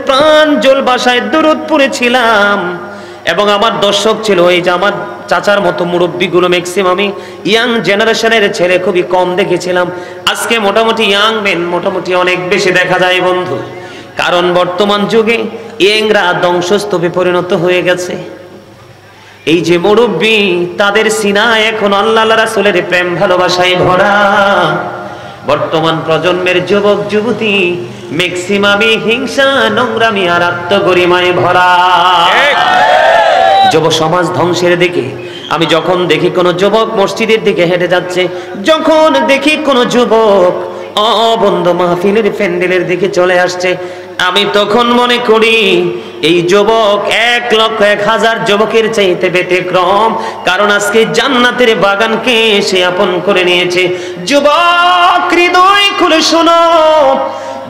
প্রাণ জল বাসায় দরুদ পড়েছিলাম এবং আমার দর্শক ছিল এই যে আমার চাচার মতো মুরব্বীগুলো ম্যাক্সিমামই ইয়াং জেনারেশনের ছেলে খুবই কম দেখেছিলাম। আজকে মোটামুটি ইয়াং মেন মোটামুটি অনেক বেশি দেখা যায় বন্ধু, কারণ বর্তমান যুগে ইয়াংরা ধ্বংসস্তূপে পরিণত হয়ে গেছে। এই যে মুরব্বী তাদের সিনা এখন আল্লাহ রাসূলের প্রেম ভালোবাসায় ভরা। বর্তমান প্রজন্মের যুবক যুবতী ম্যাক্সিমামই হিংসা নোংরামি আর আত্মগরিমায় ভরা। যুব সমাজ ধ্বংসের দিকে। আমি যখন দেখি কোনো যুবক মসজিদের দিকে হেঁটে যাচ্ছে, যখন দেখি কোনো যুবক বন্ধ মাহফিলের প্যান্ডেলের দিকে চলে আসছে, আমি তখন মনে করি এই যুবক 1,00,000 যুবকের চাইতে ব্যতিক্রম, কারণ আজকে জান্নাতের বাগানকে সে আপন করে নিয়েছে। যুবক হৃদয় খুলে শোনো,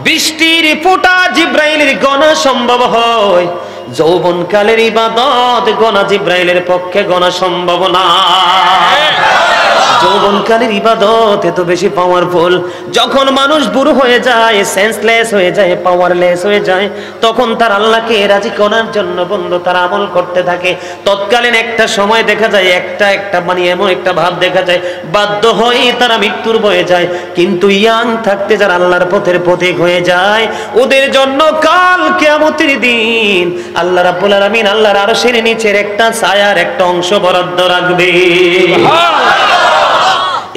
বৃষ্টির ফোঁটা জিব্রাইলের গণা সম্ভব হয়, যৌবনকালের ইবাদত গণা জিব্রাইলের পক্ষে গণা সম্ভব না। যৌবনকালের ইবাদত এত বেশি পাওয়ারফুল। যখন মানুষ বুড়ো হয়ে যায়, সেন্সলেস হয়ে যায়, পাওয়ারলেস হয়ে যায়, তখন তার আল্লাহকে রাজি করার জন্য বন্ধু তার আমল করতে থাকে। তৎকালীন একটা সময় দেখা যায় একটা মানে এমন একটা ভাব দেখা যায় বাধ্য হয়ে তারা মৃত্যুর বয়ে যায়। কিন্তু ইয়াং থাকতে যারা আল্লাহর পথের পথিক হয়ে যায়, ওদের জন্য কাল কিয়ামতের দিন আল্লাহ রাব্বুল আলামিন আল্লাহর আরশের নিচের একটা ছায়ার একটা অংশ বরাদ্দ রাখবে।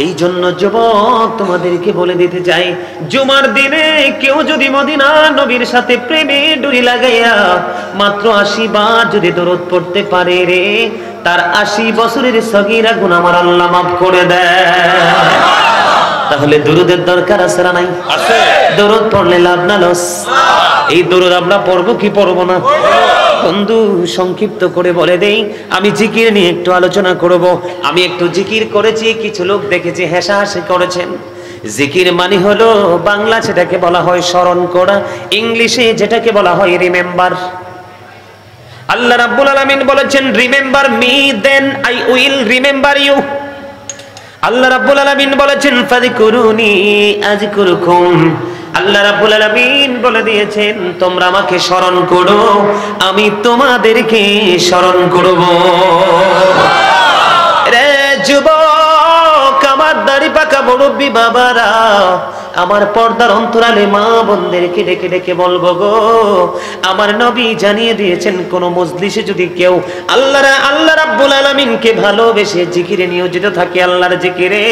এই জন্য যুবক তোমাদেরকে বলে দিতে চাই, জুমার দিনে কেউ যদি মদিনা নবীর সাথে প্রেমে ডুরি লাগাইয়া মাত্র 80 বার যদি দরুদ পড়তে পারে রে, তার 80 বছরের সগীরা গুনাহ আমার আল্লাহ মাফ করে দেয়। তাহলে দরুদের দরকার আছে না নাই? আছে। দরুদ পড়লে লাভ না লস? এই দরুদ আমরা পড়বো কি পড়বো না? বন্ধু সংক্ষিপ্ত করে বলে দেই, আমি জিকির নিয়ে একটু আলোচনা করব। আমি একটু জিকির করেছি, কিছু লোক দেখেছি হাসাহাসি করেছেন। জিকির মানে হলো বাংলা যেটাকে বলা হয় স্মরণ করা, ইংলিশে যেটাকে বলা হয় রিমেম্বার। আল্লাহ রাব্বুল আলামিন বলেছেন remember me then I will remember you. আল্লাহ রাব্বুল আলামিন বলেছেন ফাযকুরুনি আযকুরুকুম। আল্লাহ রাব্বুল আলামিন বলে দিয়েছেন তোমরা আমাকে স্মরণ করো, আমি তোমাদেরকে স্মরণ করব। রে যুবক, আমার দাড়ি পাকা মুরব্বি বাবারা, আমার পর্দার অন্তরালে মা বোনদেরকে ডেকে ডেকে বলবো গো, আমার নবী জানিয়ে দিয়েছেন কোন মজলিসে যদি কেউ আল্লাহ রাব্বুল আলামিনকে ভালোবেসে জিকিরে নিয়োজিত থাকে, আল্লাহর জিকিরে,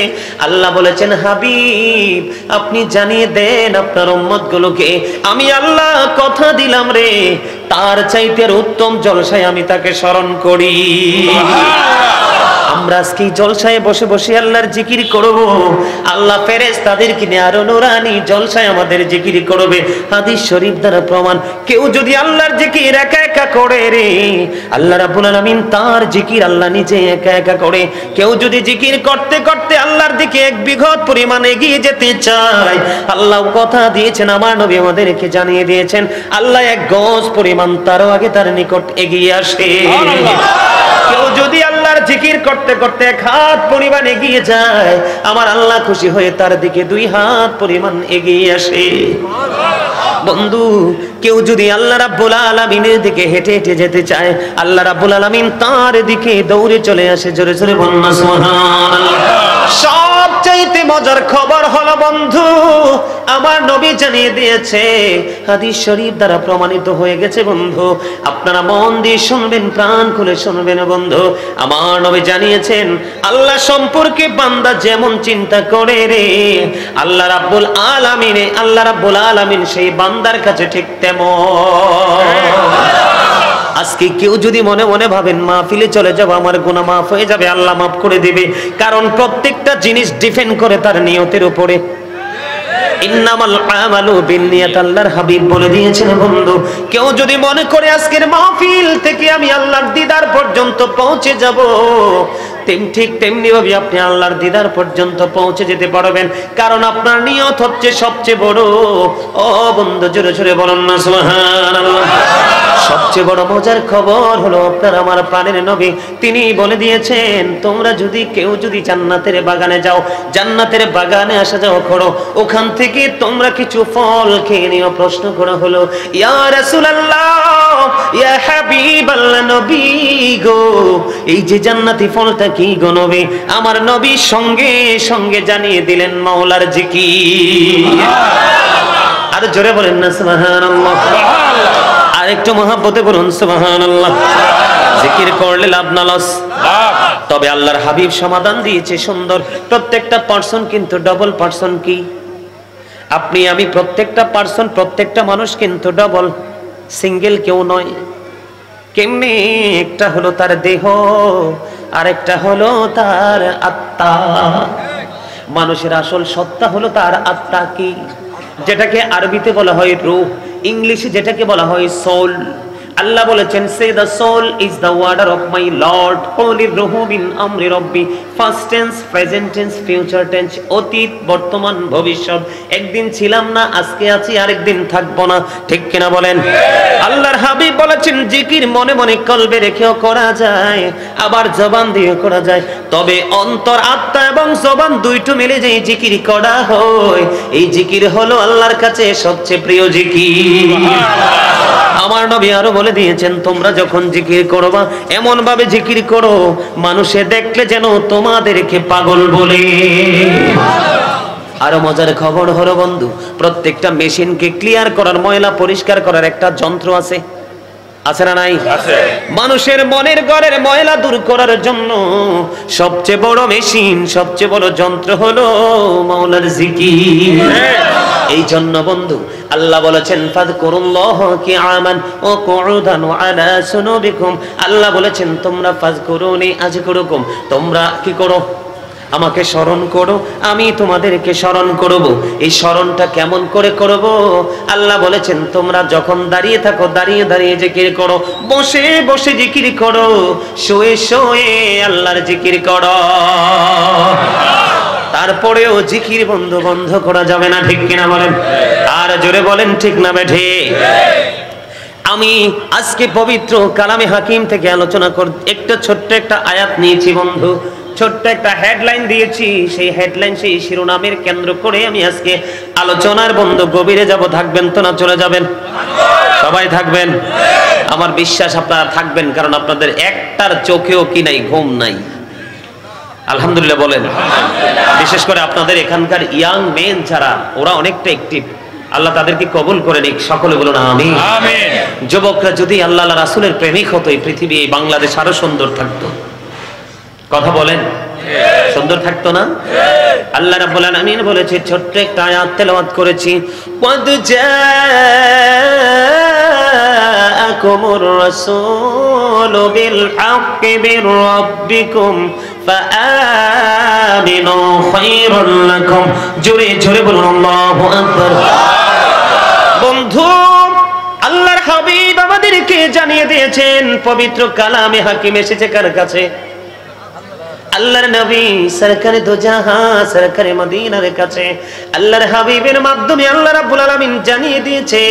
আল্লাহ বলেছেন হাবিব আপনি জানিয়ে দেন আপনার উম্মতগুলোকে আমি আল্লাহ কথা দিলাম রে, তার চাইতে উত্তম জলসায় আমি তাকে স্মরণ করি। আমরা আজকে জলসায় বসে বসে আল্লাহর জিকির করব, আল্লাহ ফেরেশতাদেরকে নিয়ে আরো নুরানি জলসায় আমাদের জিকির করবে। হাদিস শরীফ দ্বারা প্রমাণ, কেউ যদি আল্লাহর জিকির একা একা করে রে, আল্লাহ রাব্বুল আলামিন তার জিকির আল্লাহ নিজে একা একা করে। কেউ যদি জিকির করতে করতে আল্লাহর দিকে 1 বিঘত পরিমাণ এগিয়ে যেতে চায়, আল্লাহ কথা দিয়েছেন, আমার নবী আমাদেরকে জানিয়ে দিয়েছেন, আল্লাহ 1 গজ পরিমাণ তারও আগে তার নিকট এগিয়ে আসে। কেউ যদি আল্লাহর জিকির করতে করতে 1 হাত পরিমাণ এগিয়ে যায়, আমার আল্লাহ খুশি হয়ে তার দিকে 2 হাত পরিমাণ এগিয়ে আসে। বন্ধু, কেউ যদি আল্লাহ রাব্বুল আলামিনের দিকে হেঁটে হেঁটে যেতে চায়, আল্লাহ রাব্বুল আলামিন তার দিকে দৌড়ে চলে আসে। জোরে জোরে বলুন না সুবহানাল্লাহ। সবচাইতে মজার খবর হলো বন্ধু, আমার নবী জানিয়ে দিয়েছে, হাদিস শরীফ দ্বারা প্রমাণিত হয়ে গেছে বন্ধু, আপনারা মন দিয়ে শুনবেন, প্রাণ খুলে শুনবেন বন্ধু। আমার নবী জানিয়েছেন আল্লাহ সম্পর্কে বান্দা যেমন চিন্তা করে রে, আল্লাহ রাব্বুল আলামিন সেই বান্দার কাছে ঠিক তেমন। আজকে কেউ যদি মনে মনে ভাবেন মাহফিলে চলে যাব আমার গুনাহ মাফ হয়ে যাবে, আল্লাহ মাফ করে দিবে, কারণ প্রত্যেকটা জিনিস ডিপেন্ড করে তার নিয়তের উপরে। ইন্নামাল আমালু বিন্নিয়াত, আল্লাহর হাবিব বলে দিয়েছেন বন্ধু, কেউ যদি মনে করে আজকের মাহফিল থেকে আমি আল্লাহর দিদার পর্যন্ত পৌঁছে যাব, ঠিক তেমনি ভাবে আপনি আল্লাহর দিদার পর্যন্ত পৌঁছে যেতে পারবেন, কারণ আপনার নিয়ত হচ্ছে সবচেয়ে বড়। ও বন্ধু জোরে জোরে বলুন না সুবহানাল্লাহ। সবচেয়ে বড় মজার খবর হলো আপনার আমার প্রাণের নবী তিনি বলে দিয়েছেন, তোমরা যদি কেউ যদি জান্নাতের বাগানে যাও, জান্নাতের বাগানে আসা যাওয়া করো, ওখান থেকে তোমরা কিছু ফল খেয়ে নিও। প্রশ্ন করা হলো, ইয়া রাসূলুল্লাহ, ইয়া হাবিবাল্লাহ, নবী গো, এই যে জান্নাতি ফলটা কি গো নবী? আমার নবী সঙ্গে সঙ্গে জানিয়ে দিলেন মাওলার জিকির। আর জোরে বলেন না সুবহানাল্লাহ। আর একটু মহব্বতে বলুন সুবহানাল্লাহ। জিকির করলে লাভ না লস? তবে আল্লাহর হাবিব সমাধান দিয়েছে সুন্দর। প্রত্যেকটা পার্সন কিন্তু ডবল পার্সন। কি আপনি আমি প্রত্যেকটা পার্সন, প্রত্যেকটা মানুষ কিন্তু ডবল, সিঙ্গেল কেউ নয়। কেমনে? একটা হলো তার দেহ, আর একটা হলো তার আত্মা। মানুষের আসল সত্তা হলো তার আত্মা। কি যেটাকে আরবিতে বলা হয় রূহ, ইংলিশে যেটাকে বলা হয় সোল। আল্লাহ বলেছেন, say the soul is the order of my Lord, হোলি রুহু মিন আমরি রব্বি। First tense, present tense, future tense, অতীত, বর্তমান, ভবিষ্যৎ। একদিন ছিলাম না, আজকে আছি, আরেকদিন থাকবো না। ঠিক কিনা বলেন? আল্লাহর হাবিব বলেছেন, জিকির মনে মনে কলবে রেখেও করা যায়, আবার জবান দিয়েও করা যায়। তবে অন্তর, আত্মা এবং জবান দুইটো মিলে যে জিকির করা হয়, এই জিকির হলো আল্লাহর কাছে সবচেয়ে প্রিয় জিকির। আমার নবী আরো বলে দিয়েছেন, তোমরা যখন জিকির করবা এমন ভাবে জিকির করো মানুষে দেখলে যেন তোমাদেরকে পাগল বলে। আরো মজার খবর হলো বন্ধু, প্রত্যেকটা মেশিনকে ক্লিয়ার করার, ময়লা পরিষ্কার করার একটা যন্ত্র আছে। আছে না নাই? মানুষের মনের ঘরের ময়লা দূর করার জন্য সবচেয়ে বড় মেশিন, সবচেয়ে বড় যন্ত্র হলো মাওলার জিকির। এই জন্য বন্ধু আল্লাহ বলেছেন, ফাযকুরুল্লাহ কিয়ামান ওয়া কুউদান ওয়া আলা সুনুবিকুম। আল্লাহ বলেছেন, তোমরা ফাযকুরুনি আযকুরুকুম, তোমরা কি করো? আমাকে স্মরণ করো, আমি তোমাদেরকে স্মরণ করব। এই স্মরণটা কেমন করে করব? আল্লাহ বলেছেন, তোমরা যখন দাঁড়িয়ে থাকো দাঁড়িয়ে দাঁড়িয়ে জিকির করো, বসে বসে জিকির করো, শুয়ে শুয়ে আল্লাহর জিকির করো। তারপরেও জিকির বন্ধু বন্ধ করা যাবে না। ঠিক কিনা বলেন? আর জোরে বলেন ঠিক না বেঠে? আমি আজকে পবিত্র কালামে হাকিম থেকে আলোচনা একটা ছোট্ট একটা আয়াত নিয়েছি বন্ধু, ছোট্ট একটা হেডলাইন দিয়েছি। সেই হেডলাইন, সেই শিরোনামের কেন্দ্র করে আমি আজকে আলোচনার বন্ধু গভীরে যাব। থাকবেন তো না চলে যাবেন? সবাই থাকবেন? আমার বিশ্বাস আপনারা থাকবেন, কারণ আপনাদের একটার চোখেও কি নাই, ঘুম নাই। আলহামদুলিল্লাহ বলেন। বিশেষ করে আপনাদের এখানকার ইয়াং মেন যারা, ওরা অনেকটা অ্যাক্টিভ। আল্লাহ তাদেরকে কবুল করে নিক, সকলে বলুন আমিন। যুবকরা যদি আল্লাহ রাসূলের প্রেমিক হতো, এই পৃথিবী, এই বাংলাদেশ আরো সুন্দর থাকতো। কথা বলেন, সুন্দর থাকতো না? আল্লাহ রাব্বুল আলামিন বলেছে, ছোট্ট একটা আয়াত তেলাওয়াত করেছি, ক্বাদ জাআকুমুর রাসূলু বিল হাক্কি মির রাব্বিকুম ফাআমিনু খায়রুল লাকুম। জোরে জোরে বলুন আল্লাহু আকবার। বন্ধু, আল্লাহর হাবিব আমাদেরকে জানিয়ে দিয়েছেন, পবিত্র কালামে হাকিম এসেছে কার কাছে? আল্লাহর নবী সরকারে দো জাহান, সরকারে মদিনার কাছে। আল্লাহর হাবিবের মাধ্যমে আল্লাহ রাব্বুল আলামিন জানিয়ে দিয়েছে,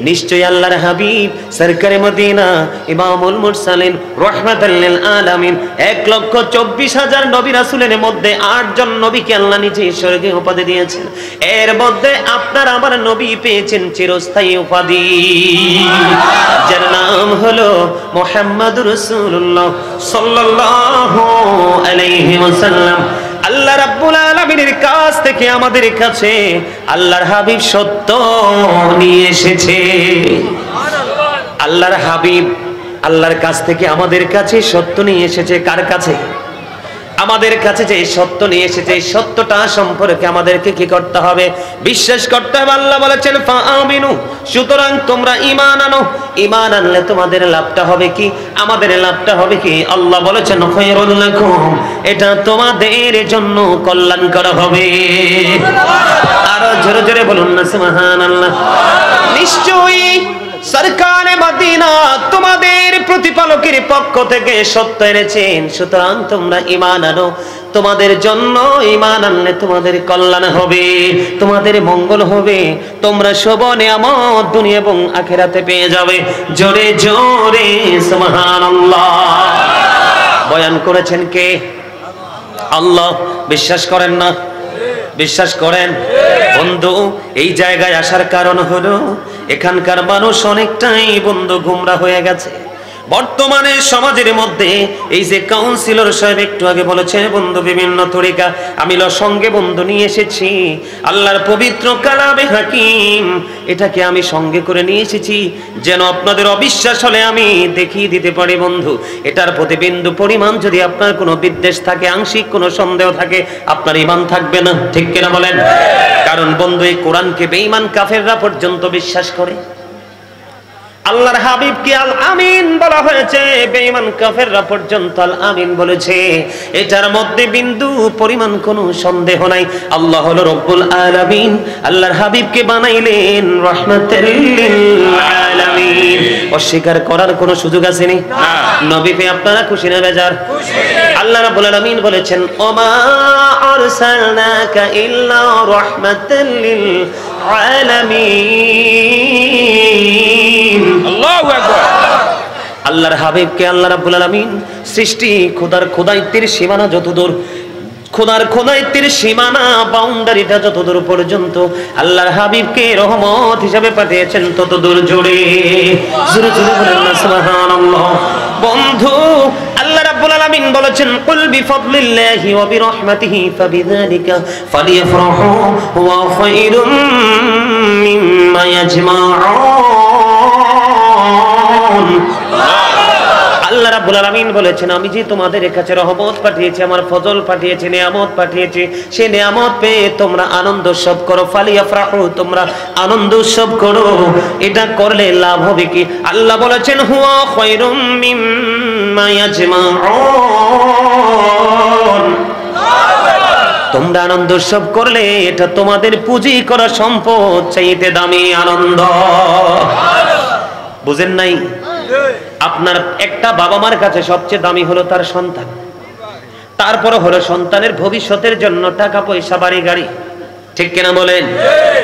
নিশ্চয়ই আল্লাহর হাবিব সরকারে মদিনা, ইমামুল মুরসালিন, রাহমাতাল লিল আলামিন, 1,24,000 নবী রাসূলের মধ্যে 8 জন নবীকে আল্লাহ নিজে স্বর্গীয় উপাধি দিয়েছেন। এর মধ্যে আপনার আমার নবী পেয়েছেন চিরস্থায়ী উপাধি, যার নাম হলো মুহাম্মদুর রাসূলুল্লাহ সাল্লাল্লাহু আলাইহি ওয়াসাল্লাম। আল্লাহ রাব্বুল আলামিনের কাছ থেকে আমাদের কাছে আল্লাহর হাবিব সত্য নিয়ে এসেছে। আল্লাহর হাবিব আল্লাহর কাছ থেকে আমাদের কাছে সত্য নিয়ে এসেছে। কার কাছে? আমাদের কাছে যে সত্য নিয়ে এসেছে, এই সত্যটা সম্পর্কে আমাদেরকে কি করতে হবে? বিশ্বাস করতে হবে। আল্লাহ বলেছেন ফাআমিনু, সুতরাং তোমরা ঈমান আনো। ঈমান আনলে তোমাদের লাভটা হবে কি? আমাদের লাভটা হবে কি? আল্লাহ বলেছেন খায়রুল লাকুম, এটা তোমাদের জন্য কল্যাণকর হবে। আরো জোরে জোরে বলুন না সুবহানাল্লাহ। নিশ্চয়ই সরকারে মদিনা তোমাদের প্রতিপালকের পক্ষ থেকে সত্য এনেছেন, সুতরাং তোমরা ঈমান আনো। তোমাদের জন্য ঈমান আনলে তোমাদের কল্যাণ হবে, তোমাদের মঙ্গল হবে, তোমরা সব নিয়ামত দুনিয়া এবং আখিরাতে পেয়ে যাবে। জোরে জোরে সুবহানাল্লাহ। বয়ান করেছেন কে? আল্লাহ। বিশ্বাস করেন না? বিশ্বাস করেন? বন্ধু, এই জায়গায় আসার কারণ হলো এখানকার মানুষ অনেকটাই বন্ধু গুমরা হয়ে গেছে। বর্তমানে সমাজের মধ্যে এই যে কাউন্সিলর সাহেব একটু আগে বলেছে বন্ধু বিভিন্ন তরিকা, আমি সঙ্গে বন্ধু নিয়ে এসেছি আল্লাহর পবিত্র কালামে হাকিম, এটাকে আমি সঙ্গে করে নিয়ে এসেছি যেন আপনাদের অবিশ্বাস হলে আমি দেখিয়ে দিতে পারি বন্ধু। এটার প্রতি বিন্দু পরিমাণ যদি আপনার কোনো বিদ্বেষ থাকে, আংশিক কোনো সন্দেহ থাকে, আপনার ঈমান থাকবে না। ঠিক কিনা বলেন? কারণ বন্ধু, এই কোরআনকে বেঈমান কাফেররা পর্যন্ত বিশ্বাস করে। আল্লাহর হাবিবকে আল আমিন বলা হয়েছে, বেঈমান কাফেররা পর্যন্ত আল আমিন বলেছে। এটার মধ্যে বিন্দু পরিমাণ কোনো সন্দেহ নাই। আল্লাহ হলো রব্বুল আলামিন, আল্লাহর হাবিবকে বানাইলেন রাহমাতাল লিল আলামিন। অস্বীকার করার কোনো সুযোগ আছে নি? নবী পেয়ে আপনারা খুশি না বেজার? আল্লাহ রাব্বুল আলামিন বলেছেন, ওমা আরসালনাকা ইল্লা রাহমাতাল লিল আলামিন। আল্লাহু আকবার। আল্লাহর হাবিবকে আল্লাহ রাব্বুল আলামিন সৃষ্টি খোদার খোদাইত্বের সীমানা যতদূর, খোদার খোদাইত্বের সীমানা বাউন্ডারিটা যতদূর পর্যন্ত আল্লাহর হাবিবকে রহমত হিসেবে পাঠিয়েছেন ততদূর জুড়ে। জোরে জোরে বলেন না সুবহানাল্লাহ। বন্ধু, আল্লাহ রাব্বুল আলামিন বলেছেন, কুল বিফাদলিল্লাহি ওয়া বিরহমাতিহি ফাবিযালিকা ফালিয়াফরাহু হুয়া খায়রুম মিম্মা ইয়াজমাউন। আল্লাহ রাব্বুল আলামিন বলেছেন, আমি যে তোমাদের কাছে রহমত পাঠিয়েছি, আমার ফজল পাঠিয়েছি, নিয়ামত পাঠিয়েছি, সেই নিয়ামত পেয়ে তোমরা আনন্দ উৎসব করো। ফালিয়াফরাহু, তোমরা আনন্দ উৎসব করো। এটা করলে লাভ হবে কি? আল্লাহ বলেছেন, হুয়া খায়রুম মিম্মা ইয়াজমাউন। তোমরা আনন্দ উৎসব করলে এটা তোমাদের পুঁজি করা সম্পদ চাইতে দামি আনন্দ। বুঝেন নাই? আপনার একটা বাবা মার কাছে সবচেয়ে দামি হলো তার সন্তান, তারপরে হলো সন্তানের ভবিষ্যতের জন্য টাকা পয়সা, বাড়ি গাড়ি। ঠিক কিনা বলেন?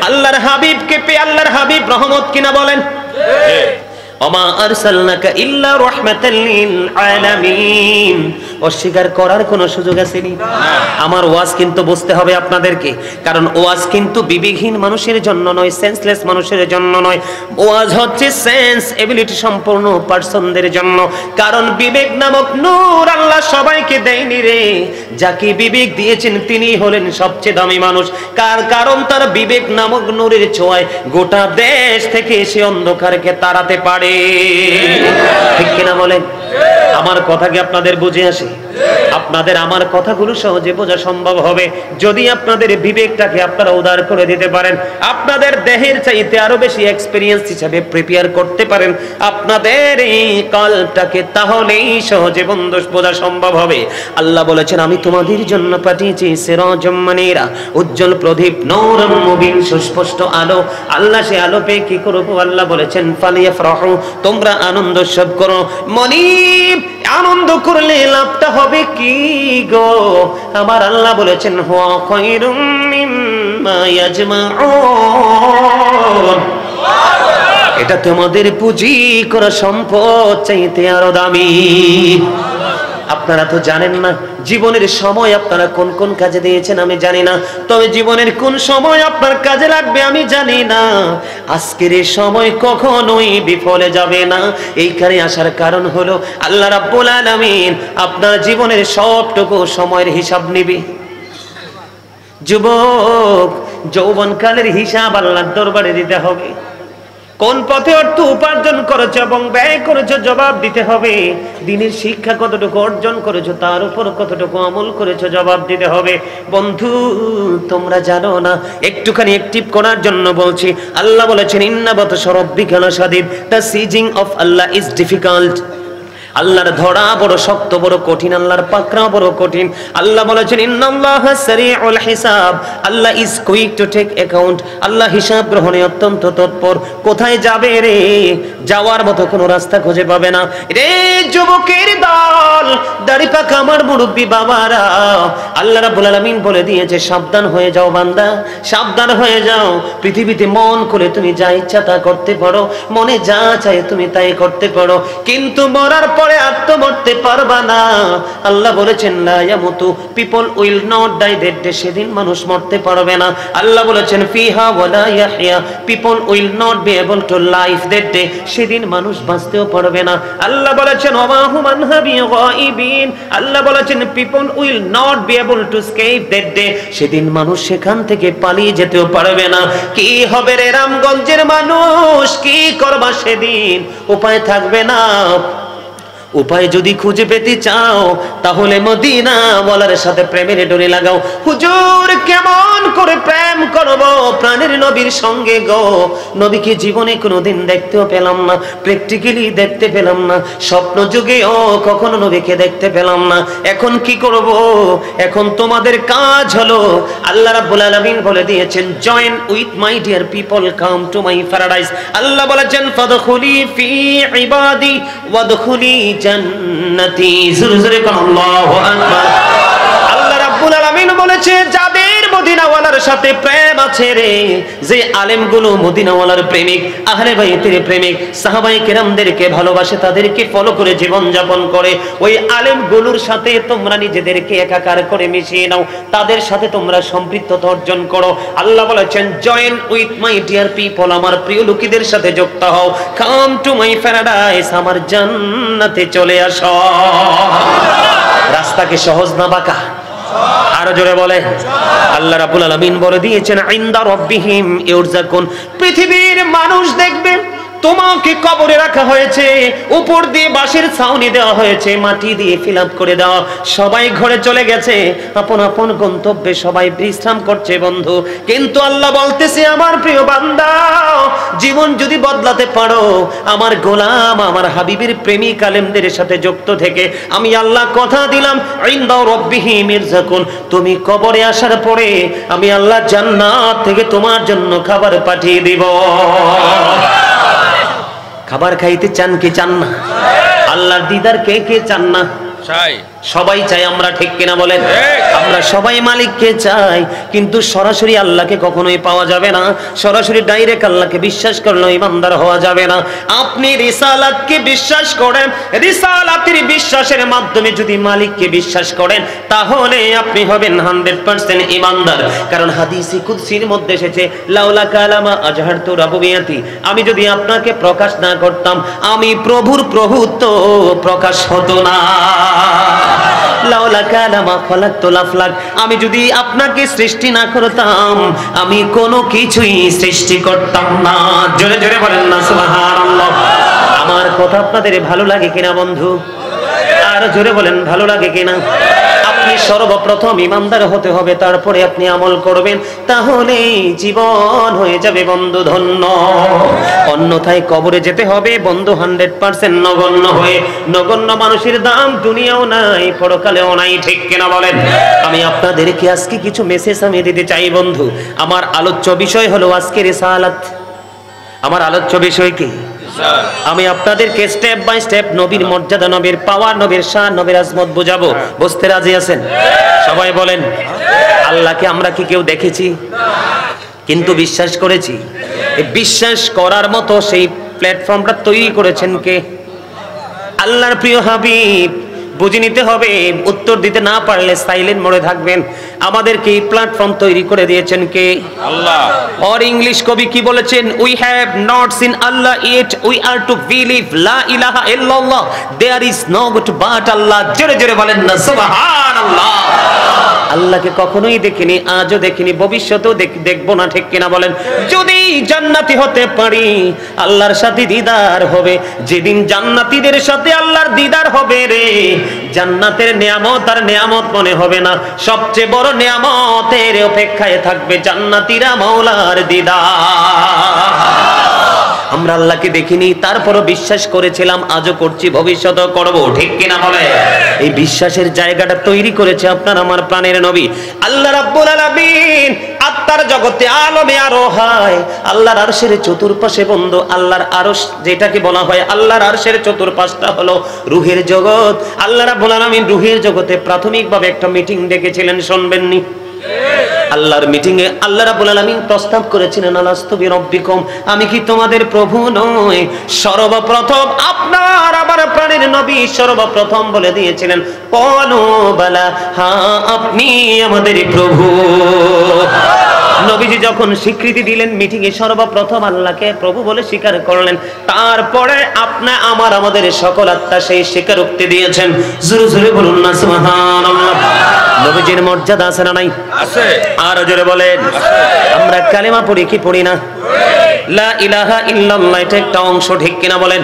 আল্লাহর হাবিবকে পেয়ে আল্লাহর হাবিব রহমত কিনা বলেন? ওমা আরসালনাকা ইল্লা রাহমাতাল লিল আলামিন। অস্বীকার করার কোনো সুযোগ আছে নি? আমার ওয়াজ কিন্তু বুঝতে হবে আপনাদেরকে, কারণ ওয়াজ কিন্তু বিবেকহীন মানুষের জন্য নয়, সেন্সলেস মানুষের জন্য নয়। ওয়াজ হচ্ছে সেন্স এবিলিটি সম্পূর্ণ পার্সনদের জন্য। কারণ বিবেক নামক নূর আল্লাহ সবাইকে দেয়নি রে। যাকে বিবেক দিয়েছেন তিনি হলেন সবচেয়ে দামি মানুষ। কারণ তার বিবেক নামক নূরের ছোঁয়ায় গোটা দেশ থেকে সে অন্ধকারকে তাড়াতে পারে। ঠিক কিনা বলেন? আমার কথা কি আপনাদের বুঝে আসে? আপনাদের আমার কথাগুলো সহজে বোঝা সম্ভব হবে যদি আপনাদের বিবেকটাকে আপনারা উদার করে দিতে পারেন, আপনাদের দেহের চাইতে আরো বেশি এক্সপেরিয়েন্স হিসাবে প্রিপেয়ার করতে পারেন আপনাদের এই কলটাকে, তাহলেই সহজে বন্ধু বোঝা সম্ভব হবে। আল্লাহ বলেছেন, আমি তোমাদের জন্য পাঠিয়েছি সিরাজুম মুনীরা, উজ্জ্বল প্রদীপ, নূরুম মুবিন, সুস্পষ্ট আলো। আল্লাহ সে আলো পেয়ে কি করবো? আল্লাহ বলেছেন, ফালিয়াফরাহু, তোমরা আনন্দ উৎসব করো। মনিব, আনন্দ করলে লাভটা হবে কি গো? আমার আল্লাহ বলেছেন, হুয়া খায়রুম মিম্মা ইয়াজমাউন। এটা তোমাদের পুঁজি করা সম্পদ চাইতে আরো দামি। আপনারা তো জানেন না জীবনের সময় আপনারা কোন কোন কাজে দিয়েছেন আমি জানি না, তবে জীবনের কোন সময় আপনার কাজে লাগবে আমি জানি না। আজকের এই সময় কখনোই বিফলে যাবে না। এইখানে আসার কারণ হলো আল্লাহ রাব্বুল আলামিন আপনার জীবনের সবটুকু সময়ের হিসাব নিবে। যুবক, যৌবনকালের হিসাব আল্লাহর দরবারে দিতে হবে। কোন পথে অর্থ উপার্জন করেছো এবং ব্যয় করেছো জবাব দিতে হবে। দিনের শিক্ষা কতটুকু অর্জন করেছো, তার উপর কতটুকু আমল করেছো জবাব দিতে হবে। বন্ধু, তোমরা জানো না, একটুখানি অ্যাক্টিভ করার জন্য বলছি। আল্লাহ বলেছেন, ইন্না বাতশা রাব্বিকা লাশাদীদ, the seizing of Allah is difficult. আল্লাহর ধরা বড় শক্ত, বড় কঠিন, আল্লাহর পাকড়াও বড় কঠিন। আল্লাহ বলেছেন ইন্নাল্লাহা সারিউল হিসাব, Allah is quick to take account, আল্লাহ হিসাব গ্রহণে অত্যন্ত তৎপর। কোথায় যাবে রে? যাওয়ার মতো কোনো রাস্তা খুঁজে পাবে না রে যুবকের দল, দাড়ি পাকা আমার মুরব্বি বাবারা। আল্লাহ রাব্বুল আলামিন বলে দিয়েছে সাবধান হয়ে যাও বান্দা, সাবধান হয়ে যাও। পৃথিবীতে মন করে তুমি যা ইচ্ছা তা করতে পারো, মনে যা চায় তুমি তাই করতে পারো, কিন্তু মরার পরে আর তো মরতে পারবা না। আল্লাহ বলেছেন লা ইয়ামুতু, people will not die that day, সেদিন মানুষ মরতে পারবে না। আল্লাহ বলেছেন ফিহা ওয়ালা ইয়াহইয়া, people will not be able to life that day, সেদিন মানুষ বাঁচতেও পারবে না। আল্লাহ বলেছেন ওয়া হুম আনহা বিগাইবিন, আল্লাহ বলেছেন people will not be able to escape that day, সেদিন মানুষ সেখান থেকে পালিয়ে যেতেও পারবে না। কি হবে রে রামগঞ্জের মানুষ, কি করবা সেদিন? উপায় থাকবে না। উপায় যদি খুঁজে পেতে চাও তাহলে মদিনা ওয়ালার সাথে প্রেমের ডোরে লাগাও। হুজুর কেমন করে প্রেম করব প্রাণের নবীর সঙ্গে গো? নবীকে জীবনে কোনোদিন দেখতেও পেলাম না, প্র্যাকটিক্যালি দেখতে পেলাম না, স্বপ্ন যুগেও কখনো নবীকে দেখতে পেলাম না। এখন কি করব? এখন তোমাদের কাজ হলো, আল্লাহ রাব্বুল আলামিন বলে দিয়েছেন join with my dear people, come to my paradise. আল্লাহ বলেছেন ফাদখুলি ফি ইবাদি ওয়াদখুলি জান্নাতি। জোরে জোরে কোন আল্লাহু আকবার। আল্লাহ রাব্বুল আলামিন বলেছে যাদের মদিনাওয়ালার সাথে প্রেম আছে রে, যে আলেমগুলো মদিনাওয়ালার প্রেমিক, আহলে বাইতের প্রেমিক, সাহাবায়ে কেরামদেরকে ভালোবাসে, তাদেরকে ফলো করে জীবন যাপন করে, ওই আলেমগুলোর সাথে তোমরা নিজেদেরকে একাকার করে মিশিয়ে নাও, তাদের সাথে তোমরা সম্পৃক্ততা অর্জন করো। আল্লাহ বলেছেন join with my dear people, আমার প্রিয় লোকেদের সাথে যুক্ত হও, কাম টু মাই প্যারাডাইস, আমার জান্নাতে চলে আসো। রাস্তা কি সহজ না বাঁকা? আরো জোরে বলে। আল্লাহ রাব্বুল আলামিন বলে দিয়েছেন ইনদা রাব্বিহিম ইউরযাকুন, পৃথিবীর মানুষ দেখবে তোমাকে কবরে রাখা হয়েছে, উপর দিয়ে বাঁশের ছাউনি দেওয়া হয়েছে, মাটি দিয়ে ফিল আপ করে দেওয়া, সবাই ঘরে চলে গেছে, আপন আপন গন্তব্যে সবাই বিশ্রাম করছে বন্ধু। কিন্তু আল্লাহ বলতেছে আমার প্রিয় বান্দা, জীবন যদি বদলাতে পারো, আমার গোলাম আমার হাবিবের প্রেমিক আলেমদের সাথে যুক্ত থেকে, আমি আল্লাহ কথা দিলাম ইনদা রাব্বিহিম ইরযাকুন, তুমি কবরে আসার পরে আমি আল্লাহ জান্নাত থেকে তোমার জন্য খাবার পাঠিয়ে দিব। খাবার খাইতে চান কি চান না? আল্লাহর দিদার কে কে চান না? চাই, সবাই চাই আমরা, ঠিক কিনা বলেন? আমরা সবাই মালিককে চাই, কিন্তু সরাসরি আল্লাহকে কখনোই পাওয়া যাবে না। সরাসরি ডাইরেক্ট আল্লাহকে বিশ্বাস করলে ইমানদার হওয়া যাবে না। আপনি রিসালাতকে বিশ্বাস করেন, রিসালাতের বিশ্বাসের মাধ্যমে যদি মালিককে বিশ্বাস করেন, তাহলে আপনি হবেন 100% ইমানদার। কারণ হাদিসে কুদসির মধ্যে এসেছে লাউলা কালামা আজহারতু রাবুবিয়াতি, আমি যদি আপনাকে প্রকাশ না করতাম, আমি প্রভুর প্রভুত্ব প্রকাশ হতো না। লাউলা কালামা খালাকতুল আফলাক, আমি যদি আপনাকে সৃষ্টি না করতাম, আমি কোনো কিছুই সৃষ্টি করতাম না। জোরে জোরে বলেন না সুবহানাল্লাহ। আমার কথা আপনাদের ভালো লাগে কিনা বন্ধু? আর জোরে বলেন ভালো লাগে কিনা? আপনি সর্বপ্রথম ইমানদার হতে হবে, তারপরে আপনি আমল করবেন, তাহলে জীবন হয়ে যাবে বন্ধু ধন্য। অন্যথায় কবরে যেতে হবে বন্ধু 100% নগণ্য হয়ে। নগণ্য মানুষের দাম দুনিয়াও নাই, পরকালেও নাই, ঠিক কিনা বলেন? আমি আপনাদেরকে আজকে কিছু মেসেজ আমি দিতে চাই বন্ধু। আমার আলোচ্য বিষয় হলো আজকে রিসালাত। আমার আলোচ্য বিষয় কি? আমি আপনাদেরকে স্টেপ বাই স্টেপ নবীর মর্যাদা, নবীর পাওয়ার, নবীর শান, নবীর আজমত বুঝাবো। বুঝতে রাজি আছেন? সবাই বলেন। আল্লাহকে আমরা কি কেউ দেখেছি? কিন্তু বিশ্বাস করেছি। এই বিশ্বাস করার মতো সেই প্ল্যাটফর্মটা তৈরি করেছেন কে? আল্লাহর প্রিয় হাবিব। বুঝে নিতে হবে, উত্তর দিতে না পারলে সাইলেন্ট মোডে থাকবেন। আমাদেরকে এই প্ল্যাটফর্ম তৈরি করে দিয়েছেন কে? আল্লাহ। और ইংলিশ কবি কি বলেছেন? We have not seen Allah yet, we are to believe লা ইলাহা ইল্লাল্লাহ, there is no god but Allah. জোরে জোরে বলেন না সুবহানাল্লাহ। আল্লাহকে কখনোই দেখিনি, আজও দেখিনি, ভবিষ্যতেও দেখবো না, ঠিক কিনা বলেন? যদি জান্নাতি হতে পারি, আল্লাহর সাথে দিদার হবে। যেদিন জান্নাতীদের সাথে আল্লাহর দিদার হবে রে, জান্নাতের নিয়ামত আর নিয়ামত মনে হবে না, সবচেয়ে বড় নিয়ামতের অপেক্ষায় থাকবে জান্নাতীরা মাওলার দিদার। আমরা আল্লাহকে দেখিনি, তারপরও বিশ্বাস করেছিলাম, আজও করছি, ভবিষ্যতেও করব, ঠিক কিনা বলে? এই বিশ্বাসের জায়গাটা তৈরি করেছে আপনার আমার প্রাণের নবী আল্লাহ রাব্বুল আলামিন। আত্মার জগতে আলমে আরোহায় আল্লাহর আরশের চতুর্পাশে বন্ধু, আল্লাহর আরশ যেটাকে বলা হয় আল্লাহর আরশের চতুর্পাশটা হলো রুহের জগৎ। আল্লাহ রাব্বুল আলামিন রুহের জগতে প্রাথমিকভাবে একটা মিটিং ডেকেছিলেন, শুনবেননি? আল্লাহর মিটিং এ আল্লাহ রাব্বুল আলামিন প্রস্তাব করেছিলেন, আলাস্তু বিরব্বিকুম, আমি কি তোমাদের প্রভু নই? সর্বপ্রথম আপনার আমার প্রাণের নবী সর্বপ্রথম বলে দিয়েছিলেন, ক্বালু বালা, হ্যাঁ আপনি আমাদের প্রভু। নবীজি যখন স্বীকৃতি দিলেন, মিটিং এ সর্বপ্রথম আল্লাহকে প্রভু বলে স্বীকার করলেন, তারপরে আপনি আমার আমাদের সকল আত্মা সেই স্বীকারোক্তি দিয়েছেন। জোরে জোরে বলুন না সুবহানাল্লাহ। নবীজির মর্যাদা আছে না নাই? আছে। আর জোরে বলেন। আমরা কালেমা পড়ি কি পড়ি না? লা ইলাহা ইল্লাল্লাহ, এটা একটা অংশ, ঠিক কিনা বলেন?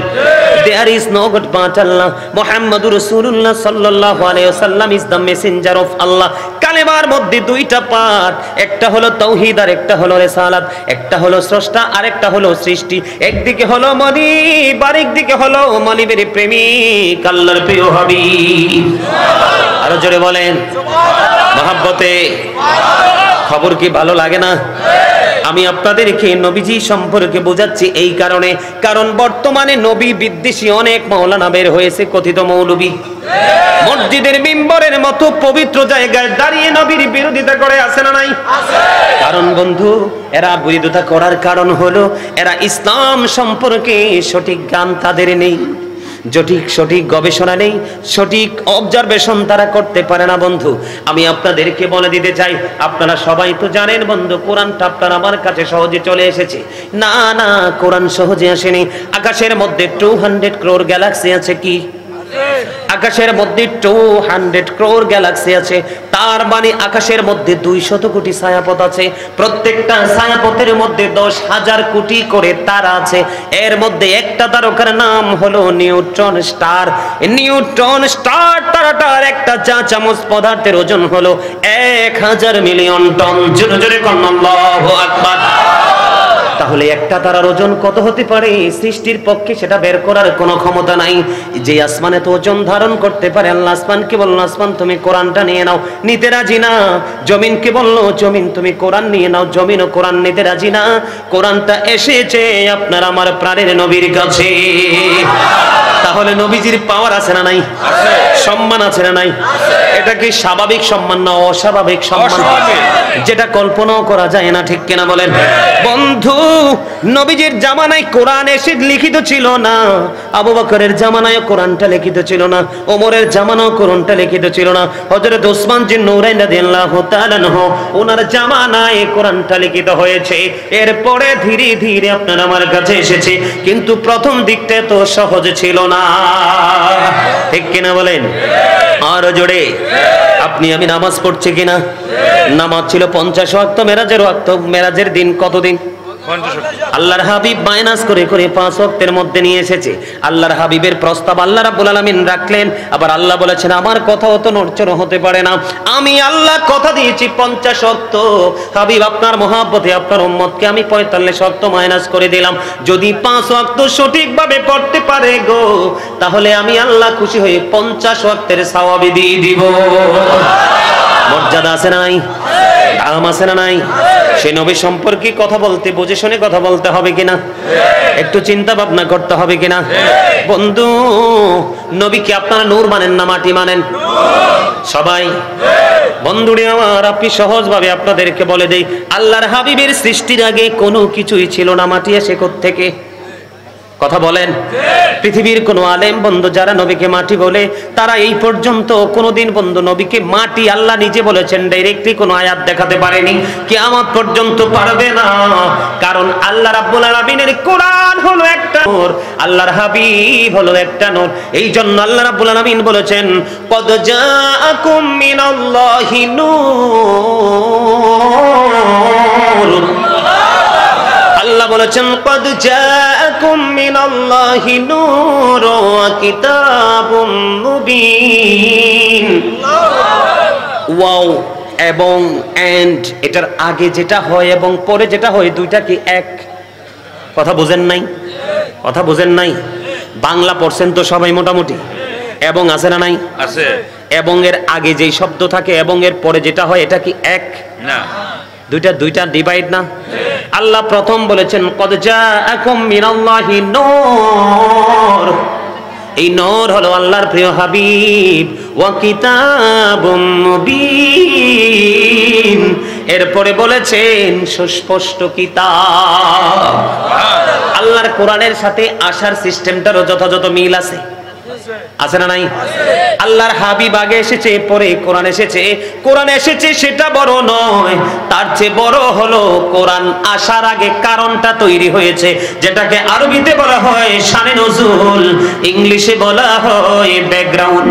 There is no God but Allah, মুহাম্মাদুর রাসূলুল্লাহ সাল্লাল্লাহু আলাইহি ওয়াসাল্লাম is the messenger of Allah। কালেমার মধ্যে দুইটা পার্ট, একটা হলো তাওহীদ আর একটা হলো রিসালাত, একটা হলো স্রষ্টা আর একটা হলো সৃষ্টি। একদিকে হলো মালিক, আরেক দিকে হলো মালিকের প্রেমিক আল্লাহর প্রিয় হাবিব। আর জোরে বলেন মহব্বতে। খবর কি ভালো লাগে না? আমি আপনাদেরকে নবীজি সম্পর্কে বোঝাচ্ছি এই কারণে, কারণ বর্তমানে নবী বিদ্বেষী অনেক মাওলানা বের হয়েছে, কথিত মৌলবী। মসজিদের মিম্বরের মতো পবিত্র জায়গায় দাঁড়িয়ে নবীর বিরোধিতা করে, আছে না নাই? কারণ বন্ধু, এরা বিরোধিতা করার কারণ হলো এরা ইসলাম সম্পর্কে সঠিক জ্ঞান তাদের নেই, সঠিক গবেষণা নেই, সঠিক অবজারভেশন তারা করতে পারে না। বন্ধু আমি আপনাদেরকে বলে দিতে চাই, আপনারা সবাই তো জানেন বন্ধু, কোরআনটা আপনার আমার কাছে সহজে চলে এসেছে। না না, কোরআন সহজে আসেনি। আকাশের মধ্যে 200 crore গ্যালাক্সি আছে। কি আকাশের মধ্যে 200 crore গ্যালাক্সি আছে, তার মানে আকাশের মধ্যে 200 কোটি ছায়াপথ আছে। প্রত্যেকটা ছায়াপথের মধ্যে 10,000 কোটি করে তারা আছে। এর মধ্যে একটা তারকার নাম হলো নিউট্রন স্টার। নিউট্রন স্টার তারাটার একটা চা চামচ পদার্থের ওজন হলো 1000 মিলিয়ন টন। জোরে জোরে বলুন আল্লাহু আকবার। তাহলে একটা তারার ওজন কত হতে পারে? সৃষ্টির পক্ষে সেটা বের করার কোনো ক্ষমতা নাই। যে আসমানে তো ওজন ধারণ করতে পারে, আল্লাহ আসমানকে বলল, আসমান তুমি কোরআনটা নিয়ে নাও, নিতে রাজি না। জমিনকে বলল, জমিন তুমি কোরআন নিয়ে নাও, জমিনও কোরআন নিতে রাজি না। কোরআনটা এসেছে আপনার আমার প্রাণের নবীর কাছে। তাহলে নবীজির পাওয়ার আছে না নাই? সম্মান আছে না নাই? এটা কি স্বাভাবিক সম্মান না অস্বাভাবিক সম্মান, যেটা কল্পনাও করা যায় না, ঠিক কিনা বলেন? বন্ধু নবীজির জামানায় কোরআন এসে লিখিত ছিল না, আবু বকরের জামানায় কোরআনটা লিখিত ছিল না, ওমরের জামানায় কোরআনটা লিখিত ছিল না, হযরত ওসমান জিন নূরাইন রাদিয়াল্লাহু তাআলা আনহু ওনার জামানায় কোরআনটা লিখিত হয়েছে। এরপরে ধীরে ধীরে আপনার আমার কাছে এসেছে, কিন্তু প্রথম দিকটা তো সহজ ছিল না, ঠিক কিনা বলেন? আর জোরে। আপনি আমি নামাজ পড়ছি কিনা? নামাজ ছিল 50 ওয়াক্ত, মেরাজের দিন কত দিন? আল্লাহর হাবিব মাইনাস করে করে 5 ওয়াক্তের মধ্যে নিয়ে এসেছে। আল্লাহর হাবিবের প্রস্তাব আল্লাহ রাব্বুল আলামিন রাখলেন, আবার আল্লাহ বলেছেন আমার কথাও তো নড়চড় হতে পারে না, আমি আল্লাহ কথা দিয়েছি 50 ওয়াক্ত। হাবিব আপনার মহব্বতে আপনার উম্মতকে আমি 45 ওয়াক্ত মাইনাস করে দিলাম। যদি 5 ওয়াক্ত সঠিকভাবে পড়তে পারে গো, তাহলে আমি আল্লাহ খুশি হয়ে 50 ওয়াক্তের সওয়াব দিয়ে দিব। মর্যাদা আছে না নাই? দাম আছে না নাই? সেই নবী সম্পর্কে কথা বলতে বুঝে শুনে কথা বলতে হবে কিনা, একটু চিন্তা ভাবনা করতে হবে কিনা। বন্ধু নবীকে আপনারা নূর মানেন না মাটি মানেন? সবাই বন্ধুরে আমার, আপনি সহজভাবে আপনাদেরকে বলে দেই, আল্লাহর হাবিবের সৃষ্টির আগে কোনো কিছুই ছিল না, মাটি আসে কোত্থেকে? কথা বলেন। পৃথিবীর কোন আলেম বন্ধু যারা নবীকে মাটি বলে, তারা এই পর্যন্ত কোনোদিন বন্ধু নবীকে মাটি আল্লাহ নিজে বলেছেন ডাইরেক্টলি কোনো আয়াত দেখাতে পারেনি, কিয়ামত পর্যন্ত পারবে না। কারণ আল্লাহ রাব্বুল আলামিনের কোরআন হলো একটা নূর, আল্লাহর হাবিব হলো একটা নূর। এই জন্য আল্লাহ রাব্বুল আলামিন বলেছেন, কদ জাআকুম মিনাল্লাহি নূর। আল্লাহ বলেছেন কদ জাআকুম মিনাল্লাহি নূরুন ওয়া কিতাবুম মুবিন। ওয়াও এবং এন্ড, এটার আগে যেটা হয় এবং পরে যেটা হয় দুইটা কি এক? কথা বুঝেন নাই? কথা বুঝেন নাই? বাংলা পড়ছেন তো সবাই মোটামুটি? এবং আছে না নাই? আছে। এবং এর আগে যেই শব্দ থাকে এবং এর পরে যেটা হয় এটা কি এক না, দুইটা ডিভাইড না? আল্লাহ প্রথম বলেছেন কদ জাআকুম মিনাল্লাহি নূর, এই নূর হলো আল্লাহর প্রিয় হাবিব, ওয়া কিতাবুম মুবিন, এরপরে বলেছেন সুস্পষ্ট কিতাব। আল্লাহর কোরআনের সাথে আসার সিস্টেমটারও যথাযথ মিল আছে, আছে না নাই? আল্লাহর হাবিব আগে এসেছে, পরে কোরআন এসেছে। কোরআন এসেছে সেটা বড় নয়, তার চেয়ে বড় হলো কোরআন আসার আগে কারণটা তৈরি হয়েছে, যেটাকে আরবিতে বলা হয় শানে নজুল, ইংলিশে বলা হয় ব্যাকগ্রাউন্ড।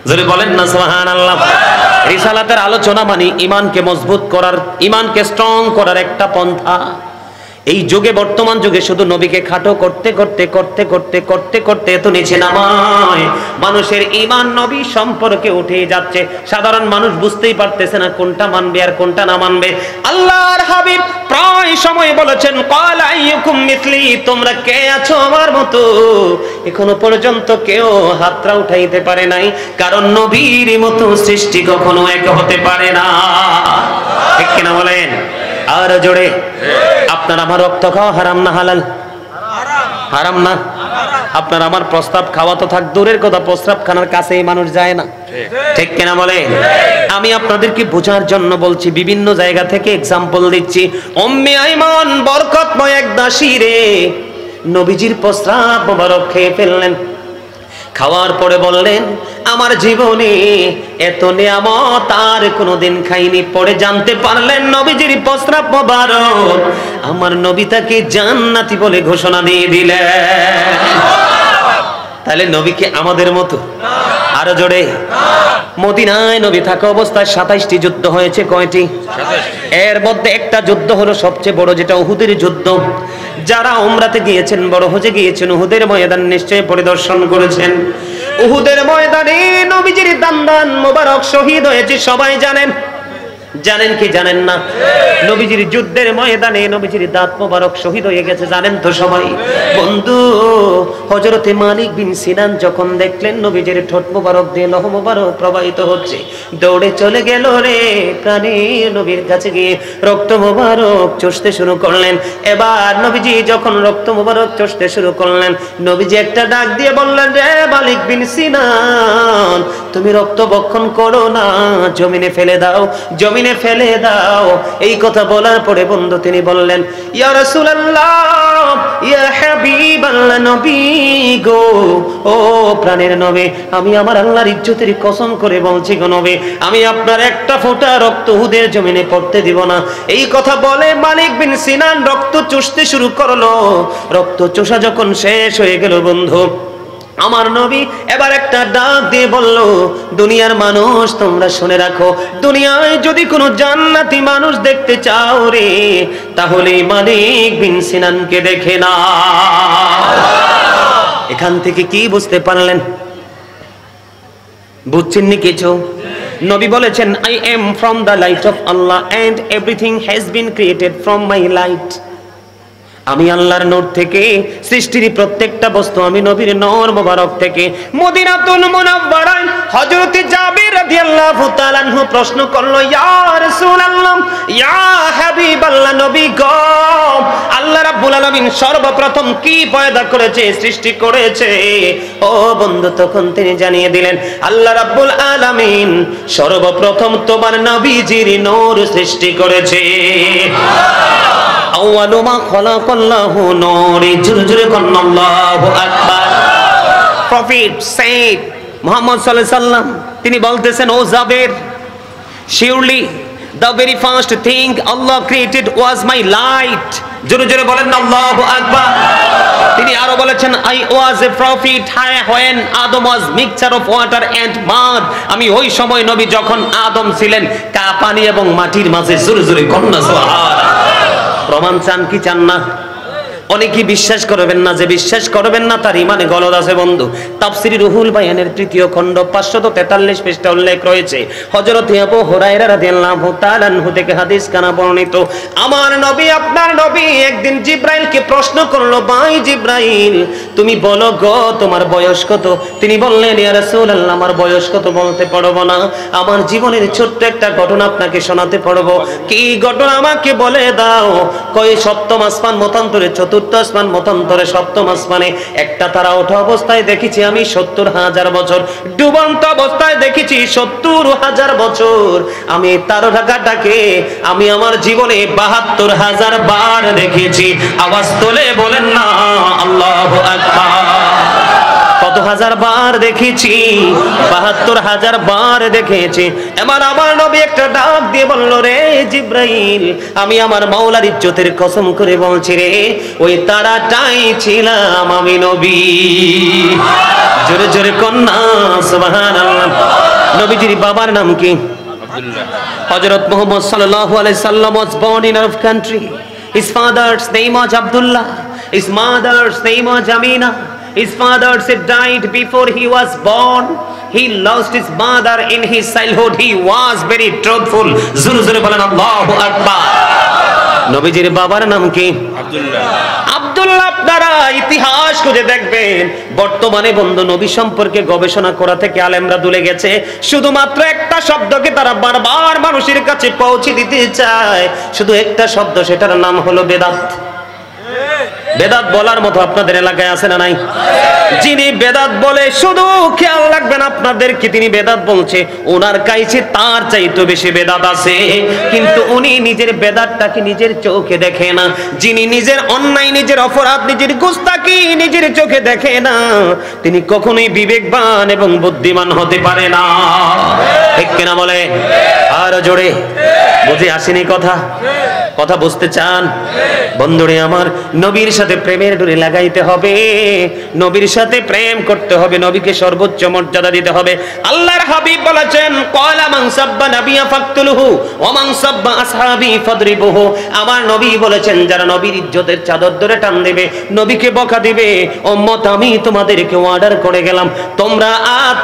যদি বলেন না সুবহানাল্লাহ। রিসালাতের আলোচনা মানে ঈমানকে মজবুত করার, ঈমানকে স্ট্রং করার একটা পন্থা। এই যুগে, বর্তমান যুগে শুধু নবীকে খাটো করতে করতে করতে করতে করতে করতে এত নিচে নামায় মানুষের ঈমান নবী সম্পর্কে উঠে যাচ্ছে। সাধারণ মানুষ বুঝতেই পারতেছে না কোনটা মানবে আর কোনটা না মানবে। আল্লাহর হাবিব প্রায় সময় বলেছেন ক্বালা আইয়ুকুম মিসলি, তোমরা কে আছো আমার মতো? এখনো পর্যন্ত কেউ হাতটা উঠাইতে পারে নাই, কারণ নবীর মতো সৃষ্টি কখনো এক হতে পারে না। ঠিক কিনা বলেন? আর জোরে। আপনার আমার রক্ত খাওয়া হারাম না হালাল? হারাম না? আপনার আমার প্রস্তাব খাওয়া তো থাক দূরের কথা, প্রস্তাব খানার কাছেই মানুষ যায় না। ঠিক কিনা বলে? আমি আপনাদেরকে বোঝার জন্য বলছি, বিভিন্ন জায়গা থেকে এক্সাম্পল দিচ্ছি। উম্মে আইমান বরকতময় এক দাসী রে নবীজির প্রস্তাব মোবারক খেয়ে ফেললেন। খাওয়ার পরে বললেন আমার জীবনে এত নিয়ামত আর কোনোদিন খাইনি। পরে জানতে পারলেন নবীজির প্রস্রাব মোবারক, আমার নবী তাকে জান্নাতি বলে ঘোষণা দিয়ে দিলেন। তাহলে নবী কি আমাদের মতো? আরো জোরে। মদিনায় নবী থাকা অবস্থায় 27টি যুদ্ধ হয়েছে। কয়টি? এর মধ্যে একটা যুদ্ধ হলো সবচেয়ে বড়, যেটা উহুদের যুদ্ধ। যারা উমরাতে গিয়েছেন, বড় হজে গিয়েছেন, উহুদের ময়দান নিশ্চয়ই পরিদর্শন করেছেন। উহুদের ময়দানে নবীজির দান্দান মোবারক শহীদ হয়েছে, সবাই জানেন। জানেন কি জানেন না? নবীজির যুদ্ধের ময়দানে নবীজির দাঁত মোবারক শহীদ হয়ে গেছে, জানেন তো সবাই। বন্ধু, হযরতে মালিক বিন সিনান যখন দেখলেন নবীজির ঠোঁট মোবারক দিয়ে লৌহ মোবারক প্রবাহিত হচ্ছে, দৌড়ে চলে গেল রে প্রাণের নবীর কাছে গিয়ে রক্ত মোবারক চষতে শুরু করলেন। এবার নবীজি যখন রক্ত মোবারক চষতে শুরু করলেন, নবীজি একটা ডাক দিয়ে বললেন, রে মালিক বিন সিনান, তুমি রক্ত বক্ষণ করো না, জমিনে ফেলে দাও, জমিনে ফেলে দাও। এই কথা বলার পরে বন্ধু তিনি বললেন, ইয়া রাসূলুল্লাহ, ইয়া হাবিবাল্লাহ, নবী গো, ও প্রাণের নবী, আমি আমার আল্লাহর ইজ্জতের কসম করে বলছি গো নবী, আমি আপনার একটা ফোঁটা রক্ত উহুদের জমিনে পড়তে দিব না। এই কথা বলে মালিক বিন সিনান রক্ত চুষতে শুরু করলো। রক্ত চোষা যখন শেষ হয়ে গেল বন্ধু, আমার নবী এবার একটা ডাক দিয়ে বলল, দুনিয়ার মানুষ তোমরা শুনে রাখো, দুনিয়ায় যদি কোনো জান্নাতি মানুষ দেখতে চাও রে, তাহলে মালিক বিন সিনানকে দেখে না। এখান থেকে কি বুঝতে পারলেন? বুঝছেননি কিছু? নবী বলেছেন, I am from the light of Allah and everything has been created from my light. আমি আল্লাহর নূর থেকে, সৃষ্টির প্রত্যেকটা বস্তু আমি নবীর নূর মোবারক থেকে। মদিনাতুল মুনাওয়ারায় হযরত জাবির রাদিয়াল্লাহু তাআলা আনহু প্রশ্ন করলো, ইয়া রাসূলুল্লাহ, ইয়া হাবিবাল্লাহ, নবী গো, আল্লাহ রাব্বুল আলামিন সর্বপ্রথম কি পয়দা করেছে, সৃষ্টি করেছে? ও বন্ধু, তখন তিনি জানিয়ে দিলেন, আল্লাহ রাব্বুল আলামিন সর্বপ্রথম তোমার নবীজির নূর সৃষ্টি করেছে। আউয়ালু মা খালাকাল্লাহু নূর, জোরে জোরে বলুন আল্লাহু আকবার। প্রফেট সেড মুহাম্মদ সাল্লাল্লাহু আলাইহি সাল্লাম তিনি বলতেছেন, ও Jaber, surely the very first thing Allah created was my light. জোরে জোরে বলেন আল্লাহু আকবার। তিনি আরো বলেছেন, I was a prophet when Adam was mixture of water and mud. আমি ওই সময় নবী যখন আদম ছিলেন পানি এবং মাটির মাঝে। জোরে জোরে কন্যা সুবহানাল্লাহ। প্রমাণ চান কি চান না? অনেকেই বিশ্বাস করবেন না, যে বিশ্বাস করবেন না তার ইমানে গলদ আছে বন্ধু। তাফসীর রুহুল বায়ানের ৩য় খণ্ড ৫৪৩ পৃষ্ঠা উল্লেখ রয়েছে, হযরত আবু হুরায়রা রাদিয়াল্লাহু তাআলা আনহু থেকে হাদিস কানা বর্ণিত, আমার নবী আপনার নবী একদিন জিব্রাইলকে প্রশ্ন করলো, ভাই জিব্রাইল তুমি বলো গো তোমার বয়স কত? তিনি বললেন, ইয়া রাসূলুল্লাহ আমার বয়স কত বলতে পারবো না, আমার জীবনের ছোট্ট একটা ঘটনা আপনাকে শোনাতে পারবো। কি ঘটনা আমাকে বলে দাও। কই সপ্তম আসমান মতান্তরে, চতুর্থ আসমান মতান্তরে, সপ্তম আসমানে একটা তারা ওঠা অবস্থায় দেখেছি আমি ৭০,০০০ বছর, ডুবন্ত অবস্থায় দেখেছি ৭০,০০০ বছর। আমি তারকাটাকে আমি আমার জীবনে ৭২,০০০ বার দেখেছি। আওয়াজ তোলে বলেন না আল্লাহু আকবার। কত হাজার বার দেখেছি? ৭২,০০০ বার দেখেছি। এবার আমার নবী একটা ডাক দিয়ে বলল, রে জিব্রাইল আমি আমার মাওলার ইজ্জতের কসম করে বলছি রে, ওই তারাটাই ছিলাম আমি নবী। জোরে জোরে কন্যা সুবহানাল্লাহ। নবীজির বাবার নাম কি? আব্দুল্লাহ। হযরত মুহাম্মদ সাল্লাল্লাহু আলাইহি সাল্লাম was born in our country. His father's name was Abdullah. His mother's name was Amina. His father died before he was born. He lost his mother in his childhood. He was very truthful. জোরে জোরে বলেন আল্লাহু আকবার। নবীজির বাবার নাম কি? আব্দুল্লাহ। আব্দুল্লাহ আপনারা ইতিহাস খুঁজে দেখবেন, বর্তমানে বন্ধু নবী সম্পর্কে গবেষণা করা থেকে আলেমরা দূরে গেছে। শুধুমাত্র একটা শব্দকে তারা বারবার মানুষের কাছে পৌঁছে দিতে চায়, শুধু একটা শব্দ, সেটার নাম হলো বেদাত। বেদাত বলার মতো আপনাদের এলাকায় আছে না নাই? যিনি বেদাত বলে শুধু খেয়াল রাখবেন আপনাদের কি তিনি বেদাত বলছে, ওনার কাছে তার চাইতে বেশি বেদাত আছে, কিন্তু উনি নিজের বেদাতটাকে নিজের চোখে দেখে না। যিনি নিজের অন্যায়, নিজের অপরাধ, নিজের গুস্তাকি নিজের চোখে দেখে না, তিনি কখনোই বিবেকবান এবং বুদ্ধিমান হতে পারে না। ঠিক কিনা বলে? আর জোরে বুঝে আসেনি কথা? কথা বুঝতে চান? বন্ধুরে আমার, নবীর সাথে প্রেমের ডোরি লাগাইতে হবে, নবীর সাথে প্রেম করতে হবে, নবীকে সর্বোচ্চ মর্যাদা দিতে হবে। আল্লাহর হাবিব বলেছেন, ক্বালা মান সাব্বা নাবিয়া ফাকতুলহু ওয়া মান সাব্বা আসহাবি ফাদরিবুহু। আমার নবী বলেছেন, যারা নবীর ইজ্জতের চাদর ধরে টান দেবে, নবীকে বকা দিবে, উম্মত আমি তোমাদেরকে অর্ডার করে গেলাম, তোমরা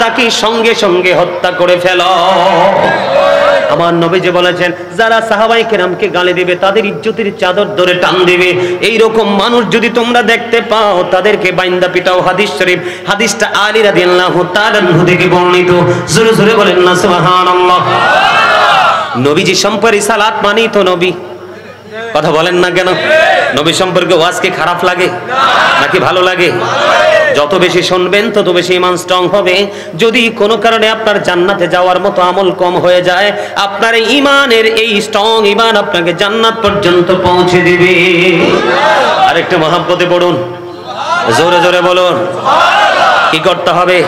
তাকে সঙ্গে সঙ্গে হত্যা করে ফেলো। আমার নবীজি বলেছেন, যারা সাহাবায়ে কেরামকে গালি দিবে, তাদের ইজ্জতের চাদর ধরে টান দিবে, এই রকম মানুষ যদি তোমরা দেখতে পাও তাদেরকে বাইন্দা পিটাও। হাদিস শরীফ, হাদিসটা আলী রাদিয়াল্লাহু তাআলা আনহু থেকে বর্ণিত। জোরে জোরে বলেন না সুবহানাল্লাহ। নবীজি সম্পর্কে সালাত মানি তো নবী, কথা বলেন না কেন? নবী সম্পর্কে ওয়াজ কি খারাপ লাগে নাকি ভালো লাগে? যত বেশি শুনবেন তত বেশি ঈমান স্ট্রং হবে। যদি কোনো কারণে আপনার জান্নাতে যাওয়ার মতো আমল কম হয়ে যায়, আপনার ঈমানের এই স্ট্রং ঈমান আপনাকে জান্নাত পর্যন্ত পৌঁছে দিবে। আরেকটু মহব্বতে পড়ুন, জোরে জোরে বলুন। কি করতে হবে?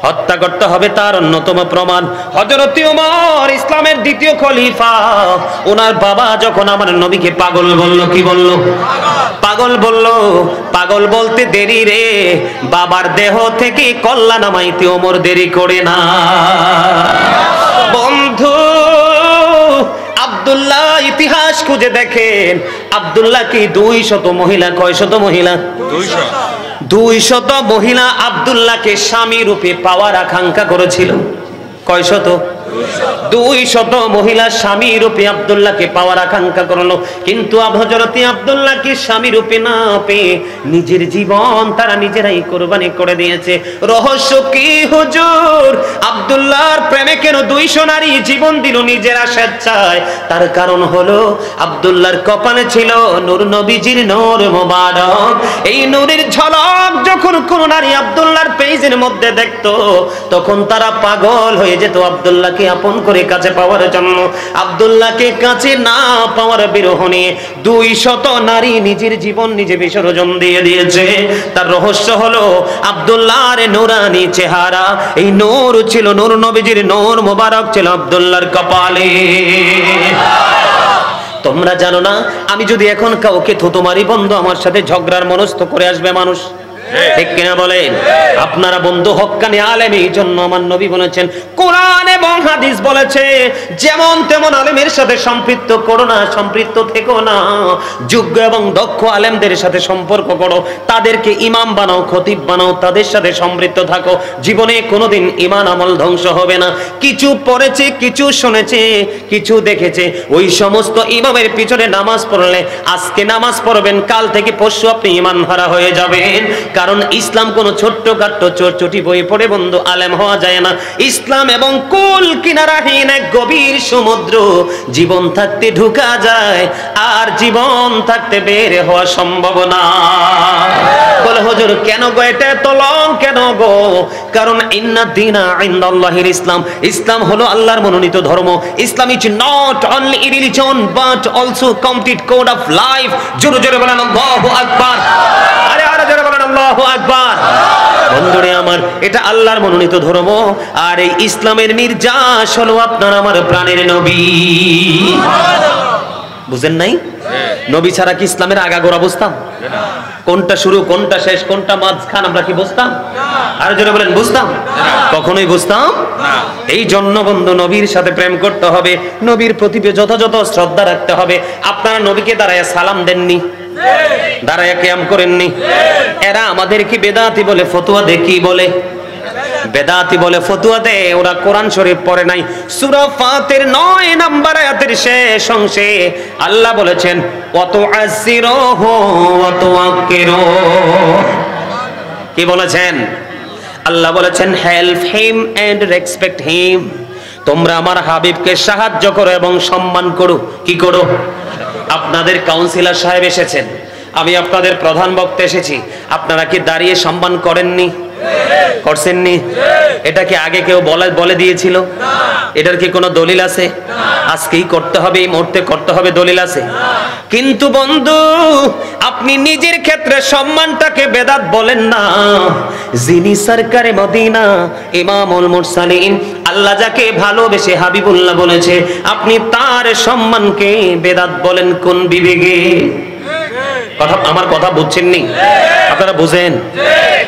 হত্যা করতে হবে। তার অন্যতম প্রমাণ হযরত ওমর, ইসলামের দ্বিতীয় খলিফা, ওনার বাবা যখন আমার নবীকে পাগল বলল, কি বলল? পাগল বলল। পাগল বলতে দেরি রে, বাবার দেহ থেকে কল্লা নামাইতে ওমর দেরি করে না। বন্ধু আব্দুল্লাহ ইতিহাস খুঁজে দেখেন, আব্দুল্লাহ কি ২০০ মহিলা, কয়শত মহিলা? ২০০ মহিলা আব্দুল্লাহকে স্বামী রূপে পাওয়ার আকাঙ্ক্ষা করেছিল। কয়শত? ২০০ মহিলা স্বামী রূপে আব্দুল্লাহকে পাওয়ার আকাঙ্ক্ষা করলো, কিন্তু হযরত আব্দুল্লাহকে স্বামী রূপে না পেয়ে নিজের জীবন তারা নিজেরাই কোরবানি করে দিয়েছে। রহস্য কি হুজুর? আব্দুল্লাহর প্রেমে কেন ২০০ নারী জীবন দিল নিজেরা স্বেচ্ছায়? তার কারণ হলো আব্দুল্লাহর কপালে ছিল নূর, নবীজির নূর মোবারক। এই নূরের ঝলক যখন কোন নারী আব্দুল্লাহর পেজের মধ্যে দেখতো, তখন তারা পাগল হয়ে যেত আব্দুল্লাহকে আপন করে কাছে পাওয়ার জন্য। আব্দুল্লাহকে কাছে না পাওয়ার বিরহ নিয়ে ২০০ নারী নিজের জীবন নিজে বিসর্জন দিয়ে দিয়েছে। তার রহস্য হলো আব্দুল্লাহর নূরানি চেহারা। এই নূর ছিল, নূর নবীজির নূর মোবারক ছিল আব্দুল্লাহর কপালে। তোমরা জানো না, আমি যদি এখন কাউকে থুতু মারি বন্ধু, আমার সাথে ঝগড়ার মনস্থ করে আসবে মানুষ, ঠিক কিনা বলেন? আপনারা বন্ধু হক্কানি আলেম, এই জন্য আমার নবী বলেছেন, কোরআন এবং হাদিস বলেছে যেমন তেমন আলেমের সাথে সম্পৃক্ত করো না, সম্পৃক্ত থেকো না, যোগ্য এবং দক্ষ আলেমদের সাথে সম্পর্ক করো, তাদেরকে ইমাম বানাও, খতিব বানাও, তাদের সাথে সম্পৃক্ত থাকো। জীবনে কোনোদিন ঈমান আমল ধ্বংস হবে না। কিছু পড়েছে, কিছু শুনেছে, কিছু দেখেছে, ওই সমস্ত ইমামের পিছনে নামাজ পড়লে আজকে নামাজ পড়বেন, কাল থেকে পরশু আপনি ঈমান হারা হয়ে যাবেন। কারণ ইসলাম কোনো ছোট্টখাট্ট চটি বই পড়ে বন্ধু আলেম হওয়া যায় না। ইসলাম এবং কুল কিনারাহীন এক গভীর সমুদ্র, জীবন থাকতে ঢুকা যায় আর জীবন থাকতে বের হওয়া সম্ভব না। বলে হুজুর কেন গো এটা এত লং কেন গো? কারণ ইন্না দীনা ইনদাল্লাহিল ইসলাম, ইসলাম হলো আল্লাহর মনোনীত ধর্ম। Islam is not only a religion but also complete code of life. জোরে জোরে বলেন আল্লাহু আকবার। আরে আরে জোরে বলেন আল্লাহু আকবার। বন্ধুরে আমার, এটা আল্লাহর মনোনীত ধর্ম, আর এই ইসলামের নির্যাস হলো আপনার আমার প্রাণের নবী। বুঝেন নাই? নবী ছাড়া কি ইসলামের আগাগোড়া বুঝতাম? কোনটা শুরু কোনটা শেষ কোনটা মাঝখান আমরা কি বুঝতাম? আর যারা বলেন বুঝতাম? কখনোই বুঝতাম না। এই জন্য বন্ধু নবীর সাথে প্রেম করতে হবে, নবীর প্রতি যথাযথ শ্রদ্ধা রাখতে হবে। আপনারা নবীকে দাঁড়ায় সালাম দেননি, দাঁড়ায় কিয়াম করেননি। এরা আমাদেরকে বেদাতি বলে, ফতোয়া দেয়, কি বলে? বেদাতি বলে, ফতোয়া দেয়। ওরা কোরআন শরীফ পড়ে নাই। সূরা ফাতির 9 নম্বর আয়াতের শেষ অংশে আল্লাহ বলেছেন ওয়া তুআসসিরুহু ওয়া তুআক্কিরু। কি বলেছেন? আল্লাহ বলেছেন help him and respect him. তোমরা আমার হাবিবকে সাহায্য করো এবং সম্মান করো। কি করো? আপনাদের কাউন্সিলর সাহেব এসেছেন, আমি আপনাদের প্রধান বক্তা এসেছি, আপনারা কি দাঁড়িয়ে সম্মান করেননি? করছেননি? এটা কি আগে কেউ বলে দিয়েছিল? এটার কি কোনো দলিল আছে? আজকেই করতে হবে, এই মুহূর্তে করতে হবে, দলিল আছে? কিন্তু বন্ধু আপনি নিজের ক্ষেত্রে সম্মানটাকে বেদাত বলেন না। যিনি সরকারে মদিনা ইমামুল মুরসালিন, আল্লাহ যাকে ভালোবেসে হাবিবুল্লাহ বলেছে, আপনি তার সম্মানকে বেদাত বলেন কোন বিবেকে? আমার কথা বুঝছেননি? আপনারা বুঝেন?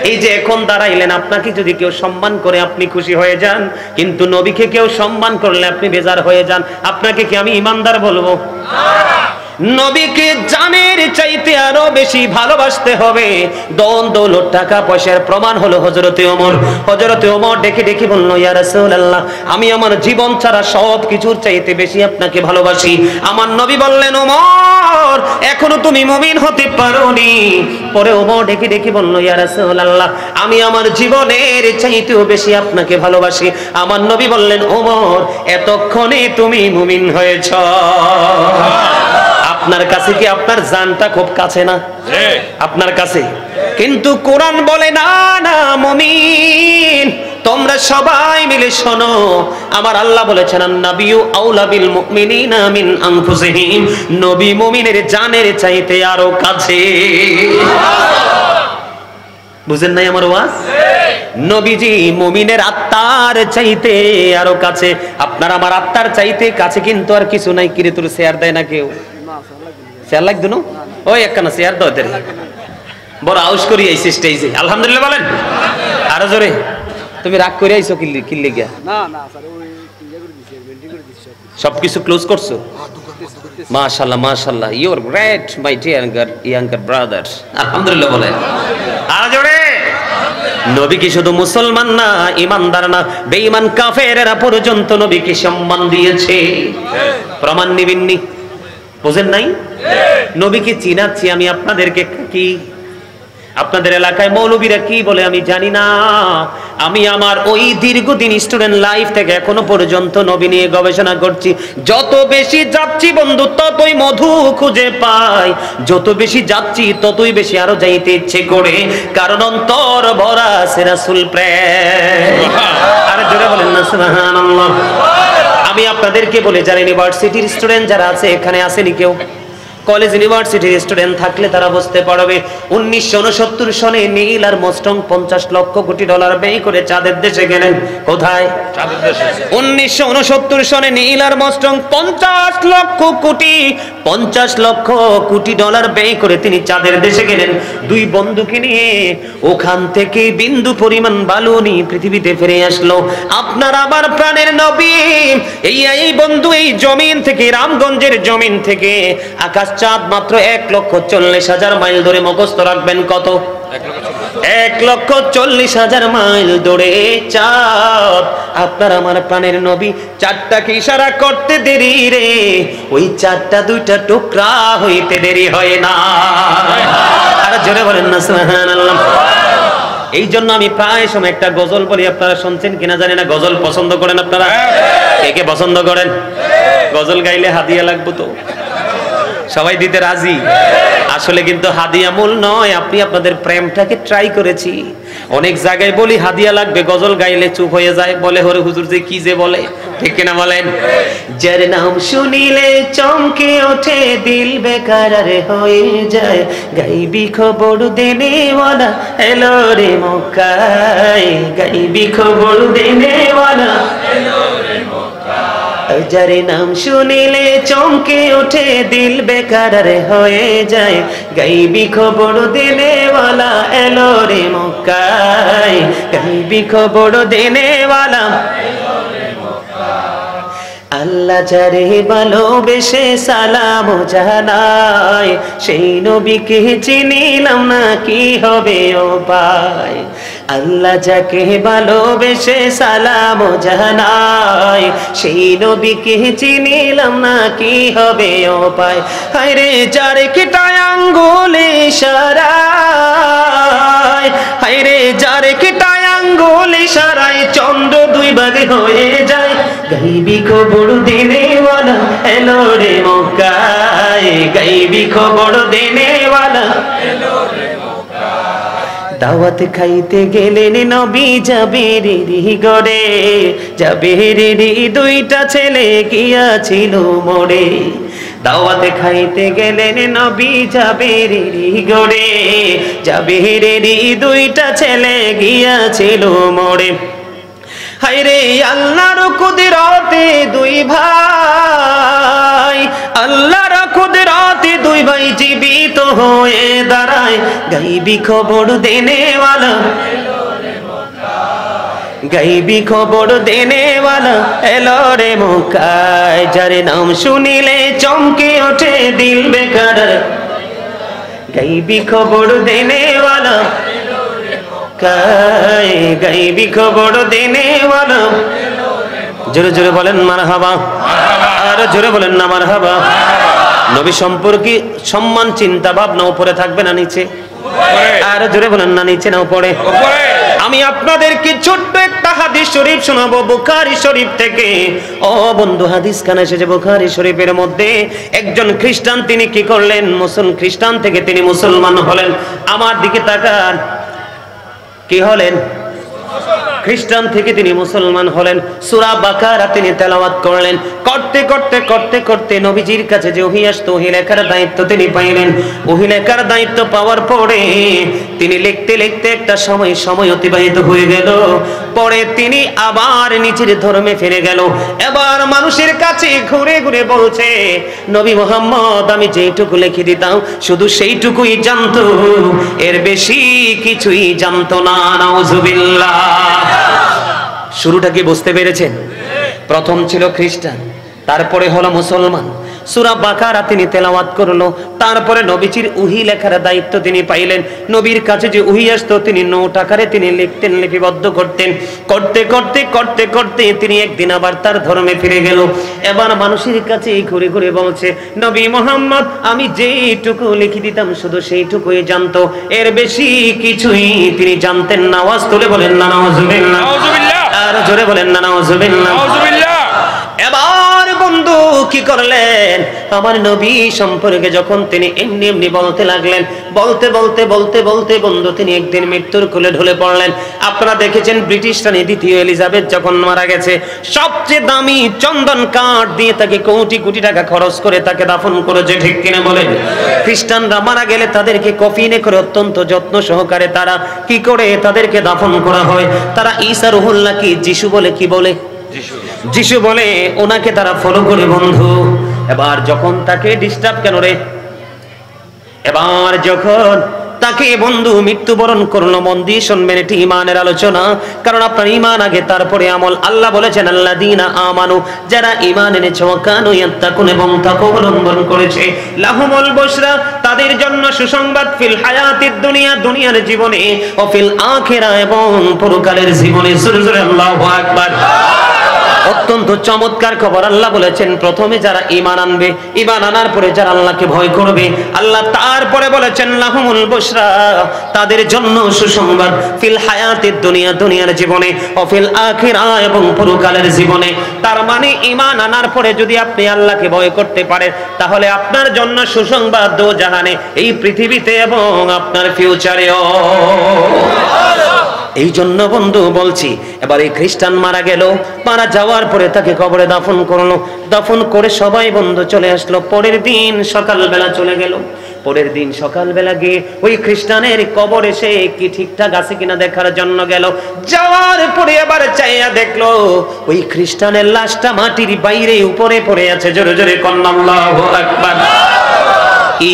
এই যে এখন দাঁড়াইলেন, আপনাকে যদি কেউ সম্মান করে আপনি খুশি হয়ে যান, কিন্তু নবীকে কেউ সম্মান করলে আপনি বেজার হয়ে যান। আপনাকে কি আমি ইমানদার বলবো? নবীকে জানের চাইতে আরো বেশি ভালোবাসতে হবে। দন দৌলত টাকা পয়সার প্রমাণ হলো হযরতে ওমর। হযরতে ওমর ডেকে ডেকে বলল, ইয়া রাসূলুল্লাহ, আমি আমার জীবন ছাড়া সব কিছুর চাইতে বেশি আপনাকে ভালোবাসি। আমার নবী বললেন, ওমর এখনো তুমি মুমিন হতে পারোনি। পরে ওমর ডেকে ডেকে বলল, ইয়া রাসূলুল্লাহ, আমি আমার জীবনের চাইতেও বেশি আপনাকে ভালোবাসি। আমার নবী বললেন, ওমর এতক্ষণে তুমি মুমিন হয়েছ। আপনার কাছে কি আপনার জানটা খুব কাছে না? আপনার কাছে। কিন্তু কোরআন বলে না না মুমিন, তোমরা সবাই মিলে শোনো। আমার আল্লাহ বলেছেন আন-নাবিয়্যু আউলা বিল মুমিনিনা মিন আনফুসিহিম, নবী মুমিনের জানের চাইতে আরো কাছে। বুঝেন নাই আমার ওয়াজ? নবীজি মুমিনের আত্মার চাইতে আরো কাছে। আপনার আমার আত্মার চাইতে কাছে কিন্তু আর কিছু নাই। কিরে তোর শেয়ার দেয় না কেউ? শেয়ার লাগতো না? ওই একখানা শেয়ার দাও তেরে। বড় আউশ করি আইছি স্টেজে, আলহামদুলিল্লাহ বলেন আরো জোরে। তুমি রাগ করে আইছো কিল্লে গিয়া? না না স্যার, ওই ইয়া করে দিছি, বেন্টি করে দিছি, সবকিছু ক্লোজ করছো। মাশাআল্লাহ মাশাআল্লাহ, you are great my younger brother. আলহামদুলিল্লাহ বলেন আরো জোরে। নবী কি শুধু মুসলমান না, ইমানদার না, বেঈমান কাফেরেরা পর্যন্ত নবীকে সম্মান দিয়েছে। প্রমাণ নিবেননি? বুঝেন নাই? নবীকে চিনাচ্ছি আমি আপনাদেরকে। কি আপনাদের এলাকায় মৌলবীরা কি বলে আমি জানি না। আমি আমার ওই দীর্ঘদিন স্টুডেন্ট লাইফ থেকে এখনো পর্যন্ত নবী নিয়ে গবেষণা করছি। যত বেশি যাচ্ছি বন্ধু ততই মধু খুঁজে পাই, যত বেশি যাচ্ছি ততই বেশি আরো যাইতে ইচ্ছে করে, কারণ অন্তর ভরা আছে রাসূল প্রেম। আর জোরে বলেন না সুবহানাল্লাহ। আমি আপনাদেরকে বলে যারা ইউনিভার্সিটির স্টুডেন্ট যারা আছে, এখানে আসেনি কেউ? কলেজ ইউনিভার্সিটির স্টুডেন্ট থাকলে তারা বুঝতে পারবে 1969 সনে Neil Armstrong 50 lakh crore dollar ব্যয় করে চাঁদের দেশে গেলেন। কোথায়? চাঁদের দেশে। 1969 সনে Neil Armstrong 50 lakh crore dollar ব্যয় করে তিনি চাঁদের দেশে গেলেন দুই বন্ধুকে নিয়ে। ওখান থেকে বিন্দু পরিমাণ বালু নিয়ে পৃথিবীতে ফিরে আসলো। আপনার আমার প্রাণের নবী এই বন্ধু এই জমিন থেকে, রামগঞ্জের জমিন থেকে আকাশ চাঁদ মাত্র 1,40,000 মাইল ধরে মুখস্থ রাখবেন। কত? 1,40,000 মাইল দূরে চাঁদ। আপনার আমার প্রাণের নবী চাঁদটাকে ইশারা করতে দেরি রে, ওই চাঁদটা দুইটা টুকরা হইতে দেরি হয় না। আর জোরে বলেন না সুবহানাল্লাহ। এই জন্য আমি প্রায় সময় একটা গজল বলি, আপনারা শুনছেন কিনা জানি না। গজল পছন্দ করেন আপনারা? কে কে পছন্দ করেন? গজল গাইলে হাদিয়া লাগবে তো সবাই দিতে রাজি। আসলে কিন্তু হাদিয়া মূল নয়, আপনি আপনাদের প্রেমটাকে ট্রাই করেছি। অনেক জায়গায় বলি হাদিয়া লাগবে, গজল গাইলে চুপ হয়ে যায়, বলে হরে হুজুর যে কি যে বলে, ঠিক কিনা বলেন? যার নাম শুনিলে চমকে ওঠে দিল বেকার হয়ে যায়, গাইবি খবর দেনেওয়ালা এলো রে মক্কায়, গাইবি খবর দেনেওয়ালা এলো রে মক্কায়। যার নাম শুনিলে চমকে ওঠে দিল বেকার হয়ে যায়, গাইবি খবর দেনেওয়ালা এলো রে মক্কায়, গাইবি খবর দেনেওয়ালা। আল্লাহ যারে ভালোবেসে সালাম জানায়, সেই নবীকে চিনিলাম না কি হবে উপায়। আল্লাহ যাকে ভালোবেসে সালাম জানায়, সেই নবীকে চিনিলাম না কি হবে উপায়। হায়রে যারে কিটায় আঙ্গুল ইশারায়, হায়রে যারে কিটায় আঙ্গুল ইশারায় চন্দ্র দুই ভাগে হয়ে যায়, গাইবি খবর দেনেওয়ালা এলো রে মক্কায়, গাইবি খবর দেনেওয়ালা এলো রে মক্কায়। দাওয়াত খাইতে গেলেন নবী জাবেরেরই ঘরে, জাবেরেরই দুইটা ছেলে গিয়াছিল মরে। দাওয়াত খাইতে গেলেন নবী জাবেরেরই ঘরে, জাবেরেরই দুইটা ছেলে গিয়াছিল মরে। হায়রে আল্লাহর কুদরতে দুই ভাই, আল্লাহর কুদরতে দুই ভাই জীবিত হয়ে দাঁড়ায়, গাইবি খবর দেনেওয়ালা এলো রে মক্কায়, গাইবি খবর দেনেওয়ালা এলো রে মক্কায়। যার নাম শুনিলে চমকে ওঠে দিল বেকার, গাইবি খবর দেনেওয়ালা, গাইবি খবর দেনেওয়ালা। জোরে জোরে বলেন মারহাবা, আর জোরে বলেন না মারহাবা। নবী সম্পর্কে সম্মান চিন্তা ভাবনা উপরে থাকবে না নিচে? আর জোরে বলেন না নিচে না উপরে? আমি আপনাদেরকে ছোট্ট একটা হাদিস শরীফ শোনাবো বুখারী শরীফ থেকে। ও বন্ধু, হাদিস খান এসেছে বুখারী শরীফের মধ্যে। একজন খ্রিস্টান তিনি কি করলেন? খ্রিস্টান থেকে তিনি মুসলমান হলেন। আমার দিকে তাকান, কি হলেন? খ্রিস্টান থেকে তিনি মুসলমান হলেন। সূরা বাকারা তিনি তেলাওয়াত করলেন। করতে করতে করতে করতে নবীজির কাছে যে ওহী আসতো, ওহী লেখার দায়িত্ব তিনি পাইলেন। ওহী লেখার দায়িত্ব পাওয়ার পরে তিনি লিখতে লিখতে একটা সময় অতিবাহিত হয়ে গেল। পরে তিনি আবার নিজের ধর্মে ফিরে গেল। এবার মানুষের কাছে ঘুরে ঘুরে বলছে, নবী মুহাম্মদ আমি যেইটুকু লিখে দিতাম শুধু সেইটুকুই জানতো, এর বেশি কিছুই জানতো না। নাউজুবিল্লাহ। শুরুটা কি বুঝতে পেরেছেন? প্রথম ছিল খ্রিস্টান, তারপরে হলো মুসলমান। সূরা বাকারা তিনি তেলাওয়াত করলো। তারপরে নবীজির ওহী লেখার দায়িত্ব তিনি পাইলেন। নবীর কাছে যে ওহী আসতো তিনি নোট আকারে তিনি লিখতেন, লিপিবদ্ধ করতেন। করতে করতে করতে করতে তিনি একদিন আবার তার ধর্মে ফিরে গেল। এবার মানুষের কাছে ঘুরে ঘুরে বলছে, নবী মুহাম্মদ আমি যেইটুকু লিখে দিতাম শুধু সেইটুকুই জানতো, এর বেশি কিছুই তিনি জানতেন না। আওয়াজ তুলে বলেন না নাউজুবিল্লাহ। আর জোরে বলেন না নাউজুবিল্লাহ। এবার বন্ধু কি করলেন, আমার নবী সম্পর্কে যখন তিনি এমনি এমনি বলতে লাগলেন, বলতে বলতে বলতে বলতে বন্ধু তিনি একদিন মৃত্যুর কোলে ঢলে পড়লেন। আপনারা দেখেছেন ব্রিটিশ রানী দ্বিতীয় এলিজাবেথ যখন মারা গেছে, সবচেয়ে দামি চন্দন কাঠ দিয়ে তাকে কোটি কোটি টাকা খরচ করে তাকে দাফন করেছে, ঠিক কিনা বলেন? খ্রিস্টানরা মারা গেলে তাদেরকে কফিনে করে অত্যন্ত যত্ন সহকারে তারা কি করে তাদেরকে দাফন করা হয়। তারা ঈসা রুহুল্লাহ কি যিশু বলে, কি বলে? যিশু বলে, ওনাকে তারা ফলো করে বন্ধু। এবার যখন তাকে ডিস্টার্ব কেন রে, এবার যখন তাকে বন্ধু মৃত্যুবরণ করলো, মন দিয়ে শুনবেন, এটি ইমানের আলোচনা, কারণ আপনার ইমান আগে তারপরে আমল। আল্লাহ বলেছেন আল্লাযীনা আমানু, যারা ঈমান এনেছে, ওয়া কানু ইয়াত্তাকুন, এবং তাকওয়া অবলম্বন করেছে, লাহুমুল বুশরা, তাদের জন্য সুসংবাদ, ফিল হায়াতিদ দুনিয়া, দুনিয়ার জীবনে, ও ফিল আখিরা, এবং পরকালের জীবনে। জোরে জোরে আল্লাহু আকবার। অত্যন্ত চমৎকার খবর। আল্লাহ বলেছেন প্রথমে যারা ঈমান আনবে, ঈমান আনার পরে যারা আল্লাহকে ভয় করবে, আল্লাহ তারপরে বলেছেন লাহুমুল বুশরা, তাদের জন্য সুসংবাদ, ফিল হায়াতিদ দুনিয়া, দুনিয়ার জীবনে, ও ফিল আখিরা, এবং পরকালের জীবনে। তার মানে ঈমান আনার পরে যদি আপনি আল্লাহকে ভয় করতে পারেন, তাহলে আপনার জন্য সুসংবাদ দো জাহানে, এই পৃথিবীতে এবং আপনার ফিউচারেও। এই জন্য বন্ধু বলছি, এবার এই খ্রিস্টান মারা গেল, মারা যাওয়ার পরে তাকে কবরে দাফন করলো, দাফন করে সবাই বন্ধু চলে আসলো। পরের দিন সকালবেলা চলে গেল, পরের দিন সকালবেলা গিয়ে ওই খ্রিস্টানের কবরে সে কি ঠিকঠাক আছে কিনা দেখার জন্য গেল। যাওয়ার পরে আবার চাইয়া দেখলো ওই খ্রিস্টানের লাশটা মাটির বাইরে উপরে পড়ে আছে। জোরে জোরে কন্যা আল্লাহু আকবার। কি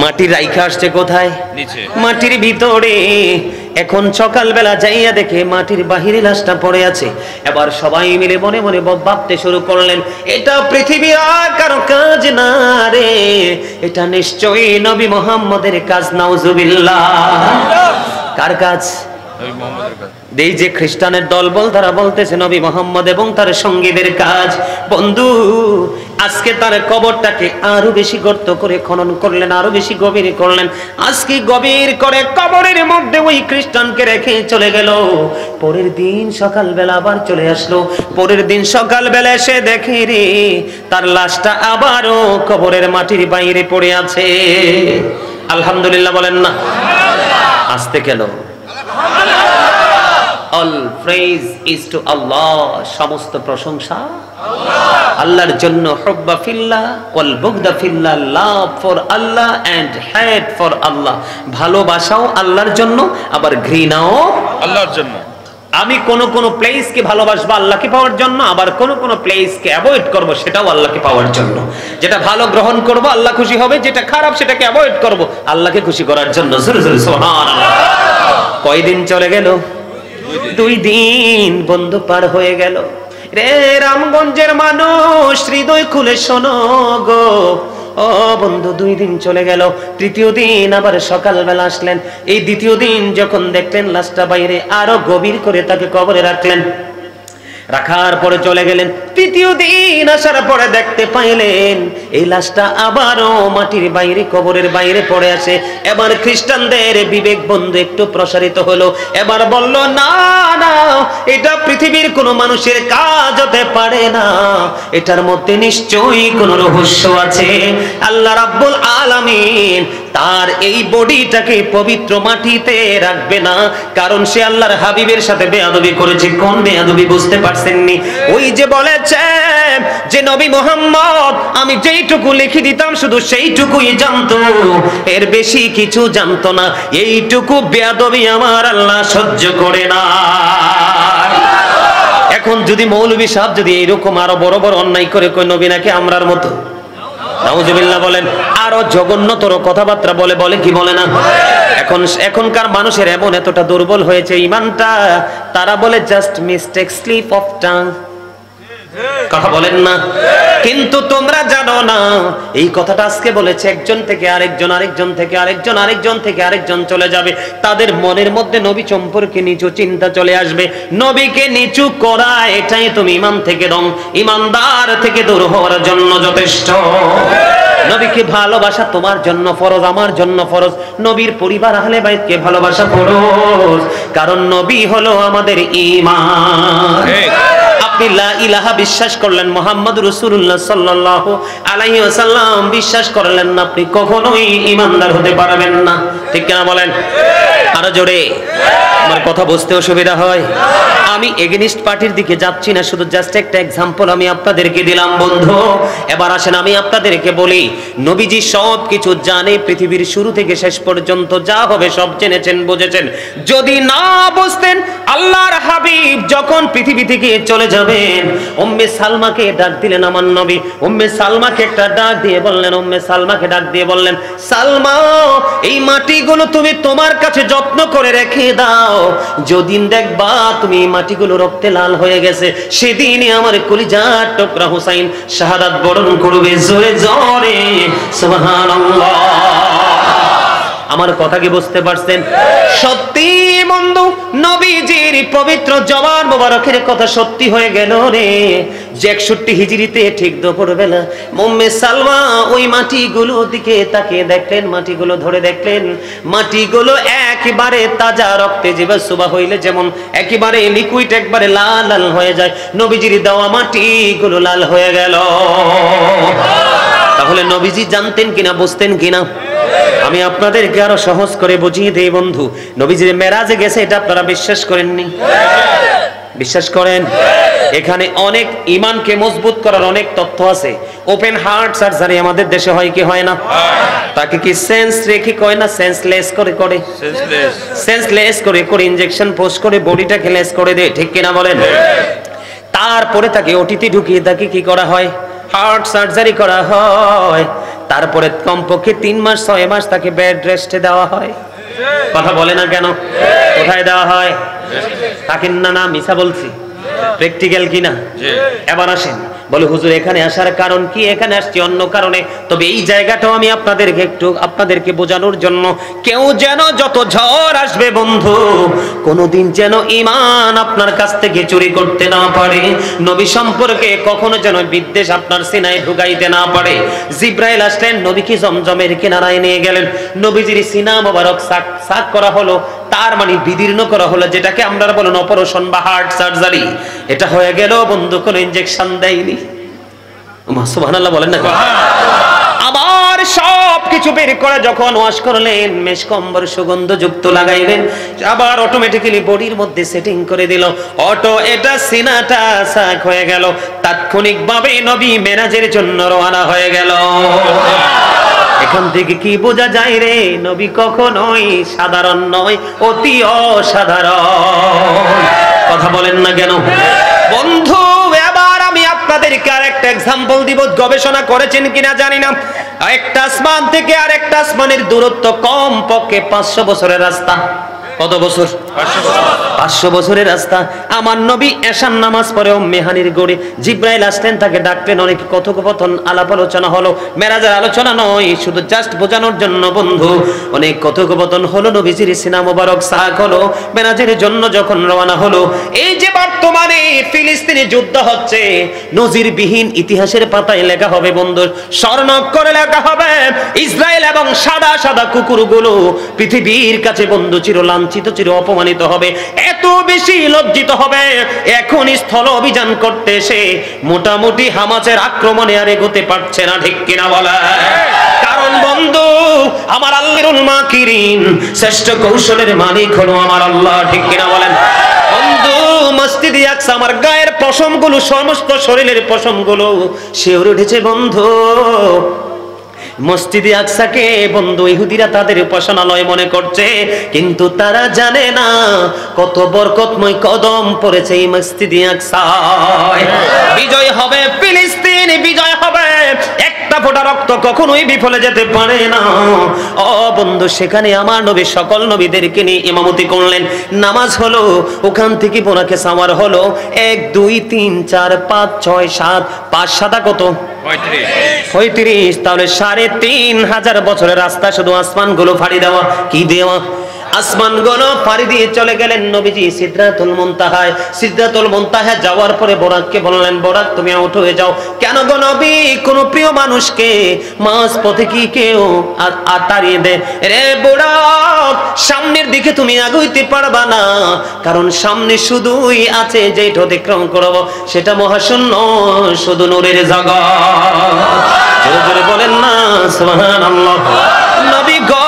মাটির রাইখা আসছে কোথায়? নিচে, মাটির ভিতরে। এখন সকালবেলা যাইয়া দেখে মাটির বাহিরে লাশটা পড়ে আছে। এবার সবাই মিলে মনে মনে ভাবতে শুরু করলেন, এটা পৃথিবীর আর কারো কাজ না রে, এটা নিশ্চয়ই নবী মুহাম্মদের কাজ। নাউজুবিল্লাহ। কার কাজ? এই যে খ্রিস্টানের দলবল তারা বলতেছে নবী মুহাম্মদ এবং তার সঙ্গীদের কাজ। বন্ধু আজকে তার কবরটাকে আরো বেশি গর্ত করে খনন করলেন, আরো বেশি গভীর করলেন। আজকে গভীর করে কবরের মধ্যে ওই খ্রিস্টানকে রেখে চলে গেল। পরের দিন সকালবেলা আবার চলে আসলো। পরের দিন সকালবেলা এসে দেখে রে তার লাশটা আবারও কবরের মাটির বাইরে পড়ে আছে। আলহামদুলিল্লাহ বলেন না? আসতে গেল। All praise is to Allah, সমস্ত প্রশংসা আল্লাহর জন্য। হুব্বা ফিল্লাহ ওয়াল বুগদা ফিল্লাহ, love for Allah and hate for Allah. ভালোবাসাও আল্লাহর জন্য, আবার ঘৃণাও আল্লাহর জন্য। আমি কোন প্লেসকে ভালোবাসবো আল্লাহকে পাওয়ার জন্য, আবার কোন প্লেসকে অ্যাভয়েড করব সেটাও আল্লাহকে পাওয়ার জন্য। যেটা ভালো গ্রহণ করব আল্লাহ খুশি হবে, যেটা খারাপ সেটাকে অ্যাভয়েড করব আল্লাহকে খুশি করার জন্য। জোরে জোরে সুবহানাল্লাহ। কয়দিন চলে গেল? 2 দিন বন্ধু পার হয়ে গেল। রে রামগঞ্জের মানুষ হৃদয় খুলে শোনো গো, ও বন্ধু 2 দিন চলে গেল। তৃতীয় দিন আবার সকালবেলা আসলেন। এই দ্বিতীয় দিন যখন দেখলেন লাশটা বাইরে, আরো গভীর করে তাকে কবরে রাখলেন। রাখার পরে চলে গেলেন। তৃতীয় দিন আসার পরে দেখতে পাইলেন এই লাশটা আবারও মাটির বাইরে, কবরের বাইরে পড়ে আছে। এবার খ্রিস্টানদের বিবেক বন্ধু একটু প্রসারিত হলো। এবার বলল, না না, এটা পৃথিবীর কোনো মানুষের কাজ হতে পারে না, এটার মধ্যে নিশ্চয়ই কোনো রহস্য আছে। আল্লাহ রাব্বুল আলামিন তার এই বডিটাকে পবিত্র মাটিতে রাখবে না, কারণ সে আল্লাহর হাবিবের সাথে বেয়াদবি করেছে। কোন বেয়াদবি বুঝতে পারছেননি? ওই যে বলেছে যে নবী মুহাম্মদ আমি যেইটুকু লিখে দিতাম শুধু সেইটুকুই জানতো, এর বেশি কিছু জানতো না। এইটুকু বেয়াদবি আমার আল্লাহ সহ্য করে না। এখন যদি মৌলভী সাহেব যদি এইরকম আরো বড় বড় অন্যায় করে কই নবী নাকি আমরার মতো, নাউজুবিল্লাহ বলেন, আরো জঘন্যতর কথাবার্তা বলে কি বলে না? এখনকার মানুষের এমন এতটা দুর্বল হয়েছে ইমানটা, তারা বলে just mistake, slip of tongue. কথা বলেন না? কিন্তু তোমরা জানো না এই কথাটা আজকে বলেছে একজন থেকে আরেকজন, আরেকজন থেকে আরেকজন, আরেকজন থেকে আরেকজন চলে যাবে। তাদের মনের মধ্যে নবী সম্পর্কে নিচু চিন্তা চলে আসবে। নবীকে নিচু করা এটাই তুমি ইমান থেকে রং, ইমানদার থেকে দূর হওয়ার জন্য যথেষ্ট। নবীকে ভালোবাসা তোমার জন্য ফরজ, আমার জন্য ফরজ। নবীর পরিবার আহলে বাইতকে ভালোবাসা ফরজ, কারণ নবী হলো আমাদের ঈমান। আপনি লা ইলাহা বিশ্বাস করলেন, মুহাম্মদ রাসূলুল্লাহ সাল্লাল্লাহু আলাইহি ওয়াসাল্লাম বিশ্বাস করলেন না, আপনি কখনোই ঈমানদার হতে পারবেন না। ঠিক কিনা বলেন? আরো জোরে। আমার কথা বুঝতে অসুবিধা হয়? আমি এগেনিস্ট পার্টির দিকে যাচ্ছি না, শুধু জাস্ট একটা এক্সাম্পল আমি আপনাদেরকে দিলাম বন্ধু। এবার আসেন আমি আপনাদেরকে বলি, নবীজি সব কিছু জানে, পৃথিবীর শুরু থেকে শেষ পর্যন্ত যা হবে সব জেনেছেন, বুঝেছেন। যদি না বুঝতেন, আল্লাহর হাবিব যখন পৃথিবী থেকে চলে যাবেন, উম্মে সালমাকে ডাক দিলেন আমার নবী। উম্মে সালমাকে একটা ডাক দিয়ে বললেন, উম্মে সালমাকে ডাক দিয়ে বললেন, সালমা এই মাটিগুলো তুমি তোমার কাছে যত্ন করে রেখে দাও, যদিন দেখবা তুমি এই মাটিগুলো রক্তে লাল হয়ে গেছে, সেদিনই আমার কলিজার টুকরা হুসাইন শাহাদাত বরণ করবে। জোরে জোরে সুবহানাল্লাহ। আমার কথা কি বুঝতে পারছেন? সত্যি বন্ধু, নবীজির পবিত্র জবান মোবারকের কথা সত্যি হয়ে গেল রে। যে 61 হিজরিতে ঠিক দুপুরবেলা উম্মে সালমা ওই মাটিগুলো দিকে তাকিয়ে দেখলেন, মাটিগুলো ধরে দেখলেন, মাটিগুলো একেবারে তাজা রক্তে জিবা সুবা হইলে যেমন একেবারে লিকুইড একবারে লাল লাল হয়ে যায়, নবীজির দেওয়া মাটিগুলো লাল হয়ে গেল। তাহলে নবীজি জানতেন কিনা, বুঝতেন কিনা? আমি আপনাদেরকে আরো সহজ করে বুঝিয়ে দেই বন্ধু। নবীজি মেরাজে গেছে, এটা আপনারা বিশ্বাস করেননি? বিশ্বাস করেন? এখানে অনেক ঈমানকে মজবুত করার অনেক তথ্য আছে। ওপেন হার্ট সার্জারি আমাদের দেশে হয় কি হয় না? তাকে কি সেন্স রেখে কয় না সেন্সলেস করে করে? সেন্সলেস করে করে ইনজেকশন পোস্ট করে বডিটাকে লেস করে দেয়। ঠিক কিনা বলেন? তারপরে তাকে ওটিতে ঢুকিয়ে তাকে কি করা হয়? হার্ট সার্জারি করা হয়। তারপরে কমপক্ষে 3 মাস 6 মাস তাকে বেড রেস্টে দেওয়া হয়। কথা বলে না কেন? কোথায় দেওয়া হয়? তাকে না না মিছা বলছি, প্র্যাকটিক্যাল কিনা? এবার আসেন, বলে হুজুর এখানে আসার কারণ কি? এখানে আসছি অন্য কারণে, তবে এই জায়গাটাও আমি আপনাদেরকে বোঝানোর জন্য, কেউ যেন যত ঝড় আসবে বন্ধু, কোনোদিন যেন ঈমান আপনার কাছ থেকে চুরি করতে না পারে, নবী সম্পর্কে কখনো যেন বিদ্বেষ আপনার সিনায় ঢুকাইতে না পারে। জিব্রাইল আসলেন, নবীকে জমজমের কিনারায় নিয়ে গেলেন, নবীজির সিনা মোবারক সাক করা হলো, তার মানে বিদীর্ণ করা হলো, যেটাকে আমরা বলেন অপারেশন বা হার্ট সার্জারি। এটা হয়ে গেল বন্ধু, কোনো ইনজেকশন দেয়নি। সুবহানাল্লাহ বলেন না? আবার সব কিছু বের করে যখন ওয়াশ করলেন, মেশকম্বর সুগন্ধযুক্ত লাগাইলেন, আবার অটোমেটিক্যালি বডির মধ্যে সেটিং করে দিল, অটো এটা সিনাটা সাক হয়ে গেল। তাৎক্ষণিকভাবে নবী মেরাজের জন্য রওনা হয়ে গেল। এখান থেকে কি বোঝা যায় রে? নবী কখনোই সাধারণ নয়, অতি অসাধারণ। কথা বলেন না কেন বন্ধু? এবার আমি আপনাদেরকে আরেকটা এক্সাম্পল দিব। গবেষণা করেছেন কিনা জানি না, একটা আসমান থেকে আরেকটা আসমানের দূরত্ব কম পক্ষে 500 বছরের রাস্তা। কত বছর? 500 বছরের রাস্তা। আমার নবী এশার নামাজ পড়ে উম্মে হানির গড়ে জিব্রাইল আসলেন, তাকে ডাকলেন, অনেক কথোপকথন আলাপ আলোচনা হলো। মেরাজের আলোচনা নয়, শুধু জাস্ট বোঝানোর জন্য বন্ধু। অনেক কথোপকথন হলো, নবীজির সিনা মোবারক সাক হলো। মেরাজের জন্য যখন রওনা হলো, এই যে বর্তমানে ফিলিস্তিনে যুদ্ধ হচ্ছে, নজিরবিহীন ইতিহাসের পাতায় লেখা হবে বন্ধু, স্বর্ণাক্ষরে লেখা হবে, ইসরায়েল এবং সাদা সাদা কুকুরগুলো পৃথিবীর কাছে বন্ধু চির লাঞ্ছিত, চির অপমানিত হবে, এত বেশি লজ্জিত হবে। এখন স্থল অভিযান করতে এসে মোটামুটি হামাসের আক্রমণে আর এগোতে পারছে না। ঠিক কিনা বলা? কারণ বন্ধু, আমার আল্লাহুল মাকিরিন, শ্রেষ্ঠ কৌশলের মালিক হলো আমার আল্লাহ। ঠিক কিনা বলেন বন্ধু? মসজিদে আকসা, আমার গায়ের পশমগুলো, সমস্ত শরীরের পশমগুলো শিউরে উঠেছে বন্ধু। মসজিদে আকসাকে বন্ধু ইহুদিরা তাদের উপাসনালয় মনে করছে, কিন্তু তারা জানে না কত বরকতময় কদম পড়েছে এই মসজিদে আকসায়। বিজয় হবে ফিলিস্তিন, বিজয় হবে। একটা ফোঁটা রক্ত কখনোই বিফলে যেতে পারে না। ও বন্ধু, সেখানে আমার নবী সকল নবীদেরকে নিয়ে ইমামতি করলেন, নামাজ হলো, ওখান থেকে বোনাকে সাওয়ার হলো 1 2 3 4 5 6 7 5 7 কত? 35। তাহলে 3500 বছরের রাস্তা শুধু আসমান গুলো ফাড়ি দেওয়া। কি দেওয়া? আসমানগুলো পাড়ি দিয়ে চলে গেলেন নবীজি সিদরাতুল মুনতাহায়। সিদরাতুল মুনতাহায় যাওয়ার পরে বোরাককে বললেন, বোরাক তুমি আউট হয়ে যাও। কেন গো নবী, কোন প্রিয় মানুষকে মাঝ পথে কি কেউ তাড়িয়ে দেয়? রে বোরাক, সামনের দিকে তুমি আগাইতে পারবা না, কারণ সামনে শুধুই আছে যেটা অতিক্রম করব সেটা মহাশূন্য, শুধু নূরের জগৎ। জোরে জোরে বলেন না সুবহানাল্লাহ। নবী গো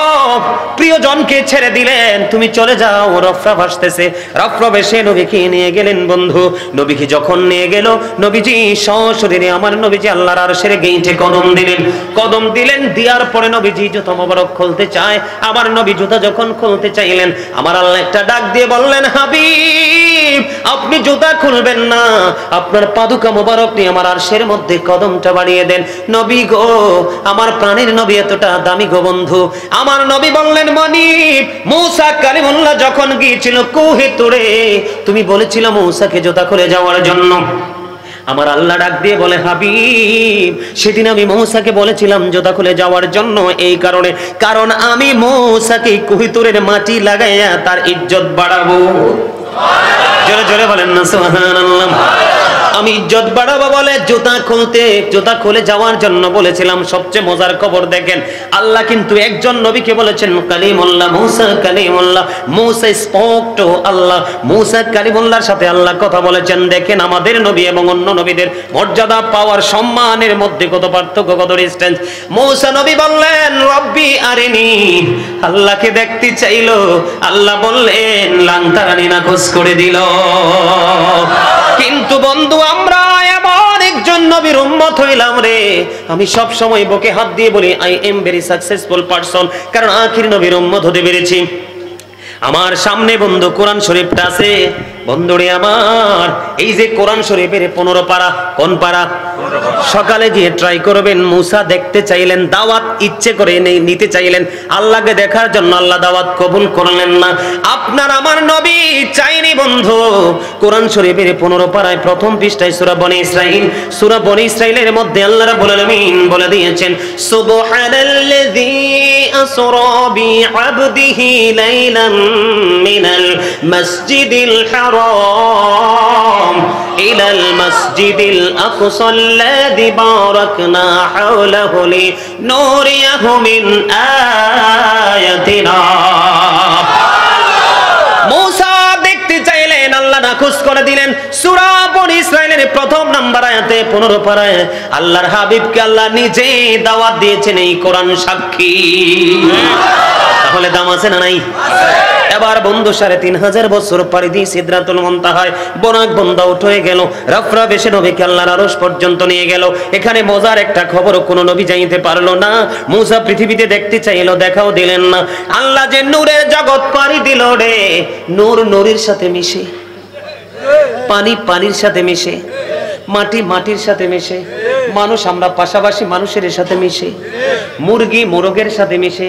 প্রিয়জনকে ছেড়ে দিলেন, তুমি চলে যাও। রফরা ভাসতেছে, রফরা ভেসে নবীকে নিয়ে গেলেন বন্ধু। নবীকে যখন নিয়ে গেল, নবীজি সশরীরে আমার নবীজি আল্লাহর আরশের গেইটে কদম দিলেন। কদম দিলেন, দেওয়ার পরে নবীজি জুতা মোবারক খুলতে চায়। আমার নবী জুতা যখন খুলতে চাইলেন, আমার আল্লাহ একটা ডাক দিয়ে বললেন, হাবিব আপনি জুতা খুলবেন না, আপনার পাদুকা মোবারক নিয়ে আমার আরশের মধ্যে কদমটা বাড়িয়ে দেন। নবী গো, আমার প্রাণের নবী এতটা দামি গো বন্ধু। আমার নবী বললেন, মনিব মূসা কালিমুল্লাহ যখন গিয়েছিল কুহে তুরে, তুমি বলেছিল মূসাকে জুতা খুলে যাওয়ার জন্য। আমার আল্লাহ ডাক দিয়ে বলে, হাবিব সেদিন আমি মূসাকে বলেছিলাম জুতা খুলে যাওয়ার জন্য এই কারণে, কারণ আমি মূসাকে কুহিতুরের মাটি লাগাইয়া তার ইজ্জত বাড়াবো। জোরে জোরে বলেন না সুবহানাল্লাহ। আমি ইজ্জত বাড়াবো বলে জুতা খুলে যাওয়ার জন্য বলেছিলাম। সবচেয়ে মজার খবর দেখেন, আল্লাহ কিন্তু একজন নবীকে বলেছেন কালিমুল্লাহ, মূসা কালিমুল্লাহ। মূসা স্পোক টু আল্লাহ, মূসা কালিমুল্লাহর সাথে আল্লাহ কথা বলেছেন। দেখেন আমাদের নবী এবং অন্য নবীদের মর্যাদা, পাওয়ার, সম্মানের মধ্যে কত পার্থক্য, কত ডিসটেন্স। মূসা নবী বললেন, রব্বি আরিনি, আল্লাহকে দেখতে চাইলো। আল্লাহ বললেন লাংতারানি না খোঁজ করে দিল। কিন্তু বন্ধু আমরা এমন একজন নবীর উম্মত হইলাম রে, আমি সব সময় বুকে হাত দিয়ে বলি I am very successful person, কারণ আখির নবীর উম্মত হতে পেরেছি। আমার সামনে বন্ধু কোরআন শরীফটা আছে। বন্ধুরে আমার, এই যে কোরআন শরীফের 15 পারা, কোন পারা? সকালে গিয়ে ট্রাই করবেন। মূসা দেখতে চাইলেন, দাওয়াত ইচ্ছে করে নিতে চাইলেন, আল্লাহকে দেখার জন্য আল্লাহ দাওয়াত কবুল করলেন না। আপনার আমার নবী চাইনি বন্ধু। কোরআন শরীফের 15 পারায় প্রথম পৃষ্ঠায় সূরা বনী ইসরাঈল, সূরা বনী ইসরাঈলের মধ্যে আল্লাহ রাব্বুল আলামিন বলে দিয়েছেন, সুবহানাল্লাযী আসরা বিআবদিহি লাইলাম মিনাল মাসজিদিল হারাম ইলাল মাসজিদিল আকসাল্লাযী বারাকনা হাওলাহু লিনুরিয়াহু মিন আয়াতিনা। মূসা দেখতে চাইলেন, আল্লাহ নাখোশ করে দিলেন। সূরা বনী ইসরাঈলের প্রথম নাম্বার আয়াতে 15 পারায় আল্লাহর হাবিবকে আল্লাহ নিজে দাওয়াত দিয়েছেন, এই কোরআন সাক্ষী। তাহলে দাম আছে না নাই? এবার বন্ধু 3500 বছর পাড়ি দিয়ে সিদরাতুল মুনতাহায় বোরাক বন্ধ উঠ হয়ে গেল। রফরা বেশে নবীকে আল্লাহর আরশ পর্যন্ত নিয়ে গেল। এখানে মজার একটা খবর, কোন নবী যাইতে পারলো না। মূসা পৃথিবীতে দেখতে চাইলো, দেখাও দিলেন না। আল্লাহ যে নূরের জগৎ পাড়ি দিল রে, নূর নূরের সাথে মিশে, পানি পানির সাথে মিশে, মাটি মাটির সাথে মিশে, মানুষ আমরা পাশাপাশি মানুষের সাথে মিশে, মুরগি মোরগের সাথে মিশে,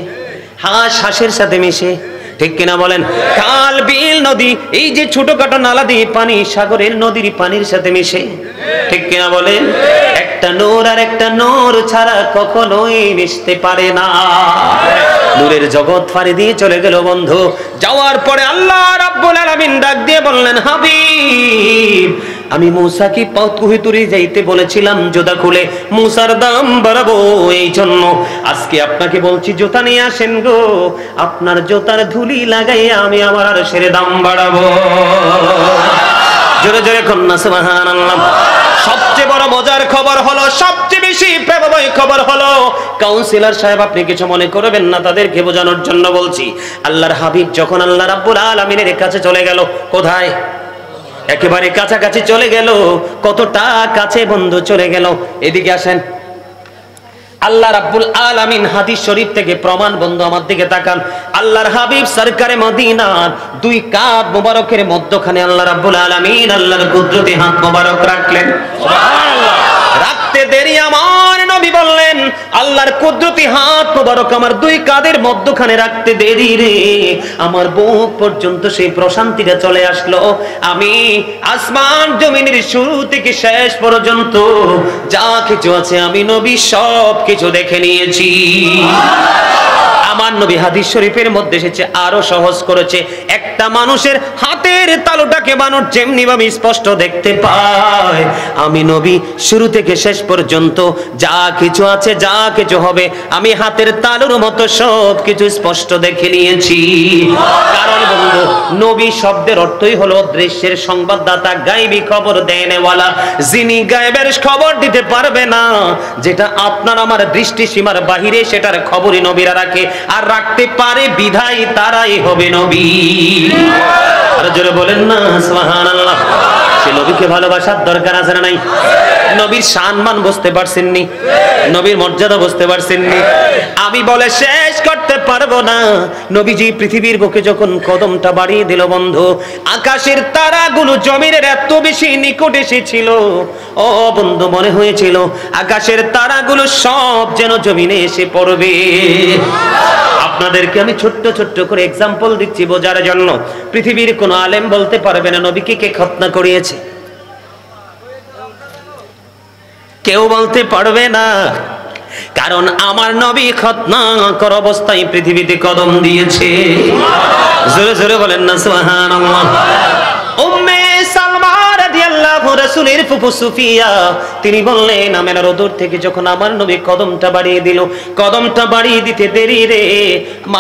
হাঁস হাঁসের সাথে মিশে, ঠিক কিনা বলেন? খাল বিল নদী, এই যে ছোটখাটো নালা দিয়ে পানি সাগরের নদীর পানির সাথে মিশে, ঠিক কিনা বলেন? একটা নূর আর একটা নূর ছাড়া কখনোই মিশতে পারে না। নূরের জগৎ ফাড়ি দিয়ে চলে গেল বন্ধু। যাওয়ার পরে আল্লাহ রাব্বুল আলামিন ডাক দিয়ে বললেন, হাবিব আমি মূসাকে কুহিতুরে যাইতে বলেছিলাম জুতা খুলে, মূসার দাম বাড়াবো, এই জন্য আজকে আপনাকে বলছি জুতা নিয়ে আসেন গো, আপনার জুতার ধুলি লাগাইয়া আমি আমার আরশের দাম বাড়াবো। জোরে জোরে কন্যা সুবহানাল্লাহ। সবচেয়ে বড় মজার খবর হলো, সবচেয়ে বেশি প্রেমময় খবর হলো, কাউন্সিলর সাহেব আপনি কিছু মনে করবেন না, তাদেরকে বোঝানোর জন্য বলছি। আল্লাহর হাবিব যখন আল্লাহ রাব্বুল আলামিনের কাছে চলে গেল, কোথায়? একেবারে কাছাকাছি চলে গেল। কতটা কাছে বন্ধু চলে গেল, এদিকে আসেন। আল্লাহ রাব্বুল আলামিন হাদিস শরীফ থেকে প্রমাণ, বন্ধু আমার দিকে তাকান। আল্লাহর হাবিব সরকারে মদিনার দুই কাঁধ মোবারকের মধ্যখানে আল্লাহ রাব্বুল আলামিন আল্লাহর কুদরতি হাত মোবারক রাখলেন। সুবহানাল্লাহ। রাখতে দেরি আমার নবী বললেন, আল্লাহর কুদরতি হাত মোবারক আমার দুই কাঁধের মধ্যখানে রাখতে দেরি রে, আমার বুক পর্যন্ত সেই প্রশান্তিটা চলে আসলো। আমি আসমান জমিনের শুরু থেকে শেষ পর্যন্ত যা কিছু আছে আমি নবী সব কিছু দেখে নিয়েছি। আমার নবী হাদিস শরীফের মধ্যে এসেছে আরো সহজ করেছে। একটা মানুষের হাতের তালুটাকে মানুষ যেমনি ভাবে স্পষ্ট দেখতে পায়, আমি নবী শুরু থেকে শেষ পর্যন্ত যা কিছু আছে, যা কিছু হবে, আমি হাতের তালুর মতো সব কিছু স্পষ্ট দেখে নিয়েছি। কারণ বন্ধু, নবী শব্দের অর্থই হলো দৃশ্যের সংবাদদাতা, গায়েবী খবর দেনেওয়ালা, যিনি গায়েবের খবর দিতে পারবে না, যেটা আপনার আমার দৃষ্টি সীমার বাহিরে, সেটার খবরই নবীরা রাখে, আর রাখতে পারে বিধায় তারাই হবে নবী। আর জোরে বলেন না সুবহানাল্লাহ। সে নবীকে ভালোবাসার দরকার আছে না নাই? নবীর সম্মান বুঝতে পারছেননি? নবীর মর্যাদা বুঝতে পারছেননি? আমি বলে শেষ করতে পারবো না। নবীজি পৃথিবীর বুকে যখন কদমটা বাড়িয়ে দিল বন্ধু, আকাশের তারাগুলো জমিনের এত বেশি নিকট এসেছিল, ও বন্ধু মনে হয়েছিল আকাশের তারাগুলো সব যেন জমিনে এসে পড়বে। আপনাদেরকে আমি ছোট্ট ছোট্ট করে এক্সাম্পল দিচ্ছি বোঝার জন্য। পৃথিবীর কোন আলেম বলতে পারবে না নবীকে কে খতনা করিয়েছে? কেউ বলতে পারবে না, কারণ আমার নবী খতনা করা অবস্থায় পৃথিবীতে কদম দিয়েছে। জোরে জোরে বলেন না সুবহানাল্লাহ। উম্মে সালমা রাদিয়াল্লাহু রাসূলের ফুফু সুফিয়া তিনি বললেন, আমেনার ওদর থেকে যখন আমার নবী কদমটা বাড়িয়ে দিল, কদমটা বাড়িয়ে দিতে দেরি রে,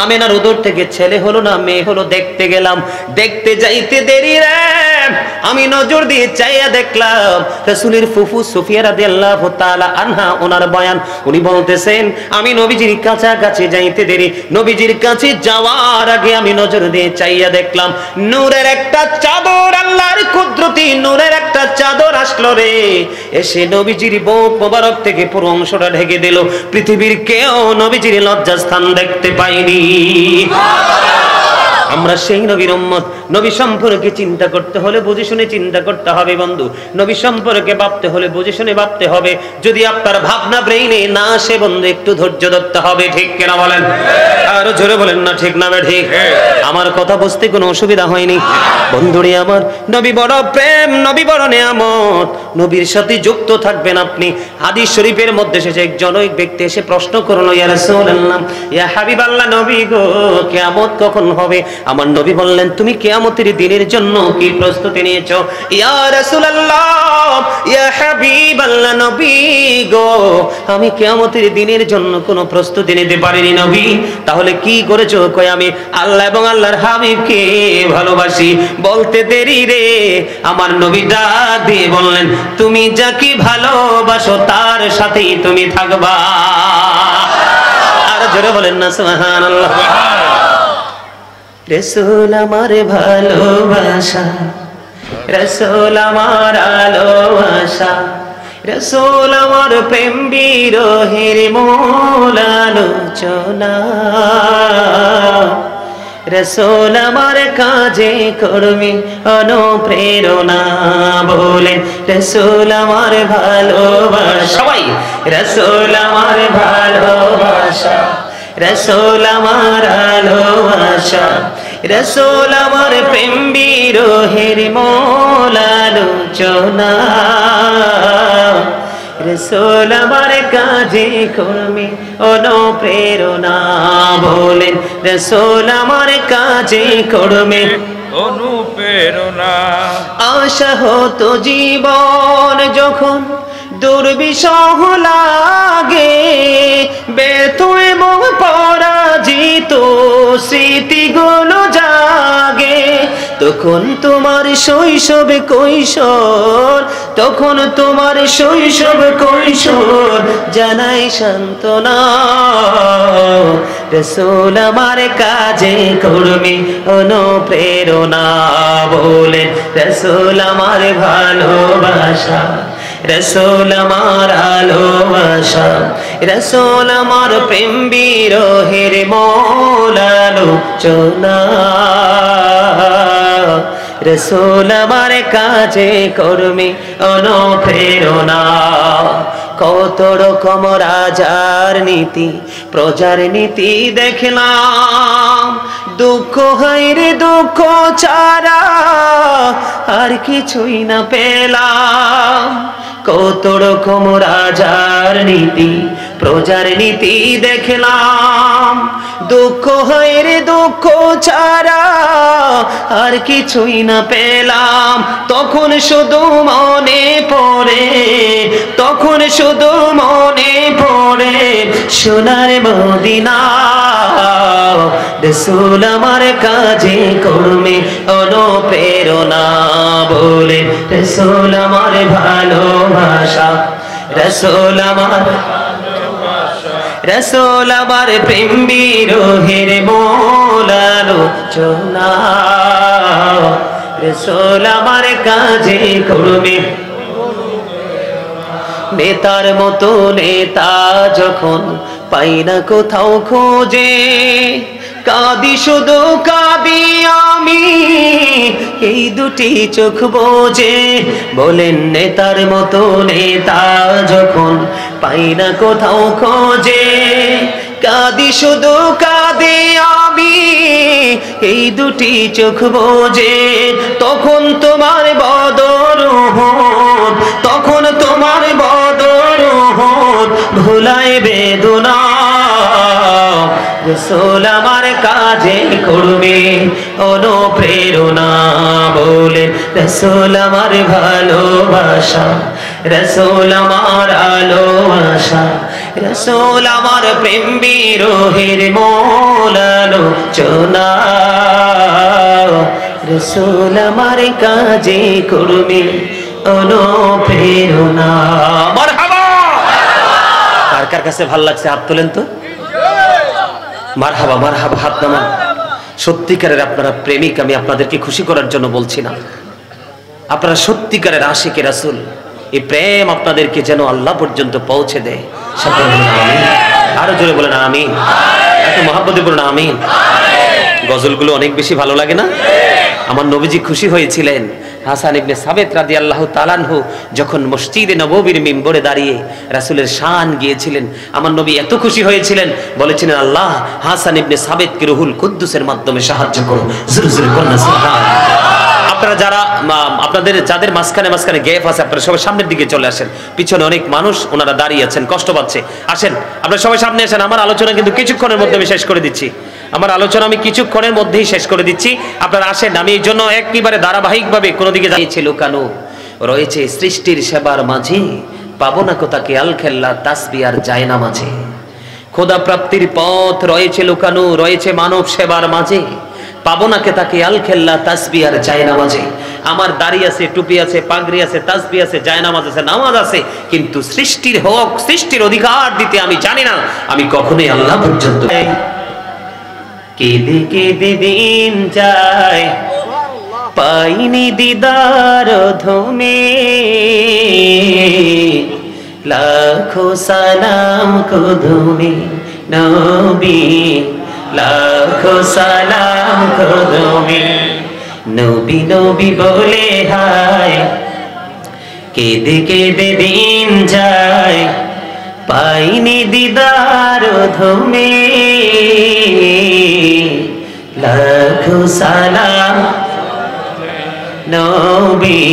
আমেনার ওদর থেকে ছেলে হলো না মেয়ে হলো, দেখতে গেলাম, দেখতে যাইতে দেরি রে, আমি নজর দিয়ে চাইয়া দেখলাম রাসূলের ফুফু সুফিয়া রাদিয়াল্লাহু তাআলা আনহা, ওনার বয়ান, উনি বলতেছেন আমি নবীজির কাছাকাছি যাইতে দেরি, নবীজির কাছে যাওয়ার আগে আমি নজর দিয়ে চাইয়া দেখলাম নূরের একটা চাদর, আল্লাহর কুদরতি নূরের একটা চাদর আসলো রে, এসে নবীজির বুক মোবারক থেকে পুরো অংশটা ঢেকে দিল। পৃথিবীর কেউ নবীজির লজ্জাস্থান দেখতে পায়নি। আমরা সেই নবীর উম্মত। নবী সম্পর্কে চিন্তা করতে হলে বুঝে শুনে চিন্তা করতে হবে বন্ধু। নবী সম্পর্কে ভাবতে হলে বুঝে শুনে ভাবতে হবে। যদি আপনার ভাবনা ব্রেইনে না আসে বন্ধু, একটু ধৈর্য ধরতে হবে। ঠিক কিনা বলেন? আরো জোরে বলেন না ঠিক না ঠিক? আমার কথা বুঝতে কোনো অসুবিধা হয়নি বন্ধুরে আমার? নবী বড় প্রেম, নবী বড় নিয়ামত, নবীর সাথে যুক্ত থাকবেন আপনি। হাদিস শরীফের মধ্যে এসেছে একজন ব্যক্তি এসে প্রশ্ন করলো, ইয়া রাসূলুল্লাহ, ইয়া হাবিবাল্লাহ, নবী গো কিয়ামত কখন হবে? আমার নবী বললেন, তুমি কিয়ামতের দিনের জন্য কি প্রস্তুতি নিয়েছো? ইয়া রাসূলুল্লাহ, ইয়া হাবিবাল্লাহ, নবী গো আমি কিয়ামতের দিনের জন্য কোনো প্রস্তুতি নিতে পারিনি নবী। তাহলে কি করেছো? কয় আমি আল্লাহ এবং আল্লাহর হাবিবকে ভালোবাসি। বলতে দেরি রে, আমার নবী ডাক দিয়ে বললেন, তুমি যাকে ভালোবাসো তার সাথেই তুমি থাকবা। আর জোরে বলেন না সুবহানাল্লাহ। রাসূল আমার ভালোবাসা, রাসূল আমার আলোবাসা, রাসূল আমার প্রেম বিরহের মূল আলোচনা, রাসূল আমার কাজে কর্মে অনুপ্রেরণা। বলেন রাসূল আমার ভালোবাসা, সবাই রাসূল আমার ভালোবাসা, রাসূল আমার আলোবাসা, রাসূল আমার প্রেম বিরহের মূল আলোচনা, রাসূল আমার কাজে কর্মে অনুপ্রেরণা। বলেন রাসূল আমার কাজে কর্মে অনুপ্রেরণা। আশা হতো জীবন যখন দুর্বিষহ লাগে, ব্যর্থ এবং পরাজিত স্মৃতিগুলো জাগে, তখন তোমার শৈশব কৈশোর, তখন তোমার শৈশব কৈশোর জানাই সান্ত্বনা। রাসূল আমার কাজে কর্মে অনুপ্রেরণা। বলেন রাসূল আমার ভালোবাসা, রাসূল আমার আলোবাসা, রাসূল আমার প্রেম বিরহের মূল আলোচনা, রাসূল আমার কাজে কর্মে অনুপ্রেরণা। কত রকম রাজার নীতি প্রজার নীতি দেখলাম, দুঃখ হায়রে দুঃখ ছাড়া আর কিছুই না পেলাম। কত রকম রাজার নীতি প্রজার নীতি দেখলাম, দুঃখ হয় রে দুঃখ ছাড়া আর কিছুই না পেলাম। তখন শুধু মনে পড়ে, তখন শুধু মনে পড়ে সোনার মদিনা। রাসূল আমার কাজে কর্মে অনুপ্রেরণা বলে, রাসূল আমার ভালোবাসা, রাসূল আমার রাসূল আমার প্রেম বিরহের মূল আলোচনা। রাসূল আমার কাজে কর্মে, নেতার মতো নেতা যখন পাই না কোথাও খোঁজে, কাঁদি শুধু কাঁদি আমি এই দুটি চোখ বোঝে। বলেন নেতার মতো নেতা যখন পাই না কোথাও খোঁজে, কাঁদি শুধু কাঁদি আমি এই দুটি চোখ বোঝে। তখন তোমার বদর উহুদ, তখন তোমার বদর উহুদ ভুলায় বেদনা। রাসূল আমার কাজে কর্মে অনুপ্রেরণা বলে, রাসূল আমার ভালোবাসা, রাসূল আমার আলোবাসা, রাসূল আমার প্রেম বিরহের মূল আলোচনা। রাসূল আমার কাজে কর্মে অনুপ্রেরণা। মারহাবা। কার কার কাছে ভালো লাগছে হাত তোলেন তো। মারহাবা মারহাবা, হাত নামান। সত্যিকারের আপনারা প্রেমিক, আমি আপনাদেরকে খুশি করার জন্য বলছি না, আপনারা সত্যিকারের আশিকে রাসূল। এই প্রেম আপনাদেরকে যেন আল্লাহ পর্যন্ত পৌঁছে দেয়। সকলে বলেন আমিন। আরো জোরে বলেন আমিন। এত মহব্বতে বলেন আমিন। গজলগুলো অনেক বেশি ভালো লাগে না? আমার নবীজি খুশি হয়েছিলেন। হাসান ইবনে সাবিত রাদিয়াল্লাহু তাআলা আনহু যখন মসজিদে নববীর মিম্বরে দাঁড়িয়ে রাসূলের শান গিয়েছিলেন, আমার নবী এত খুশি হয়েছিলেন, বলেছিলেন আল্লাহ হাসান ইবনে সাবিতকে রুহুল কুদ্দুসের মাধ্যমে সাহায্য করো। জোরে জোরে বলেন সুবহানাল্লাহ। আপনারা যারা আপনাদের যাদের মাঝখানে মাঝখানে গ্যাপ আছে, আপনারা সবাই সামনের দিকে চলে আসেন। পিছনে অনেক মানুষ ওনারা দাঁড়িয়ে আছেন, কষ্ট পাচ্ছে। আসেন আপনারা সবাই সামনে আসেন। আমার আলোচনা কিন্তু কিছুক্ষণের মধ্যে আমি শেষ করে দিচ্ছি। আমার আলোচনা আমি কিছুক্ষণের মধ্যেই শেষ করে দিচ্ছি। আপনারা আসেন। আমি এই জন্য একেবারে ধারাবাহিকভাবে কোনো দিকে যাইছে লুকানো রয়েছে সৃষ্টির সেবার মাঝে, পাবো না কোথাকে আল খেল্লা তাসবিহ আর জায়না মাঝে। খোদা প্রাপ্তির পথ রয়েছে লুকানো, রয়েছে মানব সেবার মাঝে, পাবো না কে তাকে আল খেল্লা তাসবিহ আর জায়নামাজে। আমার দাড়ি আছে, টুপি আছে, পাগড়ি আছে, তাসবিহ আছে, জায়নামাজ আছে, নামাজ আছে, কিন্তু সৃষ্টির হক, সৃষ্টির অধিকার দিতে আমি জানি না। আমি কখনোই আল্লাহ পর্যন্ত কেঁদে কেঁদে দিন যায়, পাইনি দিদার ধমে, লাখো সালাম কদমে নবী, লাখো সালাম কদমে নবী নবী বলে হায়। কেঁদে কেঁদে দিন যায়, পাইনি দিদার ধমে, লাখো সালাম নবী,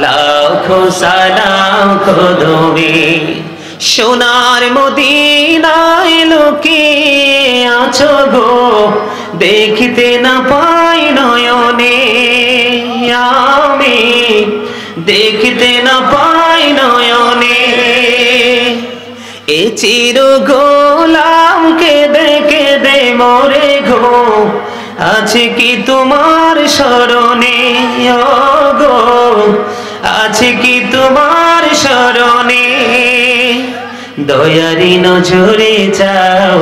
লাখো সালাম কদমে। সোনার মদিনায় লোকে আছো গো, দেখিতে না পাই নয়নে আমি, দেখিতে না পাই নয়নে। এ চির গোলাম কেঁদে কেঁদে মরে গো, আছে কি তোমার স্মরণে ও গো, আছে কি তোমার স্মরণে। দয়ারি নজরে চাও,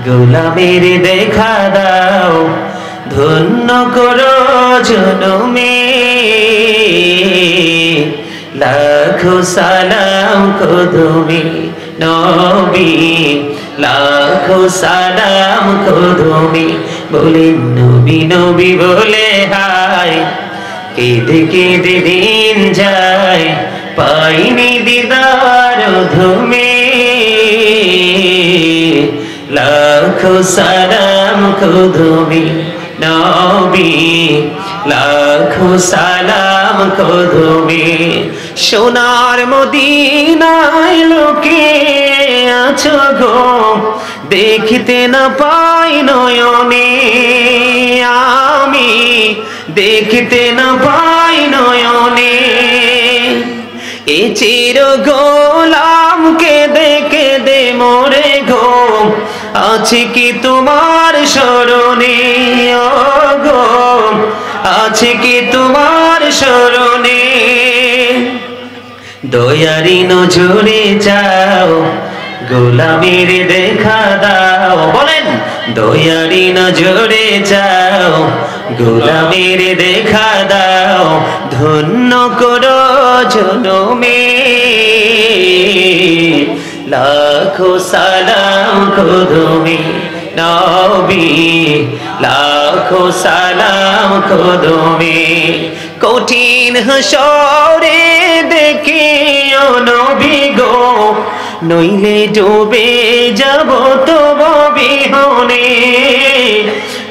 গোলামের দেখা দাও, ধন্য করো জনমে, লাখো সালাম কদমে নবী, লাখো সালাম কদমে। বলেন নবী নবী বলে হায়, কেঁদে কেঁদে দিন যায়, পাইনি দিদার ধমে, লাখো সালাম কদমে নবী, লাখো সালাম কদমে। সোনার মদিনায় লোকে আছো গো, দেখিতে না পাই নয়নে, আমি দেখিতে না পাই নয়নে। এ চির গোলাম কেঁদে কেঁদে মরে গো, আছে কি তোমার স্মরণে ও গো, আছে কি তোমার স্মরণে? দয়ারি নজরে যাও, গোলামের দেখা দাও, বলেন দয়ারি নজরে যাও, গোলামের দেখা দাও, ধন্য করো জনমে। লাখো সালাম কদমে নবী, লাখো সালাম কদমে। কঠিন হাসরে দেখিও নবী গো, নইলে ডুবে যাব তব বিহনে,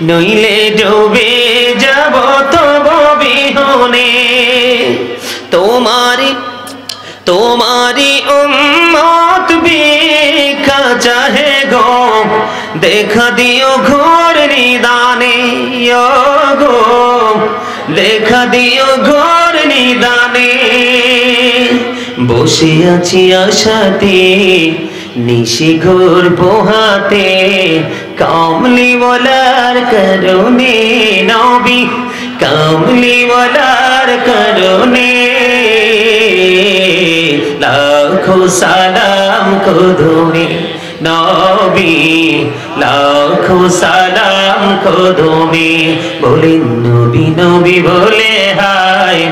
নইলে ডুবে যাব তব বিহনে। তোমারি তোমারি উম্মত ভিক্ষা চাহে গো, দেখা দিও ঘোর নিদানে গো, দেখা দিও ঘোর নিদানে। বসে আছি আশাতে নিশি ঘোর পোহাতে, কামলিওয়ালার করুণে নবী, কামলিওয়ালার করুণে। লাখো সালাম কদমে নবী, লাখো সালাম কদমে। বলেন নবী নবী বলে হায়,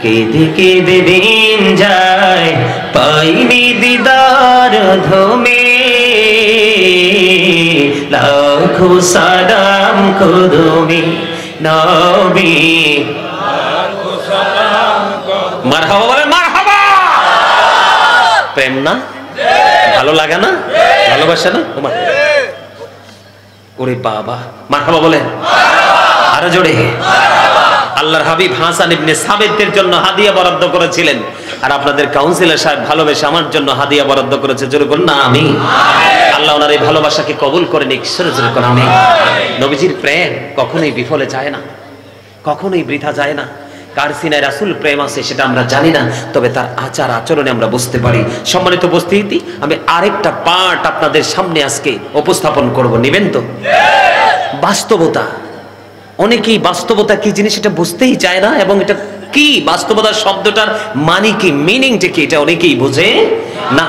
কেঁদে কেঁদে দিন যায়, পাইনি দিদার ধমে। লাখো সালাম কদমে নবী, মারহাবা বলেন মারহাবা। প্রেম না, ভালো লাগে না, ভালোবাসা না? ওরে বাবা, মারহাবা বলেন আরো জোরে। আল্লাহর হাবিব হাসান ইবনে সাবিতের জন্য হাদিয়া বরাদ্দ করেছিলেন, আর আপনাদের কাউন্সিলর সাহেব ভালোবেসে আমার জন্য হাদিয়া বরাদ্দ করেছে। জোরে বলুন না আমিন। আল্লাহ ওনার এই ভালোবাসাকে কবুল করে নিক, জোরে জোরে করুন আমিন। নবীজির প্রেম কখনোই বিফলে যায় না, কখনোই বৃথা যায় না। কার সিনায় রাসূল প্রেম আছে সেটা আমরা জানি না, তবে তার আচার আচরণে আমরা বুঝতে পারি। সম্মানিত উপস্থিতি, আমি আরেকটা পার্ট আপনাদের সামনে আজকে উপস্থাপন করব, নিবেন তো? বাস্তবতা। অনেকেই বাস্তবতা কি জিনিস এটা বুঝতেই চায় না, এবং এটা কি বাস্তবতা শব্দটার মানে কি, মিনিংটা কি, এটা অনেকেই বোঝে না।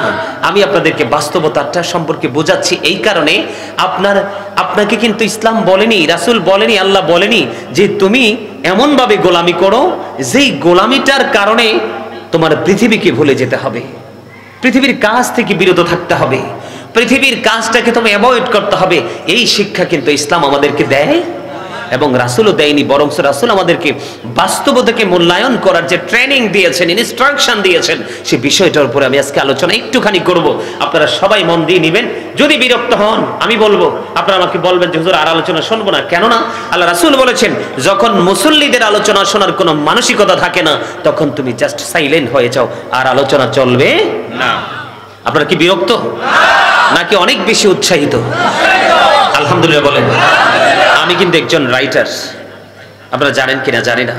আমি আপনাদেরকে বাস্তবতাটা সম্পর্কে বোঝাচ্ছি এই কারণে, আপনাকে কিন্তু ইসলাম বলেনি, রাসূল বলেনি, আল্লাহ বলেনি যে তুমি এমন ভাবে গোলামি করো যেই গোলামিটার কারণে তোমার পৃথিবীকে ভুলে যেতে হবে, পৃথিবীর কাজ থেকে বিরত থাকতে হবে, পৃথিবীর কাজটাকে তুমি অ্যাভয়েড করতে হবে। এই শিক্ষা কিন্তু ইসলাম আমাদেরকে দেয়, এবং রাসূলও দেয়নি, বরং রাসূল আমাদেরকে বাস্তবতাকে মূল্যায়ন করার যে ট্রেনিং দিয়েছেন, ইনস্ট্রাকশন দিয়েছেন, সেই বিষয়টার উপরে আমি আজকে আলোচনা একটুখানি করব। আপনারা সবাই মন দিয়ে নেবেন। যদি বিরক্ত হন আমি বলবো, আপনারা আমাকে বলবেন যে হুজুর আর আলোচনা শুনবো না। কেননা আল্লাহ রাসূল বলেছেন, যখন মুসল্লিদের আলোচনা শোনার কোনো মানসিকতা থাকে না, তখন তুমি জাস্ট সাইলেন্ট হয়ে যাও, আর আলোচনা চলবে না। আপনারা কি বিরক্ত নাকি অনেক বেশি উৎসাহিত? আলহামদুলিল্লাহ বলেন। আমি কিন্তু একজন রাইটার, আপনারা জানেন কিনা জানি না।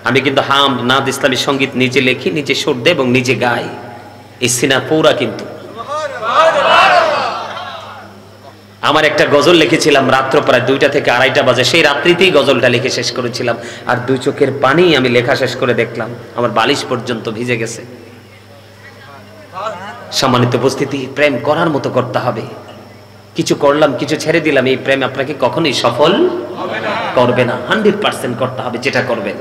আমি কিন্তু হাম নাদ ইসলামী সঙ্গীত নিজে লেখি, নিজে সুর দেই এবং নিজে গাই। এই সিনা পুরা কিন্তু আমার একটা গজল লিখেছিলাম রাত্র প্রায় 2টা থেকে 2:30 বাজে, সেই রাত্রিতেই গজলটা লিখে শেষ করেছিলাম। আর 2 চোখের পানি আমি লেখা শেষ করে দেখলাম আমার বালিশ পর্যন্ত ভিজে গেছে। সম্মানিত উপস্থিতি, প্রেম করার মতো করতে হবে। কিছু করলাম, কিছু ছেড়ে দিলাম, এই প্রেম আপনাকে কখনোই সফল করবে না। 100% করতে হবে যেটা করবেন।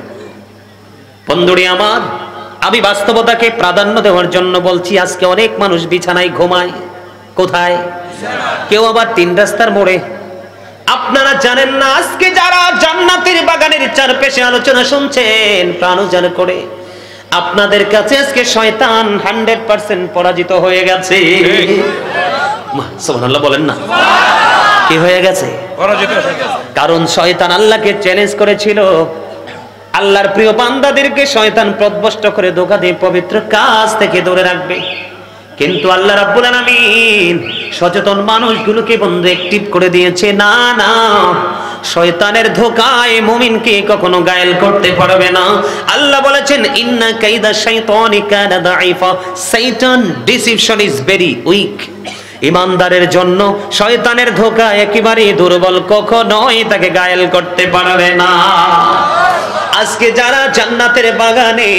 বন্ধুরে আমার, আমি বাস্তবতাকে প্রাধান্য দেওয়ার জন্য বলছি। আজকে অনেক মানুষ বিছানায় ঘুমায়, কোথায়? কেউ আবার 3 রাস্তার মোড়ে। আপনারা জানেন না, আজকে যারা জান্নাতের বাগানের চারপাশে আলোচনা শুনছেন প্রাণ উজাড় করে, আপনাদের কাছে আজকে শয়তান 100% পরাজিত হয়ে গেছে। সুবহানাল্লাহ বলেন না, কি হয়ে গেছে? পরাজিত। কারণ শয়তান আল্লাহকে চ্যালেঞ্জ করেছিল, আল্লাহর প্রিয় বান্দাদেরকে শয়তান পথভ্রষ্ট করে ধোঁকা দিয়ে পবিত্র কাজ থেকে দূরে রাখবে। কিন্তু আল্লাহ রাব্বুল আলামিন সচেতন মানুষগুলোকে বন্ধু অ্যাক্টিভ করে দিয়েছে, না না, শয়তানের ধোঁকায় মুমিনকে কখনো ঘায়েল করতে পারবে না। আল্লাহ বলেছেন ইন্না কাইদা শাইতানি কানা দাঈফা, শয়তান ডিসিপশন ইজ ভেরি উইক। ইমানদারের জন্য শয়তানের ধোঁকা একেবারেই দুর্বল, কখনোই তাকে ঘায়েল করতে পারবে না। আজকে যারা জান্নাতের বাগানে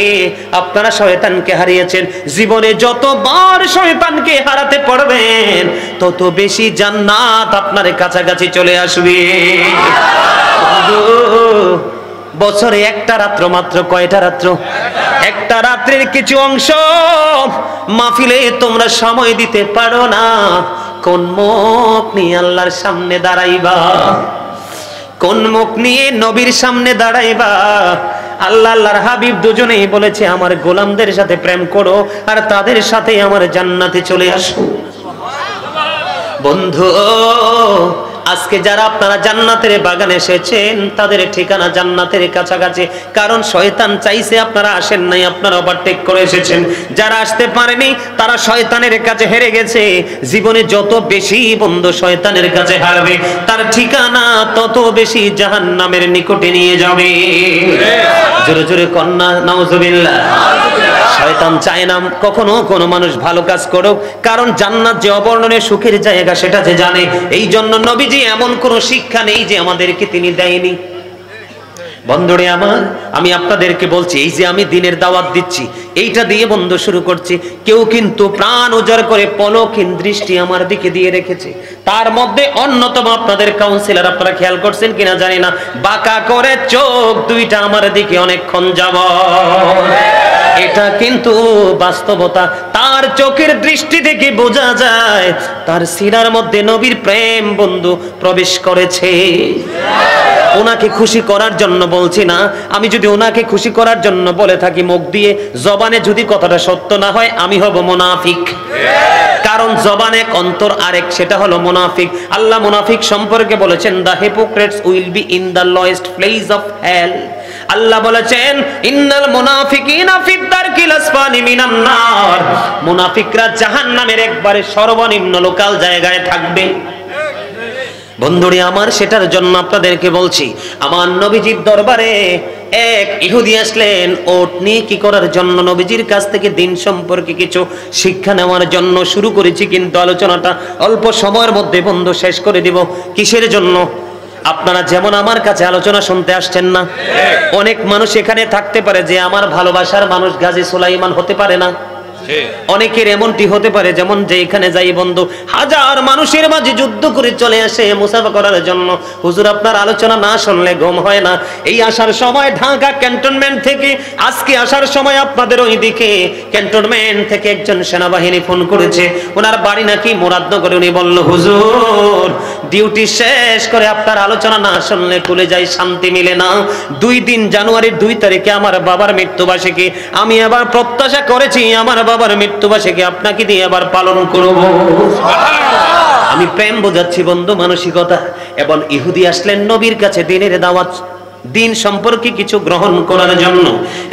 আপনারা শয়তানকে হারিয়েছেন, জীবনে যতবার শয়তানকে হারাতে পারবেন তত বেশি জান্নাত আপনার কাছাকাছি চলে আসবে। বছরে একটা রাত্র মাত্র, কয়টা রাত্র? একটা রাত্রির কিছু অংশ মাহফিলে তোমরা সময় দিতে পারো না, কোন মুখ নিয়ে আল্লাহর সামনে দাঁড়াইবা? কোন মুখ নিয়ে নবীর সামনে দাঁড়াইবা? আল্লাহ আল্লাহর হাবিব দুজনেই বলেছে আমার গোলামদের সাথে প্রেম করো আর তাদের সাথে আমার জান্নাতে চলে আসো। বন্ধু, আজকে যারা আপনারা জান্নাতের বাগানে এসেছেন তাদের ঠিকানা জান্নাতের কাছাকাছি, কারণ শয়তান চাইছে আপনারা আসেন নাই, আপনারা ওভারটেক করে এসেছেন। যারা আসতে পারেনি তারা শয়তানের কাছে হেরে গেছে। জীবনে যত বেশি বন্ধু শয়তানের কাছে হারবে তার ঠিকানা তত বেশি জাহান্নামের নিকটে নিয়ে যাবে। জোরে জোরে কন্যা নাউজুবিল্লাহ। শয়তান চায় না কখনো কোনো মানুষ ভালো কাজ করুক, কারণ জান্নাত যে অবর্ণনীয় সুখের জায়গা সেটা যে জানে। এই জন্য নবীজি এমন কোন শিক্ষা নেই যে আমাদেরকে তিনি দেয়নি। বন্ধুরে আমার, আমি আপনাদেরকে বলছি, এই যে আমি দিনের দাওয়াত দিচ্ছি এইটা দিয়ে বন্ধু শুরু করছি, কেউ কিন্তু প্রাণ উজাড় করে পলকহীন দৃষ্টি আমার দিকে দিয়ে রেখেছে। তার মধ্যে অন্যতম আপনাদের কাউন্সিলর, আপনারা খেয়াল করছেন কিনা জানি না, বাঁকা করে চোখ দুইটা আমার দিকে অনেকক্ষণ যাবত। এটা কিন্তু বাস্তবতা। তার চোখের দৃষ্টি থেকে বোঝা যায় তার সিনার মধ্যে নবীর প্রেম বন্ধু প্রবেশ করেছে। ওনাকে খুশি করার জন্য বলছি না, আমি যদি ওনাকে খুশি করার জন্য বলে থাকি মুখ দিয়ে, জবানে যদি কথাটা সত্য না হয় আমি হব মুনাফিক। কারণ জবানে অন্তর আরেক, সেটা হলো মুনাফিক। আল্লাহ মুনাফিক সম্পর্কে বলেছেন the hypocrites will be in the lowest place of hell. আল্লাহ বলেছেন ইন্নাল মুনাফিকিনা ফিদ দারকিল আসফালি মিনান নার, মুনাফিকরা জাহান্নামের একবারে সর্বনিম্ন লোকাল জায়গায় থাকবে। বন্ধুরে আমার, সেটার জন্য আপনাদেরকে বলছি, আমার নবীজির দরবারে এক ইহুদি আসলেন ওট নিয়ে কি করার জন্য, নবীজির কাছ থেকে দিন সম্পর্কে কিছু শিক্ষা নেওয়ার জন্য শুরু করেছি, কিন্তু আলোচনাটা অল্প সময়ের মধ্যে বন্ধু শেষ করে দিব। কিসের জন্য? আপনারা যেমন আমার কাছে আলোচনা শুনতে আসছেন না, অনেক মানুষ এখানে থাকতে পারে যে আমার ভালোবাসার মানুষ গাজী সুলাইমান হতে পারে না। অনেকের এমনটি হতে পারে যেমন যে এখানে যাই বন্ধু হাজার মানুষের মাঝে যুদ্ধ করে চলে আসে মুসাফা করার জন্য। হুজুর আপনার আলোচনা না শুনলে ঘুম হয় না। এই আসার সময় ঢাকা ক্যান্টনমেন্ট থেকে, আজকে আসার সময় আপনাদের ওইদিকে ক্যান্টনমেন্ট থেকে একজন সেনাবাহিনী ফোন করেছে, ওনার বাড়ি নাকি মুরাদনগরে। উনি বলল হুজুর ডিউটি শেষ করে আপনার আলোচনা না শুনলে কুলে যাই, শান্তি মিলে না। 2 দিন জানুয়ারির 2 তারিখে আমার বাবার মৃত্যুবার্ষিকী, আমি আবার প্রত্যাশা করেছি আমার বাবার মৃত্যুবার্ষিকী আপনাকে দিয়ে আবার পালন করব। আমি প্রেম বোঝাচ্ছি বন্ধু, মানসিকতা। এবং ইহুদি আসলেন নবীর কাছে দিনের দাওয়াত, দিন সম্পর্কে কিছু গ্রহণ করার জন্য।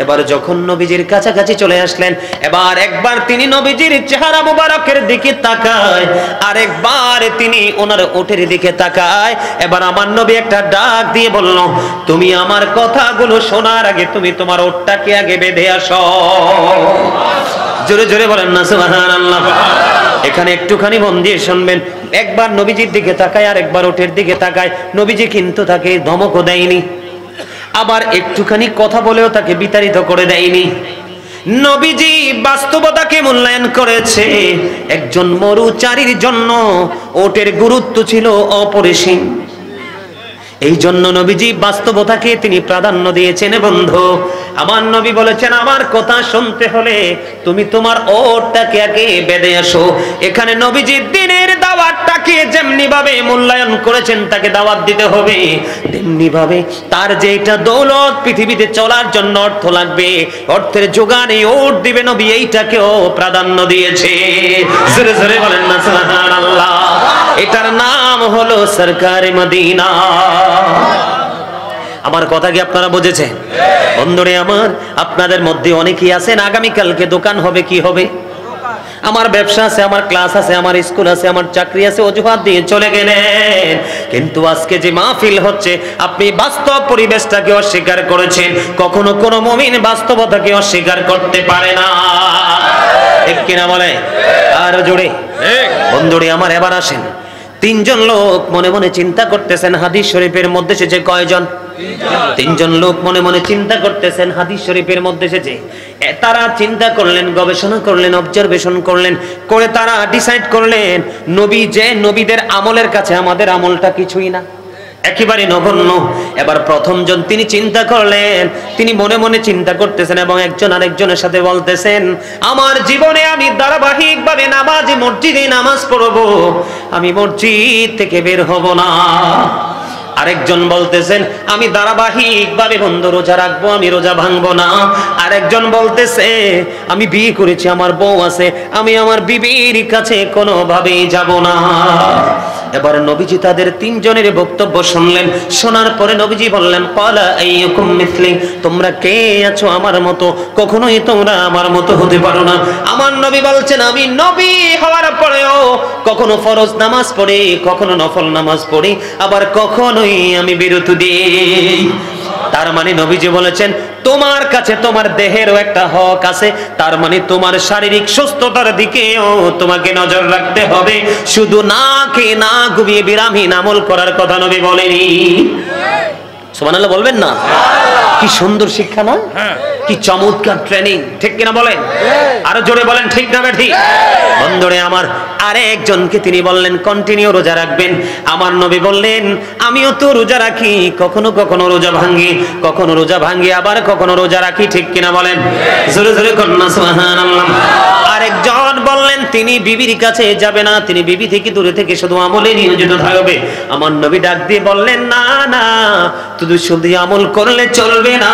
এবার যখন নবীজির কাছাকাছি চলে আসলেন, এবার একবার তিনি নবীজির চেহারা মুবারকের দিকে তাকায়, আর একবার তিনি ওনার ওটের দিকে তাকায়। এবার আমার নবী একটা ডাক দিয়ে বলল, তুমি আমার কথাগুলো শোনার আগে তুমি তোমার ওটটাকে আগে বেঁধে আসো। জোরে জোরে বলেন না সুবহানাল্লাহ। এখানে একটুখানি মন দিয়ে শুনবেন, একবার নবীজির দিকে তাকায় আর একবার ওটের দিকে তাকায়। নবীজি কিন্তু তাকে ধমকও দেয়নি, আবার একটুখানি কথা বলেও তাকে বিতাড়িত করে দেয়নি। নবীজি বাস্তবতাকে মূল্যায়ন করেছে। একজন মরুচারীর জন্য ওটের গুরুত্ব ছিল অপরিসীম। এই জন্য নবীজি বাস্তবতাকে তিনি প্রাধান্য দিয়েছেন। বন্ধু আমার নবী বলেছেন আমার কথা শুনতে হলে তুমি তোমার ওটটাকে আগে বেঁধে আসো। এখানে নবীজি দিনের দাওয়াতটাকে যেমনি ভাবে মূল্যায়ন করেছেন, তাকে দাওয়াত দিতে হবে তেমনি ভাবে তার যে এটা দৌলত, পৃথিবীতে চলার জন্য অর্থ লাগবে, অর্থের যোগান এই ওট দিবে নবী, এইটাকেও প্রাধান্য দিয়েছে। জোরে জোরে বলেন না সুবহানাল্লাহ। এটার নাম হলো সরকারে মদিনা। আমার কথা কি আপনারা বুঝেছেন? বন্ধুরে আমার, আপনাদের মধ্যে অনেকেই আছেন আগামীকালকে দোকান হবে, কি হবে? আমার ব্যবসা আছে, আমার ক্লাস আছে, আমার স্কুল আছে, আমার চাকরি আছে, অজুহাত দিয়ে চলে গেলেন। কিন্তু আজকে যে মাহফিল হচ্ছে, আপনি বাস্তব পরিবেশটাকে অস্বীকার করেছেন। কখনো কোনো মুমিন বাস্তবতাকে অস্বীকার করতে পারে না, ঠিক কিনা বলে? আর জোরে বন্ধুরে আমার, এবার আসেন। তিনজন লোক মনে মনে চিন্তা করতেছেন, হাদিস শরীফের মধ্যে এসেছে কয়জন? তিনজন লোক মনে মনে চিন্তা করতেছেন, হাদিস শরীফের মধ্যে এসেছে। তারা চিন্তা করলেন, গবেষণা করলেন, অবজারভেশন করলেন, করে তারা ডিসাইড করলেন নবী যে নবীদের আমলের কাছে আমাদের আমলটা কিছুই না, একেবারে নগণ্য। এবার প্রথমজন তিনি চিন্তা করলেন, তিনি মনে মনে চিন্তা করতেছেন এবং একজন আরেকজনের সাথে বলতেছেন, আমার জীবনে আমি ধারাবাহিকভাবে নামাজি মসজিদে নামাজ পড়বো, আমি মসজিদ থেকে বের হব না। আরেকজন বলতেছেন, আমি ধারাবাহিকভাবে বন্ধু রোজা রাখবো, আমি রোজা ভাঙবো না। আরেকজন বলতেছে, আমি বিয়ে করেছি, আমার বউ আছে, আমি আমার বিবির কাছে কোনোভাবেই যাব না। এবার নবীজি তাদের তিনজনের বক্তব্য শুনলেন। শোনার পরে নবীজি বললেন, ক্বালা আইয়ুকুম মিসলি, তোমরা কে আছো আমার মতো? কখনোই তোমরা আমার মতো হতে পারো না। আমার নবী বলছেন, আমি নবী হওয়ার পরেও কখনো ফরজ নামাজ পড়ি, কখনো নফল নামাজ পড়ি, আবার কখনোই আমি বিরতি দিই। তার মানে নবীজি বলেছেন, তোমার কাছে তোমার দেহেরও একটা হক আছে, তার মানে তোমার শারীরিক সুস্থতার দিকেও তোমাকে নজর রাখতে হবে। শুধু না খেয়ে না ঘুমিয়ে বিরামহীন আমল করার কথা নবী বলেনি। সুবহানাল্লাহ বলবেন না? কি সুন্দর শিক্ষা না? কি চমৎকার ট্রেনিং, ঠিক কিনা বলেন? আরো জোরে বলেন, ঠিক না ঠিক? বন্ধুরে আমার, আরেকজনকে তিনি বললেন কন্টিনিউ রোজা রাখবেন। আমার নবী বললেন, আমিও তো রোজা রাখি, কখনো কখনো রোজা ভাঙ্গি, কখনো রোজা ভাঙ্গি, আবার কখনো রোজা রাখি, ঠিক কিনা বলেন? জোরে জোরে কন্যা সুবহানাল্লাহ। আরেকজন বললেন, তিনি বিবির কাছে যাবে না, তিনি বিবি থেকে দূরে থেকে শুধু আমলে নিয়োজিত থাকবে। আমার নবী ডাক দিয়ে বললেন, না না, শুধু শুধু আমল করলে চলবে না,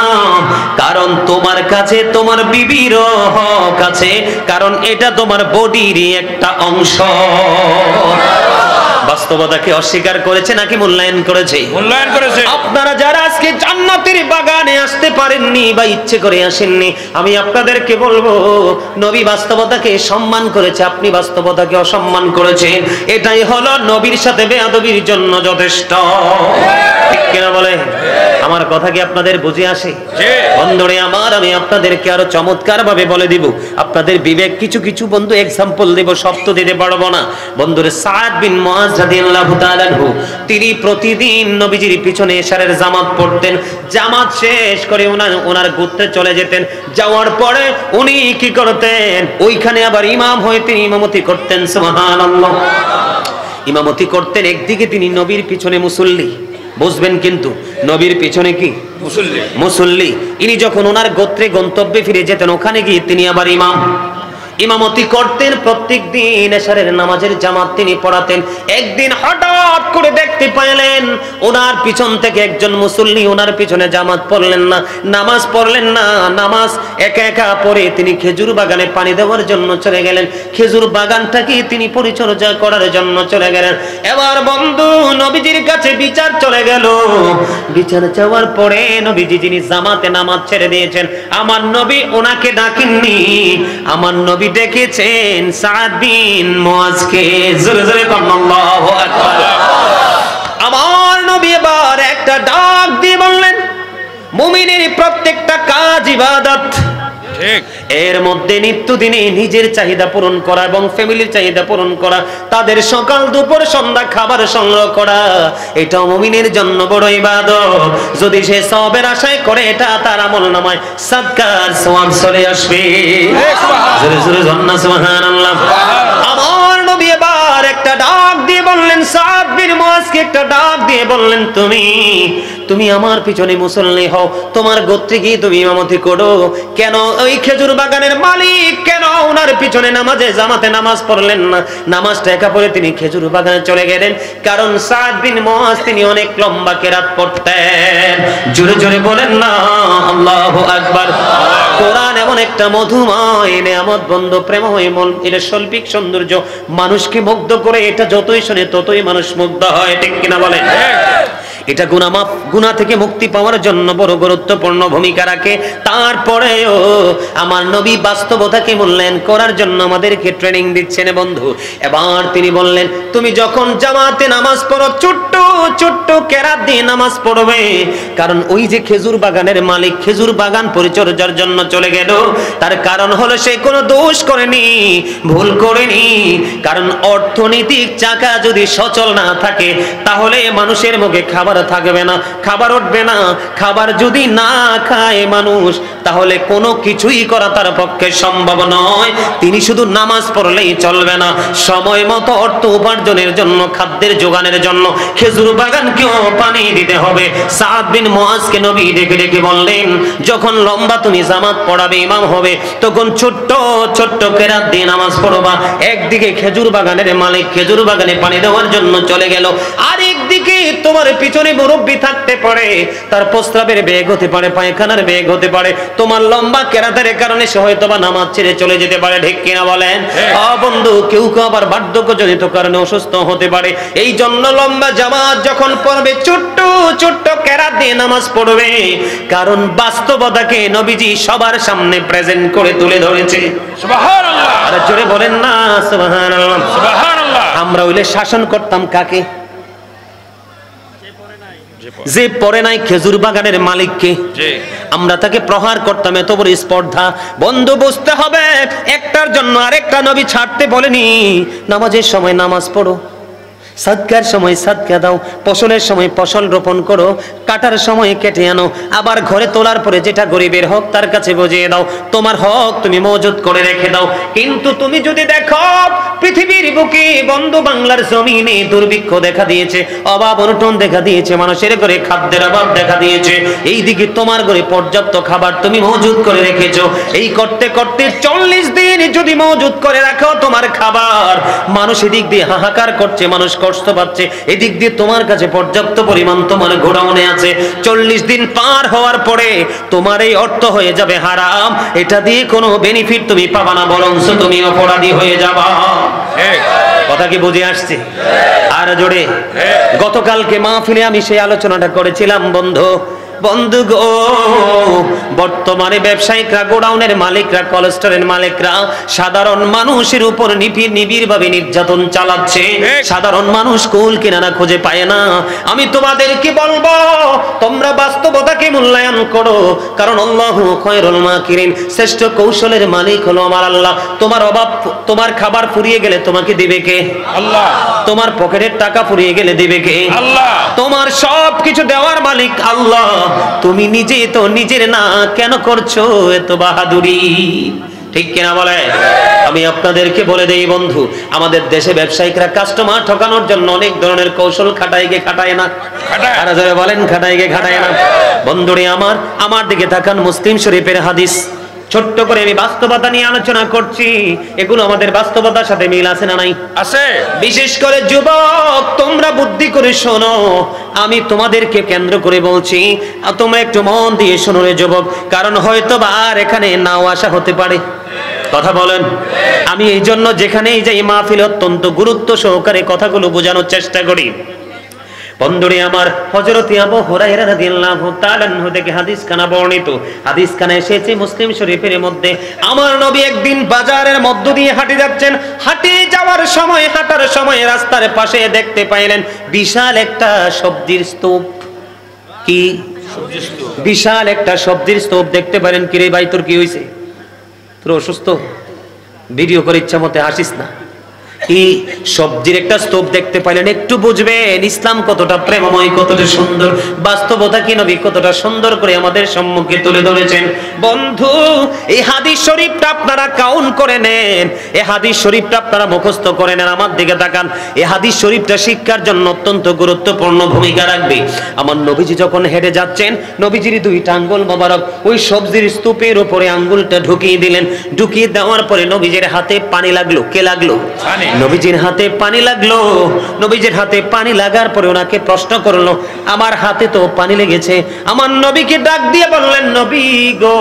কারণ তোমার কাছে তোমার বিবিরও হক আছে, কারণ এটা তোমার বডিরই একটা অংশ। বাস্তবতাকে অস্বীকার করেছে নাকি মূল্যায়ন করেছে? মূল্যায়ন করেছে। আপনারা যারা আজকে জান্নাতের বাগানে আসতে পারেননি বা ইচ্ছে করে আসেননি, আমি আপনাদেরকে বলবো, নবী বাস্তবতাকে সম্মান করেছে, আপনি বাস্তবতাকে অসম্মান করেছেন। এটাই হলো নবীর সাথে বেয়াদবির জন্য যথেষ্ট, ঠিক কিনা বলে? আমার কথা কি আপনাদের বুঝে আসে? বন্ধুরে আমার, আমি আপনাদেরকে আরো চমৎকার ভাবে বলে দিব। আপনাদের বিবেক কিছু কিছু বন্ধু এক্সাম্পল দেব, সব তো দিতে পারবো না। বন্ধুরে সাদ বিন মুআজ রাদিয়াল্লাহু তাআলা আনহু, তিনি প্রতিদিন নবীজির পিছনে ইশারের জামাত পড়তেন। জামাত শেষ করে ওনার গোত্রে চলে যেতেন। যাওয়ার পরে উনি কি করতেন? ওইখানে আবার ইমাম হয়ে তিনি ইমামতি করতেন। সুবহানাল্লাহ, ইমামতি করতেন। একদিকে তিনি নবীর পিছনে মুসল্লি, বুঝবেন কিন্তু নবীর পিছনে কি মুসল্লি। ইনি যখন ওনার গোত্রে গন্তব্যে ফিরে যেতেন, ওখানে গিয়ে তিনি আবার ইমামতি করতেন। প্রত্যেক দিন এশারের নামাজের জামাত তিনি পড়াতেন। একদিন হঠাৎ করে দেখতে পাইলেন ওনার পিছন থেকে একজন মুসল্লি ওনার পিছনে জামাত পড়লেন না, নামাজ পড়লেন না। নামাজ একা একা পড়ে তিনি খেজুর বাগানে পানি দেওয়ার জন্য চলে গেলেন। খেজুর বাগানটাকে তিনি পরিচর্যা করার জন্য চলে গেলেন। এবার বন্ধু নবীজির কাছে বিচার চলে গেল। বিচার যাওয়ার পরে নবীজি যিনি জামাতে নামাজ ছেড়ে দিয়েছেন, আমার নবী ওনাকে ডাকেননি, আমার নবী ডেকেছেন সাদ বিন মুআজকে। জোরে জোরে আল্লাহু আকবার। আমার নবী এবার একটা ডাক দিয়ে বললেন, মুমিনের প্রত্যেকটা কাজ ইবাদত, এর মধ্যে নিত্যদিনে নিজের চাহিদা পূরণ করা এবং ফ্যামিলির চাহিদা পূরণ করা, তাদের সকাল দুপুর সন্ধ্যা খাবার সংগ্রহ করা, এটা মুমিনের জন্য বড় ইবাদত। যদি সে সওয়াবের আশায় করে, এটা তার আমলনামায় সাদকার সওয়াব চলে আসবে। জোরে জোরে সুবহানাল্লাহ। আমার নবী এবার একটা ডাক দিয়ে বললেন, সাদ বিন মুআজকে একটা ডাক দিয়ে বললেন, তুমি আমার পিছনে মুসল্লি হও, তোমার গোত্রে গিয়ে তুমি ইমামতি করো। কেন ওই খেজুর বাগানের মালিক কেন ওনার পিছনে নামাজে জামাতে নামাজ পড়লেন না? নামাজটা একা পড়ে তিনি খেজুর বাগানে চলে গেলেন, কারণ সাদ বিন মুআজ তিনি অনেক লম্বা কেরাত পড়তেন। জোরে জোরে বলেন না আল্লাহু আকবার। কোরআন এমন একটা মধুময় নেয়ামত বন্ধু, প্রেমময় মন, এটা শৈল্পিক সৌন্দর্য, মানুষকে মুগ্ধ করে। এটা যতই শুনে ততই মানুষ মুগ্ধ হয়, ঠিক কিনা বলেন? এটা গুনাহ মাফ, গুনাহ থেকে মুক্তি পাওয়ার জন্য বড় গুরুত্বপূর্ণ ভূমিকা রাখে। তারপরেও আমার নবী বাস্তবতাকে মূল্যায়ন করার জন্য আমাদেরকে ট্রেনিং দিচ্ছেন বন্ধু। এবার তিনি বললেন, তুমি যখন জামাতে নামাজ পড়ো ছোট্ট ছোট্ট কেরাত দিয়ে নামাজ পড়বে, কারণ ওই যে খেজুর বাগানের মালিক খেজুর বাগান পরিচর্যার জন্য চলে গেল, তার কারণ হলো সে কোনো দোষ করেনি, ভুল করেনি। কারণ অর্থনৈতিক চাকা যদি সচল না থাকে তাহলে মানুষের মুখে খাবার থাকবে না, খাবার উঠবে না। খাবার যদি না খায় মানুষ তাহলে কোনো কিছুই করা তার পক্ষে সম্ভব নয়। তিনি শুধু নামাজ পড়লেই চলবে না, সময় মতো অর্থ উপার্জনের জন্য, খাদ্যের যোগানের জন্য খেজুর বাগানকেও পানি দিতে হবে। সাদ বিন মুআজকে নবী ডেকে ডেকে বললেন, যখন লম্বা তুমি জামাত পড়াবে, ইমাম হবে, তখন ছোট্ট ছোট্ট কেরাত দিয়ে নামাজ পড়বা। একদিকে খেজুর বাগানের মালিক খেজুর বাগানে পানি দেওয়ার জন্য চলে গেল, আর একদিকে তোমার পিছনে মুরব্বি থাকতে পারে, তার প্রস্রাবের বেগ হতে পারে, পায়খানার বেগ হতে পারে, তোমার লম্বা কেরাতের কারণে সে হয়তো বা নামাজ ছেড়ে চলে যেতে পারে। ঠিক কিনা বলেন? বন্ধু, কেউ কেউ আবার বার্ধক্যজনিত কারণে অসুস্থ হতে পারে। এই জন্য লম্বা জামাত যখন পড়বে ছোট্ট ছোট্ট কেরাত দিয়ে নামাজ পড়বে, কারণ বাস্তবতাকে নবীজি সবার সামনে প্রেজেন্ট করে তুলে ধরেছে। সুবহানাল্লাহ। আর জোরে বলেন না সুবহানাল্লাহ। সুবহানাল্লাহ। আমরা হইলে শাসন করতাম কাকে? যে পড়ে নাই খেজুর বাগানের মালিককে, আমরা তাকে প্রহার করতাম। এত বড় স্পর্ধা। বন্ধু, বুঝতে হবে, একটার জন্য আরেকটা নবী ছাড়তে বলেনি। নামাজের সময় নামাজ পড়ো, সাদকার সময় সাদকা দাও, ফসলের সময় ফসল রোপণ করো, কাটার সময় কেটে আনো, আবার ঘরে তোলার পরে যেটা গরিবের হক তার কাছে বুঝিয়ে দাও। তোমার হক তুমি মজুদ করে রেখে দাও। কিন্তু তুমি যদি দেখো পৃথিবীর বুকে বন্ধু বাংলার জমিনে দুর্ভিক্ষ দেখা দিয়েছে, অভাব অনটন দেখা দিয়েছে, মানুষের ঘরে খাদ্যের অভাব দেখা দিয়েছে, এই দিকে তোমার ঘরে পর্যাপ্ত খাবার তুমি মজুদ করে রেখেছো। এই করতে করতে 40 দিন যদি মজুদ করে রাখো তোমার খাবার, মানুষ এদিক দিয়ে হাহাকার করছে, মানুষ কষ্ট পাচ্ছে, এদিক দিয়ে তোমার কাছে পর্যাপ্ত পরিমাণ তোমার গোডাউনে আছে। 40 দিন পার হওয়ার পরে তোমার এই অর্থ হয়ে যাবে হারাম। এটা দিয়ে কোনো বেনিফিট তুমি পাবা না, বরঞ্চ তুমি অপরাধী হয়ে যাবা। কথা কি বুঝে আসছে? আর জোরে। গতকালকে মাহফিলে আমি সেই আলোচনাটা করেছিলাম বন্ধু। বন্ধু গো, বর্তমানে ব্যবসায়িকরা, গোডাউনের মালিকরা, কোলেস্টরের মালিকরা সাধারণ মানুষের উপর নিবিড় ভাবে নির্যাতন চালাচ্ছে। সাধারণ মানুষ কুল কিনারা খুঁজে পায় না। আমি তোমাদেরকে বলবো, তোমরা বাস্তবতাকে মূল্যায়ন করো, কারণ আল্লাহু খায়রুল মাকিরিন, শ্রেষ্ঠ কৌশলের মালিক হলো আমার আল্লাহ। তোমার অভাব, তোমার খাবার ফুরিয়ে গেলে তোমাকে দিবে কে? আল্লাহ। তোমার পকেটের টাকা ফুরিয়ে গেলে দিবে কে? আল্লাহ। তোমার সব কিছু দেওয়ার মালিক আল্লাহ। তুমি নিজে তো নিজের না, কেন করছো এত বাহাদুরি? ঠিক কিনা বলে? আমি আপনাদেরকে বলে দেই বন্ধু, আমাদের দেশে ব্যবসায়িকরা কাস্টমার ঠকানোর জন্য অনেক ধরনের কৌশল খাটায় গে খাটায় না? আর যারা বলেন খাটায় গে খাটায় না? বন্ধুরে আমার দিকে তাকান, মুসলিম শরীফের হাদিস। ছোট্ট করে আমি বাস্তবতা নিয়ে আলোচনা করছি, এগুলো আমাদের বাস্তবতার সাথে মিল আছে না নাই? আছে। বিশেষ করে যুবক, তোমরা বুদ্ধি করে শোনো, আমি তোমাদেরকে কেন্দ্র করে বলছি, আর তোমরা একটু মন দিয়ে শোনো রে যুবক, কারণ হয়তো বা আর এখানে নাও আসা হতে পারে। কথা বলেন। আমি এই জন্য যেখানেই যাই মাহফিলে অত্যন্ত গুরুত্ব সহকারে কথাগুলো বোঝানোর চেষ্টা করি। বন্ধুরে আমার, হযরত আবু হুরায়রা রাদিয়াল্লাহু তাআলা আনহু থেকে হাদিস খানা বর্ণিত। হাদিস খানা এসেছে মুসলিম শরীফের মধ্যে। আমার নবী একদিন বাজারের মধ্য দিয়ে হাঁটে যাচ্ছেন। হাঁটে যাওয়ার সময়, হাঁটার সময় রাস্তার পাশে দেখতে পাইলেন বিশাল একটা সবজির স্তূপ। কি সবজির স্তূপ? বিশাল একটা সবজির স্তূপ দেখতে পারেন। কি রে ভাই, তোর কি হইছে? তোর অসুস্থ? ভিডিও করে ইচ্ছা মতে হাসিস না। এই সবজির একটা স্তূপ দেখতে পাইলেন। একটু বুঝবেন ইসলাম কতটা প্রেমময়, কতটা সুন্দর, বাস্তবতা কি নবী কতটা সুন্দর করে আমাদের সম্মুখে তুলে ধরেছেন। বন্ধু, এই হাদিস শরীফটা আপনারা কাউন্ট করে নেন, এই হাদিস শরীফটা আপনারা মুখস্থ করে নেন। আমার দিকে তাকান, এই হাদিস শরীফটা শিক্ষার জন্য অত্যন্ত গুরুত্বপূর্ণ ভূমিকা রাখবে। আমার নবীজি যখন হেঁটে যাচ্ছেন, নবীজির দুইটা আঙ্গুল মোবারক ওই সবজির স্তূপের উপরে আঙ্গুলটা ঢুকিয়ে দিলেন। ঢুকিয়ে দেওয়ার পরে নবীজির হাতে পানি লাগলো। কে লাগলো? পানি। নবীজির হাতে পানি লাগলো। নবীজির হাতে পানি লাগার পরে ওনাকে প্রশ্ন করলো, আমার হাতে তো পানি লেগেছে। আমার নবীকে ডাক দিয়ে বললেন, নবী গো,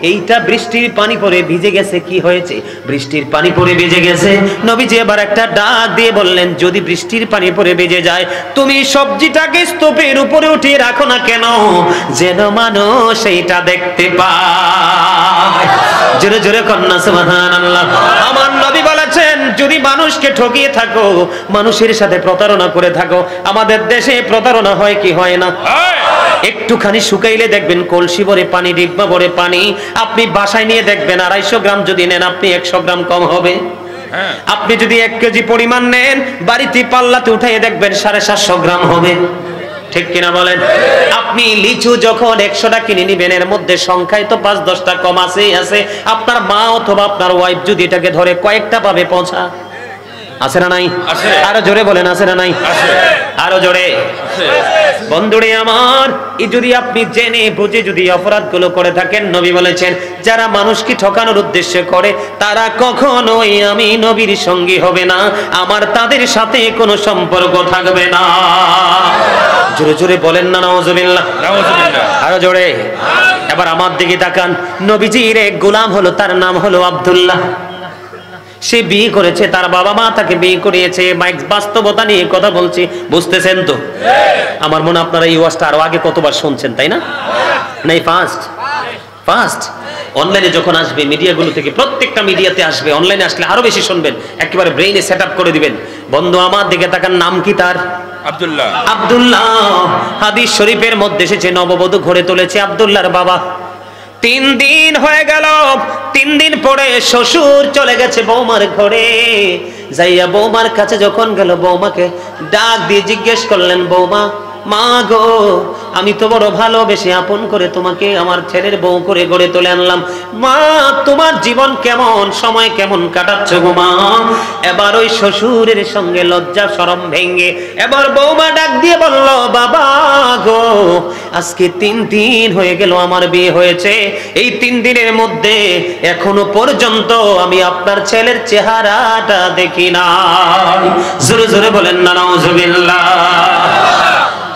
এইটা বৃষ্টির পানি পরে ভিজে গেছে, কি হয়েছে? বৃষ্টির পানি পরে ভিজে গেছে। নবীজি এবার একটা ডাক দিয়ে বললেন, যদি বৃষ্টির পানি পরে ভিজে যায়, তুমি সবজিটাকে স্তূপের উপরে উঠিয়ে রাখো না কেন, যেন মানুষ এইটা দেখতে পায়। জোরে জোরে কন্যা সুবহানাল্লাহ। আমার নবী বলেছেন, যদি মানুষকে ঠকিয়ে থাকো, মানুষের সাথে প্রতারণা করে থাকো, আমাদের দেশে প্রতারণা হয় কি হয় না? একটুখানি শুকাইলে দেখবেন কলসি ভরে পানি, ডিব্বা ভরে পানি। আপনি বাসায় নিয়ে দেখবেন 250 গ্রাম যদি নেন, আপনি 100 গ্রাম কম হবে। আপনি যদি 1 কেজি পরিমাণ নেন, বাড়িতে পাল্লাতে উঠাইয়ে দেখবেন 750 গ্রাম হবে। ঠিক কিনা বলেন? আপনি লিচু যখন 100টা কিনে নিবেন, এর মধ্যে সংখ্যায় তো 5-10টা কম আছেই আছে। আপনার মা অথবা আপনার ওয়াইফ যদি এটাকে ধরে, কয়েকটা পাবে? 50 আছে না নাই? আরো জোরে বলেন, আছে না নাই? আরো জোরে। বন্ধুরে আমার, এই যদি আপনি জেনে বুঝে যদি অপরাধগুলো করে থাকেন, নবী বলেছেন, যারা মানুষকে ঠকানোর উদ্দেশ্যে করে, তারা কখনোই আমি নবীর সঙ্গী হবে না, আমার তাদের সাথে কোনো সম্পর্ক থাকবে না। জোরে জোরে বলেন না নাউজুবিল্লাহ। আরো জোরে। এবার আমার দিকে তাকান। নবীজির এক গোলাম হলো, তার নাম হলো আব্দুল্লাহ। সে বিয়ে করেছে, তার বাবা মা তাকে বিয়ে করিয়েছে। বাস্তবতা নিয়ে কথা বলছি, বুঝতেছেন তো? আমার মনে আপনারা এই ওয়াজটা আরো আগে কতবার শুনছেন, তাই না? নাই, ফার্স্ট অনলাইনে যখন আসবে, মিডিয়াগুলো থেকে প্রত্যেকটা মিডিয়াতে আসবে, অনলাইনে আসলে আরো বেশি শুনবেন, একেবারে ব্রেইনে সেট আপ করে দিবেন। বন্ধু আমার দিকে তাকান, নাম কি তার? আব্দুল্লাহ। হাদিস শরীফের মধ্যে এসেছে, নববধূ ঘরে তুলেছে আব্দুল্লাহর বাবা। 3 দিন হয়ে গেল। 3 দিন পরে শ্বশুর চলে গেছে বৌমার ঘরে। যাইয়া বৌমার কাছে যখন গেল, বৌমাকে ডাক দিয়ে জিজ্ঞেস করলেন, বৌমা, মা গো, আমি তো বড় ভালোবেসে আপন করে তোমাকে আমার ছেলের বউ করে গড়ে তুলে আনলাম। মা, তোমার জীবন কেমন, সময় কেমন কাটাচ্ছ গো মা? এবার ওই শ্বশুরের সঙ্গে লজ্জা শরম ভেঙে এবার বৌমা ডাক দিয়ে বলল, বাবা গো, আজকে 3 দিন হয়ে গেল আমার বিয়ে হয়েছে। এই 3 দিনের মধ্যে এখনো পর্যন্ত আমি আপনার ছেলের চেহারাটা দেখি না। জোরে জোরে বলেন না নাউজুবিল্লাহ।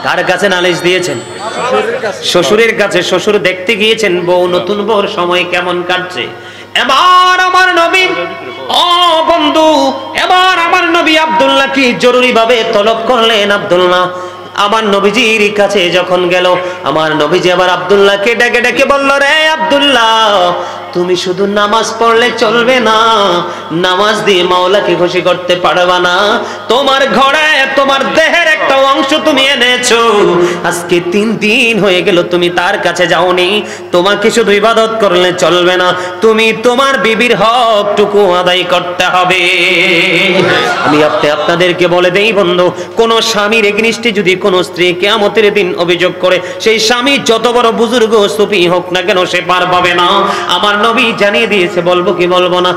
কার কাছে নালিশ দিয়েছেন? শ্বশুরের কাছে। শ্বশুর দেখতে গিয়েছেন বউ, নতুন বউর সময় কেমন কাটছে। এবার আমার নবী, ও বন্ধু, এবার আমার নবী আব্দুল্লাহ কি জরুরি ভাবে তলব করলেন। আব্দুল্লাহ আমার নবীজির কাছে যখন গেল, আমার নবীজি আবার আব্দুল্লাহকে ডেকে ডেকে বলল, রে আব্দুল্লাহ, তুমি শুধু নামাজ পড়লে চলবে না, নামাজ দিয়ে মাওলাকে খুশি করতে পারবা না। তোমার ঘরে তোমার দেহের একটা অংশ তুমি এনেছো, আজকে 3 দিন হয়ে গেল তুমি তার কাছে যাওনি। তোমাকে শুধু ইবাদত করলে চলবে না, তুমি তোমার বিবির হকটুকু আদায় করতে হবে। আমি আপনাদেরকে বলে দেই বন্ধু, কোন স্বামীর এগনিস্টে যদি কোন স্ত্রী কিয়ামতের দিন অভিযোগ করে, সেই স্বামী যত বড় বুজুর্গ সুফি হোক না কেন, সে পার পাবে না। আমার নবী জানিয়ে দিয়েছে, বলবো কি বলবো না?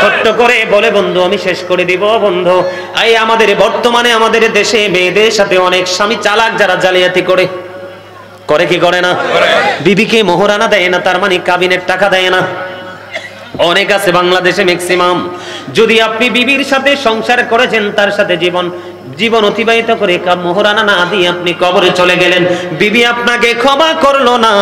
ছোট্ট করে বলে বন্ধু আমি শেষ করে দিব। বন্ধু, এই আমাদের বর্তমানে আমাদের দেশে মেয়েদের সাথে অনেক স্বামী চালাক, যারা জালিয়াতি করে কি করে না? বিবিকে মোহরানা দেয় না, তার মানে কাবিনের টাকা দেয় না। অনেক আছে বাংলাদেশে ম্যাক্সিমাম। যদি আপনি বিবির সাথে সংসার করেছেন, তার সাথে জীবন অতিবাহিত করে মোহরানা না দিয়ে আপনি কবরে চলে গেলেন, বিবি আপনাকে ক্ষমা করলো না,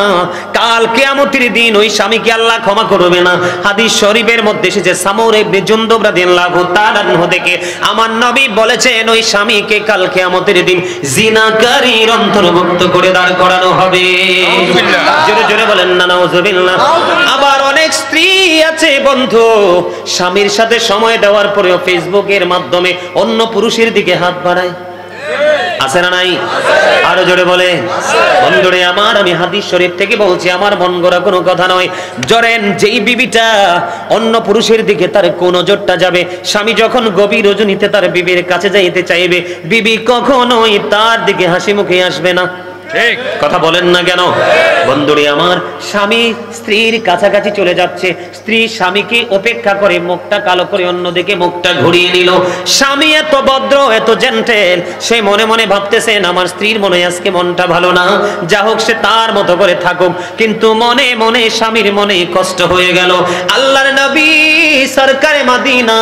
কাল কিয়ামতের দিন ওই স্বামীকে আল্লাহ ক্ষমা করবে না। হাদিস শরীফের মধ্যে এসেছে, সামউর ইবনে জুনদুব রাদিয়াল্লাহু তাআলা আনহু থেকে আমার নবী বলেছেন, ওই স্বামীকে কাল কিয়ামতের দিন জিনাকারীর অন্তর্ভুক্ত করে দাঁড় করানো হবে। জোরে জোরে বলেন না নাউজুবিল্লাহ। আবার অনেক স্ত্রী আছে বন্ধু, স্বামীর সাথে সময় দেওয়ার পরেও ফেসবুকের মাধ্যমে অন্য পুরুষের দিকে হাত বাড়ায়। আছে না নাই? আরো জোরে বলে। বন্ধুরে আমার, আমি হাদিস শরীফ থেকে বলছি, আমার মন গড়া কোনো কথা নয়। জরেন যেই বিবিটা অন্য পুরুষের দিকে তার কোন নজরটা যাবে, স্বামী যখন গভীর রজনীতে তার বিবির কাছে যাইতে চাইবে, বিবি কখনোই তার দিকে হাসি মুখে আসবে না। ঠিক কথা বলেন না কেন? বন্ধুরে আমার, স্বামী স্ত্রীর কাছাকাছি চলে যাচ্ছে, স্ত্রী স্বামীকে উপেক্ষা করে মুখটা কালো করে অন্যদিকে মুখটা ঘুরিয়ে নিল। স্বামী এত ভদ্র, এত জেন্টেল, সে মনে মনে ভাবতেছেন আমার স্ত্রীর মনে আজকে মনটা ভালো না, যা হোক সে তার মতো করে থাকুক, কিন্তু মনে মনে স্বামীর মনে কষ্ট হয়ে গেল। আল্লাহর নবী সরকারে মদিনা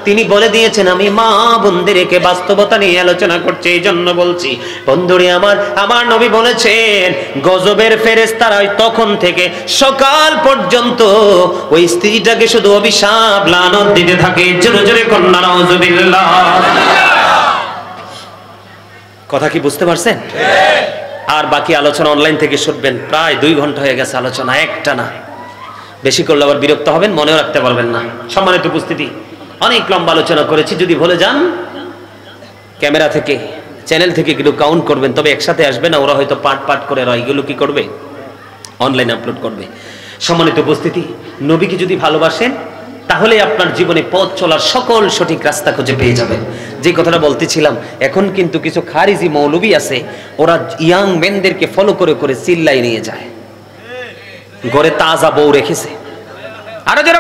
তিনি বলে দিয়েছেন, আমি মা বোনদেরকে বাস্তবতা নিয়ে আলোচনা করছি, এই জন্য বলছি। বন্ধুরে আমার, আমার নবী বলেছেন গজবের ফেরেশতারা তখন থেকে সকাল পর্যন্ত ওই স্ত্রীটাকে শুধু অভিশাপ লানত দিতে থাকে। জোরে জোরে কন্যা নাউজুবিল্লাহ। কথা কি বুঝতে পারছেন? আর বাকি আলোচনা অনলাইন থেকে শুনবেন। প্রায় 2 ঘন্টা হয়ে গেছে আলোচনা, একটা না। বেশি করলে আবার বিরক্ত হবেন, মনেও রাখতে পারবেন না। সম্মানিত উপস্থিতি, অনেক লম্বা আলোচনা করেছি। যদি ভুলে যান, ক্যামেরা থেকে চ্যানেল থেকে এগুলো কাউন্ট করবেন, তবে একসাথে আসবে না, ওরা হয়তো পার্ট পার্ট করে এগুলো কি করবে, অনলাইনে আপলোড করবে। সম্মানিত উপস্থিতি, নবীকে যদি ভালোবাসেন তাহলে আপনার জীবনে পথ চলার সকল সঠিক রাস্তা খুঁজে পেয়ে যাবেন। যে কথাটা বলতেছিলাম, এখন কিন্তু কিছু খারিজি মৌলবী আছে, ওরা ইয়াং মেনদেরকে ফলো করে করে চিল্লাই নিয়ে যায়, ঘরে তাজা বউ রেখেছে। আরো যারা